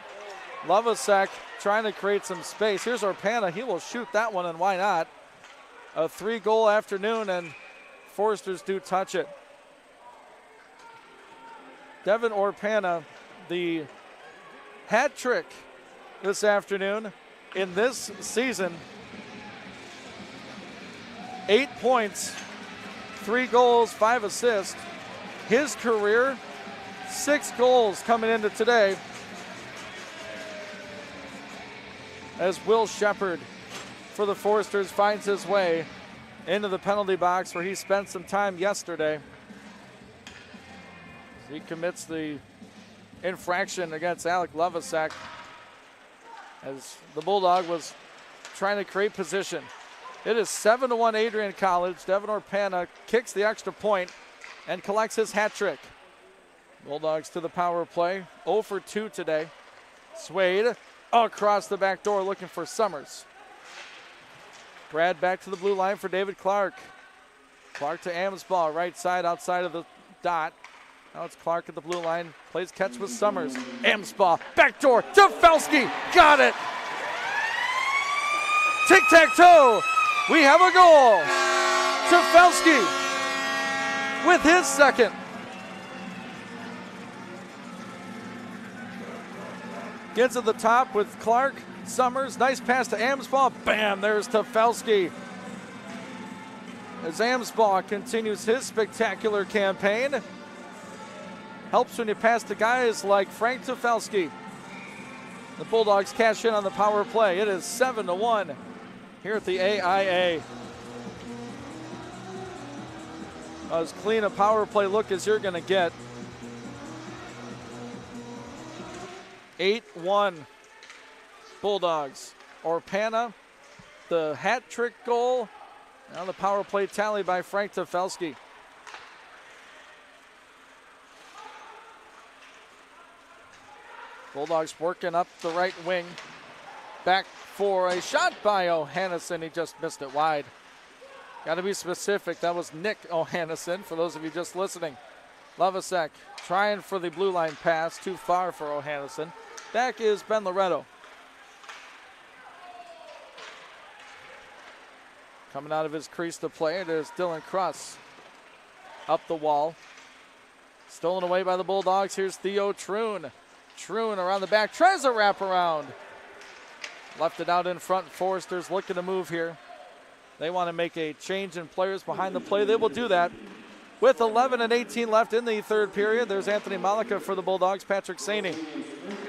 Lovasak trying to create some space. Here's Orpana. He will shoot that one, and why not? A 3-goal afternoon, and Foresters do touch it. Devin Orpana, the hat trick this afternoon in this season. 8 points, 3 goals, 5 assists. His career, 6 goals coming into today. As Will Shepard for the Foresters finds his way into the penalty box where he spent some time yesterday. He commits the infraction against Alec Lovasak as the Bulldog was trying to create position. It is 7-1 Adrian College. Devin Orpana kicks the extra point and collects his hat trick. Bulldogs to the power play. 0 for 2 today. Swade across the back door looking for Summers. Brad back to the blue line for David Clark. Clark to Amsbaugh, right side outside of the dot. Now it's Clark at the blue line. Plays catch with Summers. Amsbaugh, backdoor, Tefelsky, got it. Tic-tac-toe, we have a goal. Tefelsky with his second. Gets at the top with Clark. Summers, nice pass to Amsbaugh. Bam, there's Tefelsky. As Amsbaugh continues his spectacular campaign. Helps when you pass to guys like Frank Tefelsky. The Bulldogs cash in on the power play. It is 7-1 here at the AIA. As clean a power play look as you're going to get. 8-1 Bulldogs. Orpana, the hat trick goal. Now the power play tally by Frank Tefelsky. Bulldogs working up the right wing. Back for a shot by O'Hannison. He just missed it wide. Got to be specific. That was Nick O'Hannison, for those of you just listening. Lovasek trying for the blue line pass. Too far for O'Hannison. Back is Ben Loretto. Coming out of his crease to play, it is Dylan Kruss. Up the wall. Stolen away by the Bulldogs. Here's Theo Troon. Troon around the back, tries a wraparound. Left it out in front. Forrester's looking to move here. They want to make a change in players behind the play. They will do that. With 11:18 left in the third period, there's Anthony Malika for the Bulldogs. Patrick Saney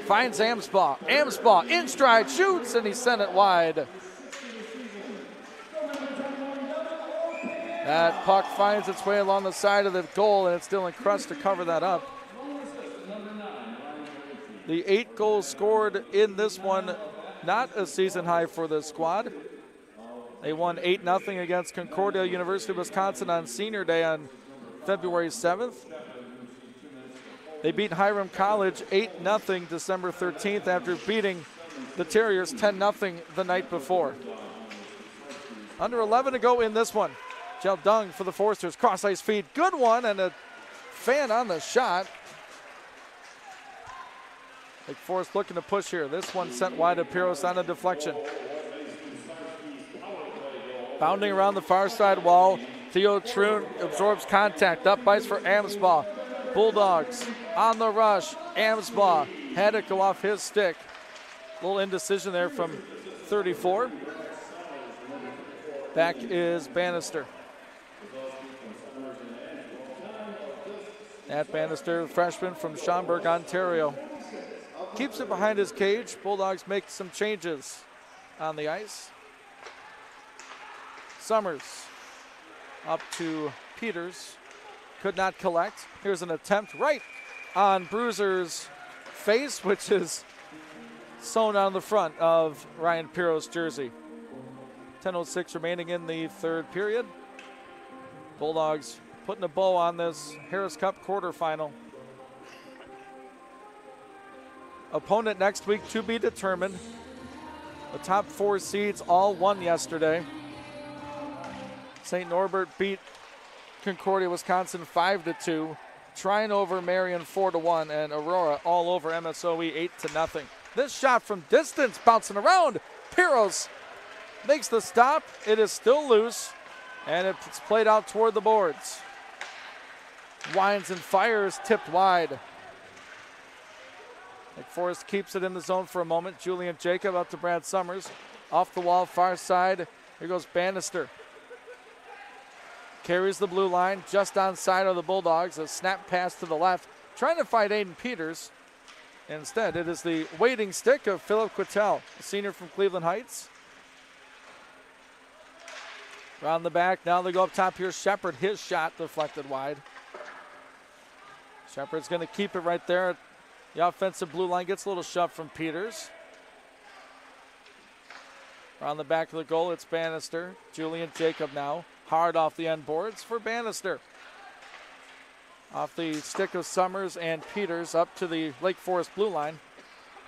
finds Amsbaugh. Amsbaugh in stride, shoots, and he sent it wide. That puck finds its way along the side of the goal, and it's Dylan Kruss to cover that up. The 8 goals scored in this one, not a season high for the squad. They won 8-0 against Concordia University of Wisconsin on Senior Day on February 7th. They beat Hiram College 8-0 December 13th after beating the Terriers 10-0 the night before. Under 11 to go in this one. Jel Dung for the Forsters, cross ice feed, good one, and a fan on the shot. Lake Forest looking to push here. This one sent wide to Piros on a deflection. Bounding around the far side wall, Theo Troon absorbs contact. Up ice for Amsbaugh. Bulldogs on the rush. Amsbaugh had it go off his stick. A little indecision there from 34. Back is Bannister. Nat Bannister, freshman from Schaumburg, Ontario. Keeps it behind his cage. Bulldogs make some changes on the ice. Summers up to Peters. Could not collect. Here's an attempt right on Bruiser's face, which is sewn on the front of Ryan Piros' jersey. 10:06 remaining in the third period. Bulldogs putting a bow on this Harris Cup quarterfinal. Opponent next week to be determined. The top 4 seeds all won yesterday. St. Norbert beat Concordia, Wisconsin 5-2. Trine over Marion 4-1, and Aurora all over MSOE 8-0. This shot from distance bouncing around. Piros makes the stop. It is still loose, and it's played out toward the boards. Winds and fires, tipped wide. Lake Forest keeps it in the zone for a moment. Julian Jacob up to Brad Summers. Off the wall, far side. Here goes Bannister. Carries the blue line just on side of the Bulldogs. A snap pass to the left. Trying to fight Aiden Peters. Instead, it is the waiting stick of Philip Quittel, a senior from Cleveland Heights. Around the back, now they go up top here. Shepard, his shot deflected wide. Shepard's going to keep it right there. The offensive blue line gets a little shove from Peters. Around the back of the goal, it's Bannister. Julian Jacob now. Hard off the end boards for Bannister. Off the stick of Summers and Peters up to the Lake Forest blue line.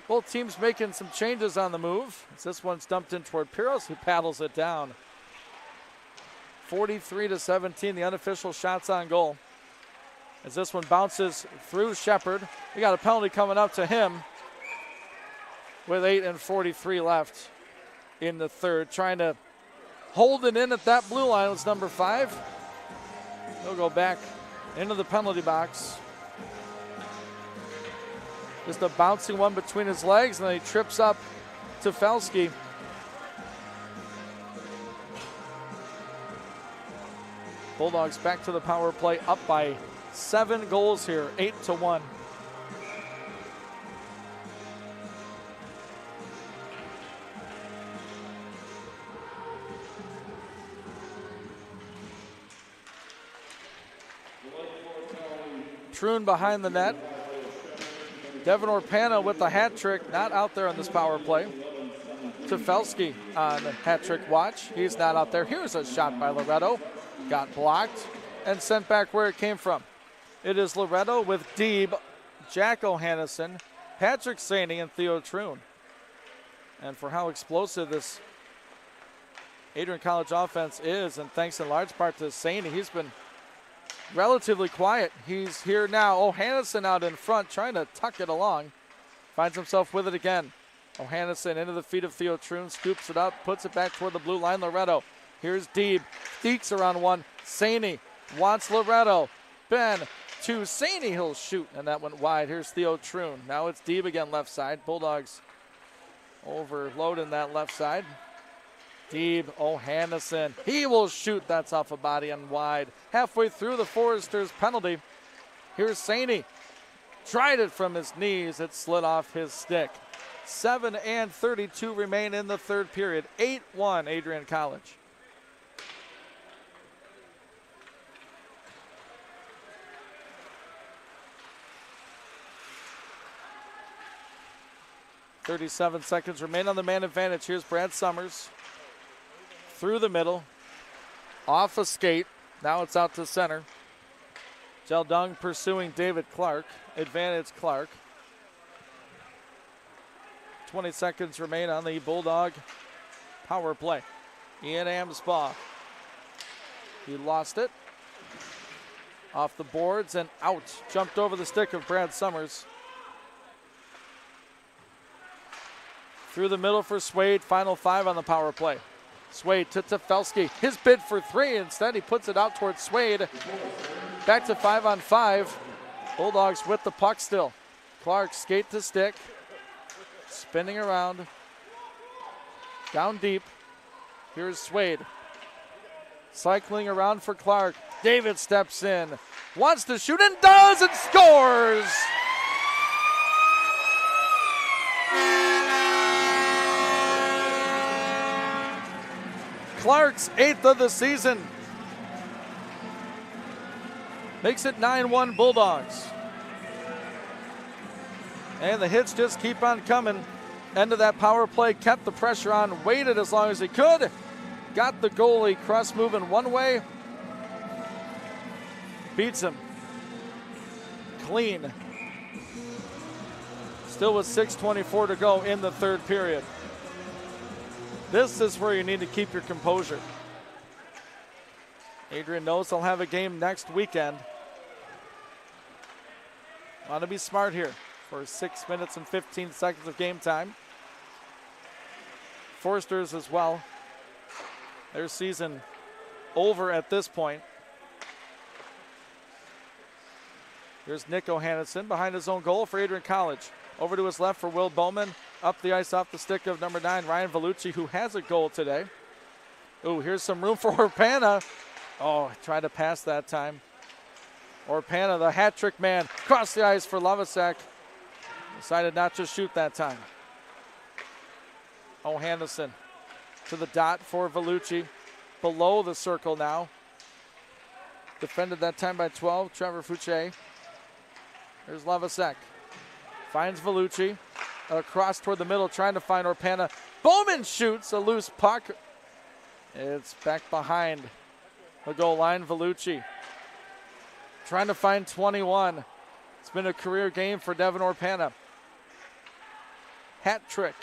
Both teams making some changes on the move. As this one's dumped in toward Piros, who paddles it down. 43-17, the unofficial shots on goal. As this one bounces through Shepard. We got a penalty coming up to him with 8:43 left in the third. Trying to hold it in at that blue line was number 5. He'll go back into the penalty box. Just a bouncing one between his legs, and then he trips up to Felski. Bulldogs back to the power play, up by 7 goals here, 8-1. Troon behind the net. Devin Orpana with the hat trick, not out there on this power play. Tefelsky on hat trick watch. He's not out there. Here's a shot by Loretto. Got blocked and sent back where it came from. It is Loretto with Deeb, Jack O'Hannison, Patrick Saney, and Theo Troon. And for how explosive this Adrian College offense is, and thanks in large part to Saney, he's been relatively quiet. He's here now. O'Hannison out in front, trying to tuck it along. Finds himself with it again. O'Hannison into the feet of Theo Troon, scoops it up, puts it back toward the blue line. Loretto. Here's Deeb. Deeks around one. Saney wants Loretto. Ben to Saney. He'll shoot, and that went wide. Here's Theo Troon. Now it's Deeb again, left side. Bulldogs overloading that left side. Deeb, O'Hannison. He will shoot. That's off a body and wide. Halfway through the Foresters' penalty. Here's Saney. Tried it from his knees. It slid off his stick. 7:32 remain in the third period. 8-1 Adrian College. .37 seconds remain on the man advantage. Here's Brad Summers. Through the middle. Off a skate. Now it's out to center. Jeldung pursuing David Clark. Advantage Clark. 20 seconds remain on the Bulldog power play. Ian Amsbaugh. He lost it. Off the boards and out. Jumped over the stick of Brad Summers. Through the middle for Swade. Final 5 on the power play. Swade to Tefelsky. His bid for 3. Instead, he puts it out towards Swade. Back to 5-on-5. Bulldogs with the puck still. Clark skate to stick. Spinning around. Down deep. Here's Swade. Cycling around for Clark. David steps in. Wants to shoot and does and scores! Clark's 8th of the season. Makes it 9-1 Bulldogs. And the hits just keep on coming. End of that power play, kept the pressure on, waited as long as he could. Got the goalie cross moving one way. Beats him. Clean. Still with 6:24 to go in the third period. This is where you need to keep your composure. Adrian knows they'll have a game next weekend. Want to be smart here for 6 minutes and 15 seconds of game time. Forsters as well. Their season over at this point. Here's Nick O'Hannison behind his own goal for Adrian College. Over to his left for Will Bowman. Up the ice off the stick of number 9, Ryan Vellucci, who has a goal today. Ooh, here's some room for Orpana. Oh, tried to pass that time. Orpana, the hat trick man, across the ice for Lovasek. Decided not to shoot that time. O'Hannison to the dot for Vellucci. Below the circle now. Defended that time by 12, Trevor Fouché. Here's Lovasek. Finds Vellucci. Across toward the middle, trying to find Orpana. Bowman shoots a loose puck. It's back behind the goal line. Vellucci trying to find 21. It's been a career game for Devin Orpana. Hat trick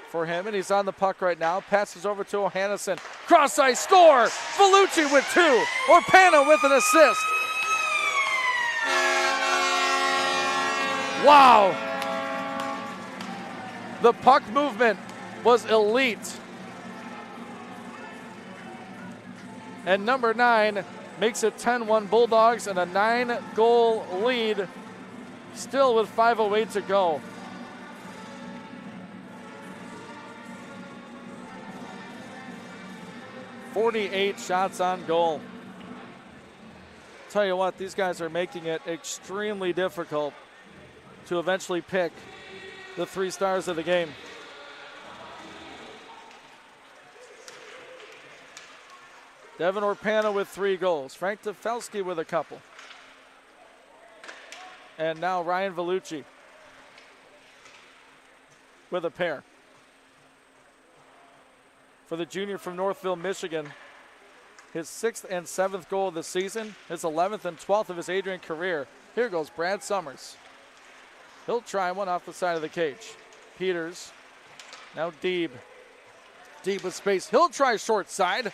for him, and he's on the puck right now. Passes over to O'Hannison. Cross ice score! Vellucci with 2. Orpana with an assist. Wow! The puck movement was elite. And number 9 makes it 10-1 Bulldogs and a 9-goal lead Still with 5:08 to go. .48 shots on goal. Tell you what, these guys are making it extremely difficult to eventually pick the 3 stars of the game. Devin Orpana with 3 goals. Frank Tefelsky with a couple. And now Ryan Vellucci with a pair. For the junior from Northville, Michigan, his 6th and 7th goal of the season, his 11th and 12th of his Adrian career. Here goes Brad Summers. He'll try one off the side of the cage. Peters, now Deeb. Deeb with space, he'll try short side.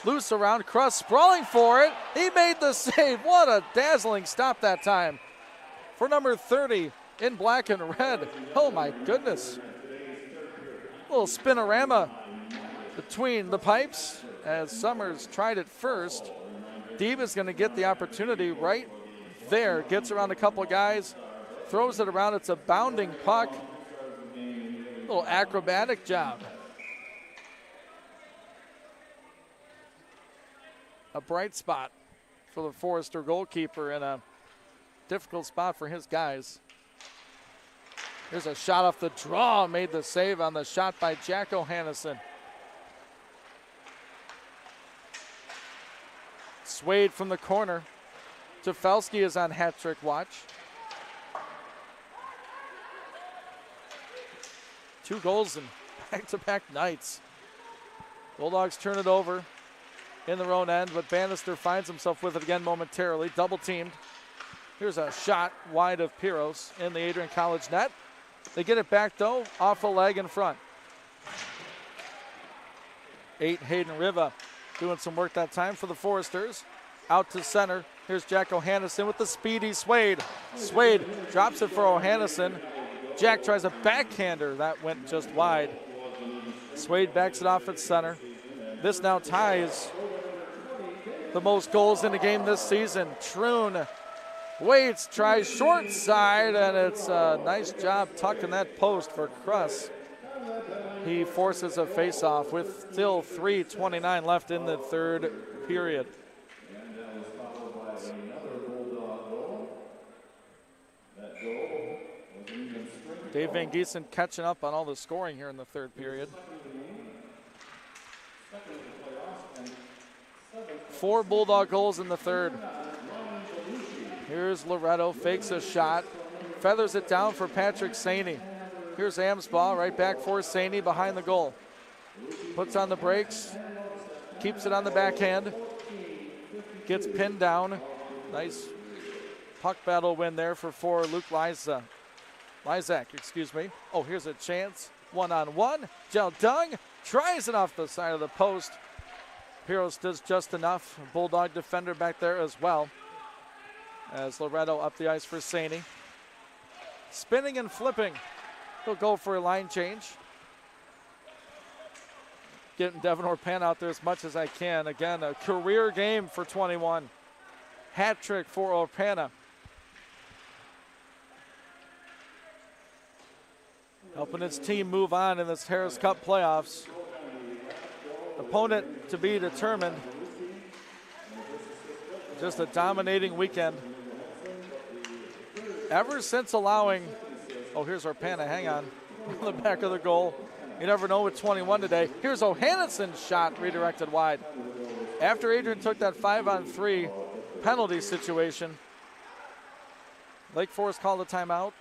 Loose around, Kruss sprawling for it. He made the save. What a dazzling stop that time for number 30 in black and red. Oh my goodness. Little spinorama between the pipes as Summers tried it first. Deeb is going to get the opportunity right there. Gets around a couple of guys, throws it around. It's a bounding puck. Little acrobatic job. A bright spot for the Forester goalkeeper and a difficult spot for his guys. Here's a shot off the draw. Made the save on the shot by Jack O'Hannison. Swayed from the corner. Tefelsky is on hat trick watch. 2 goals in back-to-back nights. Bulldogs turn it over in their own end, but Bannister finds himself with it again momentarily. Double teamed. Here's a shot wide of Piros in the Adrian College net. They get it back though, off a leg in front. 8, Hayden Riva doing some work that time for the Foresters. Out to center. Here's Jack O'Hannison with the speedy Swade. Swade drops it for O'Hannison. Jack tries a backhander. That went just wide. Swade backs it off at center. This now ties the most goals in the game this season. Troon waits, tries short side, and it's a nice job tucking that post for Kruss. He forces a face-off with still 3:29 left in the third period. Dave Van Giesen catching up on all the scoring here in the third period. 4 Bulldog goals in the third. Here's Loretto, fakes a shot, feathers it down for Patrick Saney. Here's Amsbaugh, right back for Saney behind the goal. Puts on the brakes, keeps it on the backhand, gets pinned down. Nice puck battle win there for Luke Lysak, excuse me. Oh, here's a chance, 1-on-1. Jeldung tries it off the side of the post. Piros does just enough. Bulldog defender back there as well. As Loretto up the ice for Saney. Spinning and flipping. He'll go for a line change. Getting Devin Orpan out there as much as I can. Again, a career game for 21. Hat trick for Orpana. Helping his team move on in this Harris Cup playoffs. Opponent to be determined. Just a dominating weekend. Ever since allowing, oh, here's Orpana, hang on the back of the goal. You never know with 21 today. Here's O'Hannison's shot redirected wide. After Adrian took that 5-on-3 penalty situation, Lake Forest called a timeout.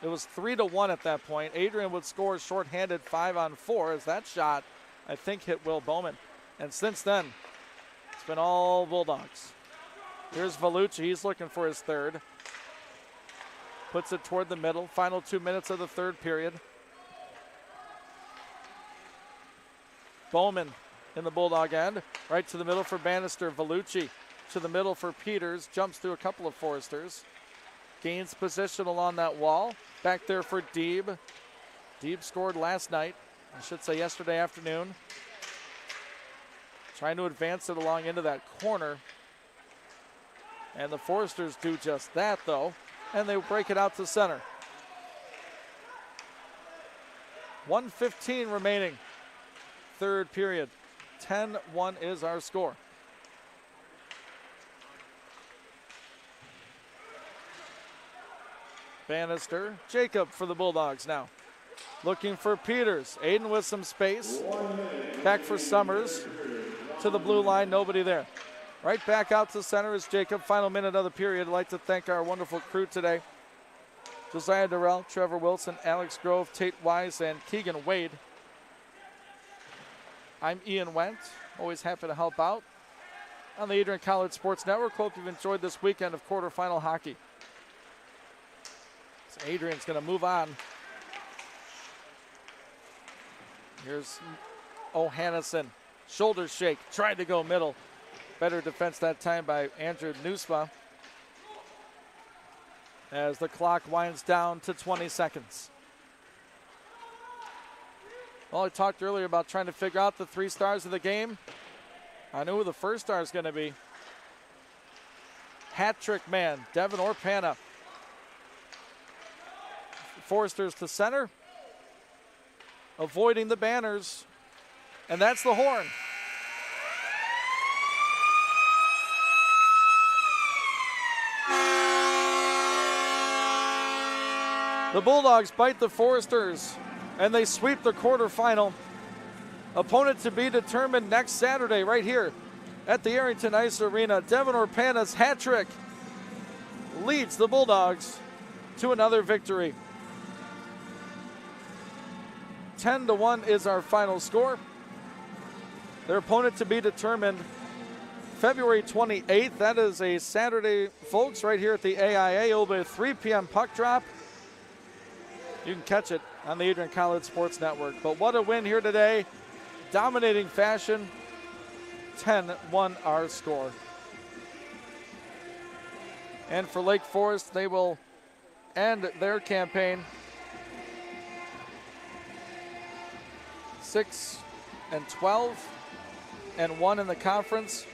It was 3-1 at that point. Adrian would score shorthanded 5-on-4 as that shot, I think, hit Will Bowman. And since then, it's been all Bulldogs. Here's Vellucci, he's looking for his third. Puts it toward the middle. Final 2 minutes of the third period. Bowman in the Bulldog end. Right to the middle for Bannister. Vellucci to the middle for Peters. Jumps through a couple of Foresters. Gains position along that wall. Back there for Deeb. Deeb scored last night. I should say yesterday afternoon. Trying to advance it along into that corner. And the Foresters do just that, though. and they break it out to center. 1:15 remaining, third period. 10-1 is our score. Bannister, Jacob for the Bulldogs now. Looking for Peters. Aiden with some space. Back for Summers. To the blue line, nobody there. Right back out to center is Jacob. Final minute of the period. I'd like to thank our wonderful crew today. Josiah Durrell, Trevor Wilson, Alex Grove, Tate Wise, and Keegan Wade. I'm Ian Wendt. Always happy to help out on the Adrian College Sports Network. Hope you've enjoyed this weekend of quarterfinal hockey. So Adrian's going to move on. Here's O'Hannison. Shoulder shake. Tried to go middle. Better defense that time by Andrew Nusma. As the clock winds down to 20 seconds. Well, I talked earlier about trying to figure out the 3 stars of the game. I know who the first star is going to be. Hat trick man, Devin Orpana. Forsters to center. Avoiding the banners. And that's the horn. The Bulldogs bite the Foresters, and they sweep the quarterfinal. Opponent to be determined next Saturday right here at the Arrington Ice Arena. Devin Orpana's hat trick leads the Bulldogs to another victory. 10-1 is our final score. Their opponent to be determined February 28th. That is a Saturday, folks, right here at the AIA. It will be a 3 p.m. puck drop. You can catch it on the Adrian College Sports Network. But what a win here today. Dominating fashion. 10-1 our score. And for Lake Forest, they will end their campaign 6-12 and 1 in the conference.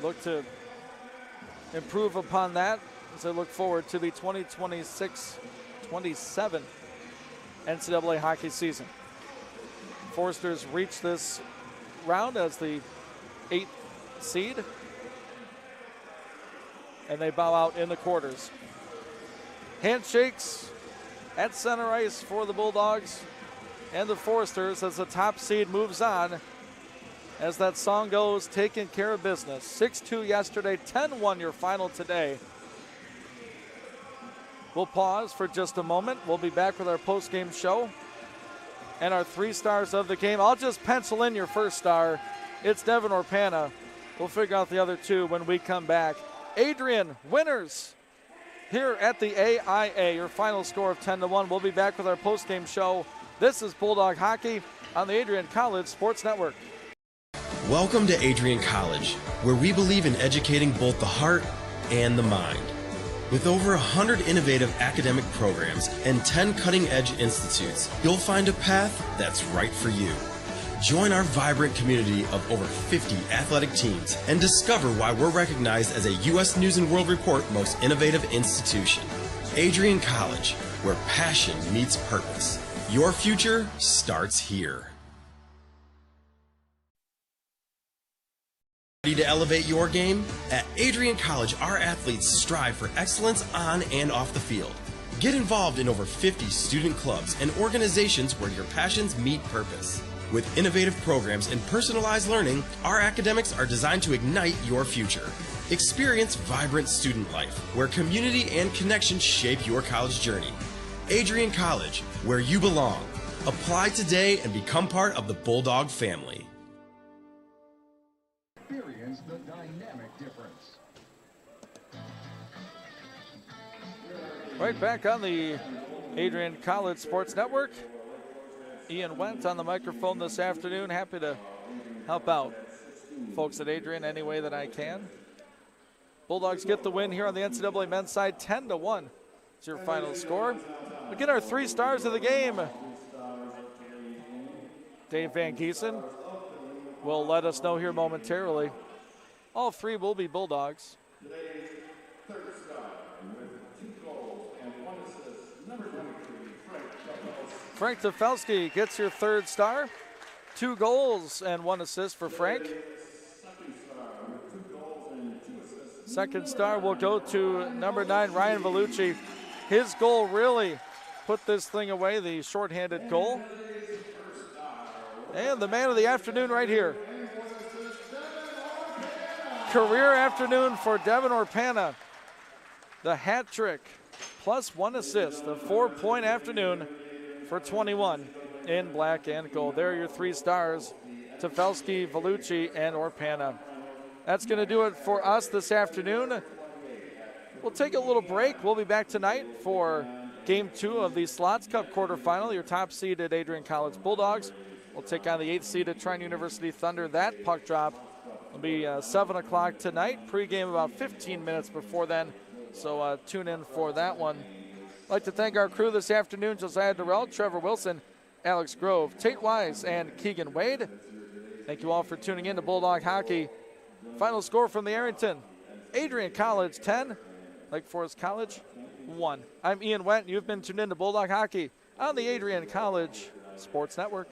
Look to improve upon that as I look forward to the 2026-27 NCAA hockey season. Foresters reach this round as the 8th seed, and they bow out in the quarters. Handshakes at center ice for the Bulldogs and the Foresters as the top seed moves on. As that song goes, taking care of business. 6-2 yesterday, 10-1 your final today. We'll pause for just a moment. We'll be back with our post-game show and our 3 stars of the game. I'll just pencil in your first star. It's Devin Orpana. We'll figure out the other 2 when we come back. Adrian, winners here at the AIA. Your final score of 10-1. We'll be back with our post-game show. This is Bulldog Hockey on the Adrian College Sports Network. Welcome to Adrian College, where we believe in educating both the heart and the mind. With over 100 innovative academic programs and 10 cutting-edge institutes, you'll find a path that's right for you. Join our vibrant community of over 50 athletic teams and discover why we're recognized as a U.S. News & World Report Most Innovative Institution. Adrian College, where passion meets purpose. Your future starts here. Ready to elevate your game? At Adrian College, our athletes strive for excellence on and off the field. Get involved in over 50 student clubs and organizations where your passions meet purpose. With innovative programs and personalized learning, our academics are designed to ignite your future. Experience vibrant student life, where community and connection shape your college journey. Adrian College, where you belong. Apply today and become part of the Bulldog family. Experience the dynamic difference. Right back on the Adrian College Sports Network. Ian Wendt on the microphone this afternoon. Happy to help out folks at Adrian any way that I can. Bulldogs get the win here on the NCAA men's side, 10-1. It's your final score. We get our 3 stars of the game. Dave Van Giesen, will let us know here momentarily. All three will be Bulldogs. Frank Tefelsky gets your third star. 2 goals and 1 assist for Frank. Second star will go to number 9, Ryan Vellucci. His goal really put this thing away, the shorthanded goal. And the man of the afternoon right here. Career afternoon for Devin Orpana. The hat trick plus 1 assist. A 4-point afternoon for 21 in black and gold. There are your 3 stars, Tefelsky, Vellucci, and Orpana. That's going to do it for us this afternoon. We'll take a little break. We'll be back tonight for Game 2 of the Slots Cup quarterfinal. Your top-seeded Adrian College Bulldogs will take on the 8th-seeded Trine University Thunder. That puck drop will be 7 o'clock tonight. Pre-game about 15 minutes before then, so tune in for that one. I'd like to thank our crew this afternoon: Josiah Durrell, Trevor Wilson, Alex Grove, Tate Wise, and Keegan Wade. Thank you all for tuning in to Bulldog Hockey. Final score from the Arrington: Adrian College 10, Lake Forest College 1. I'm Ian Wendt. You've been tuned in to Bulldog Hockey on the Adrian College Sports Network.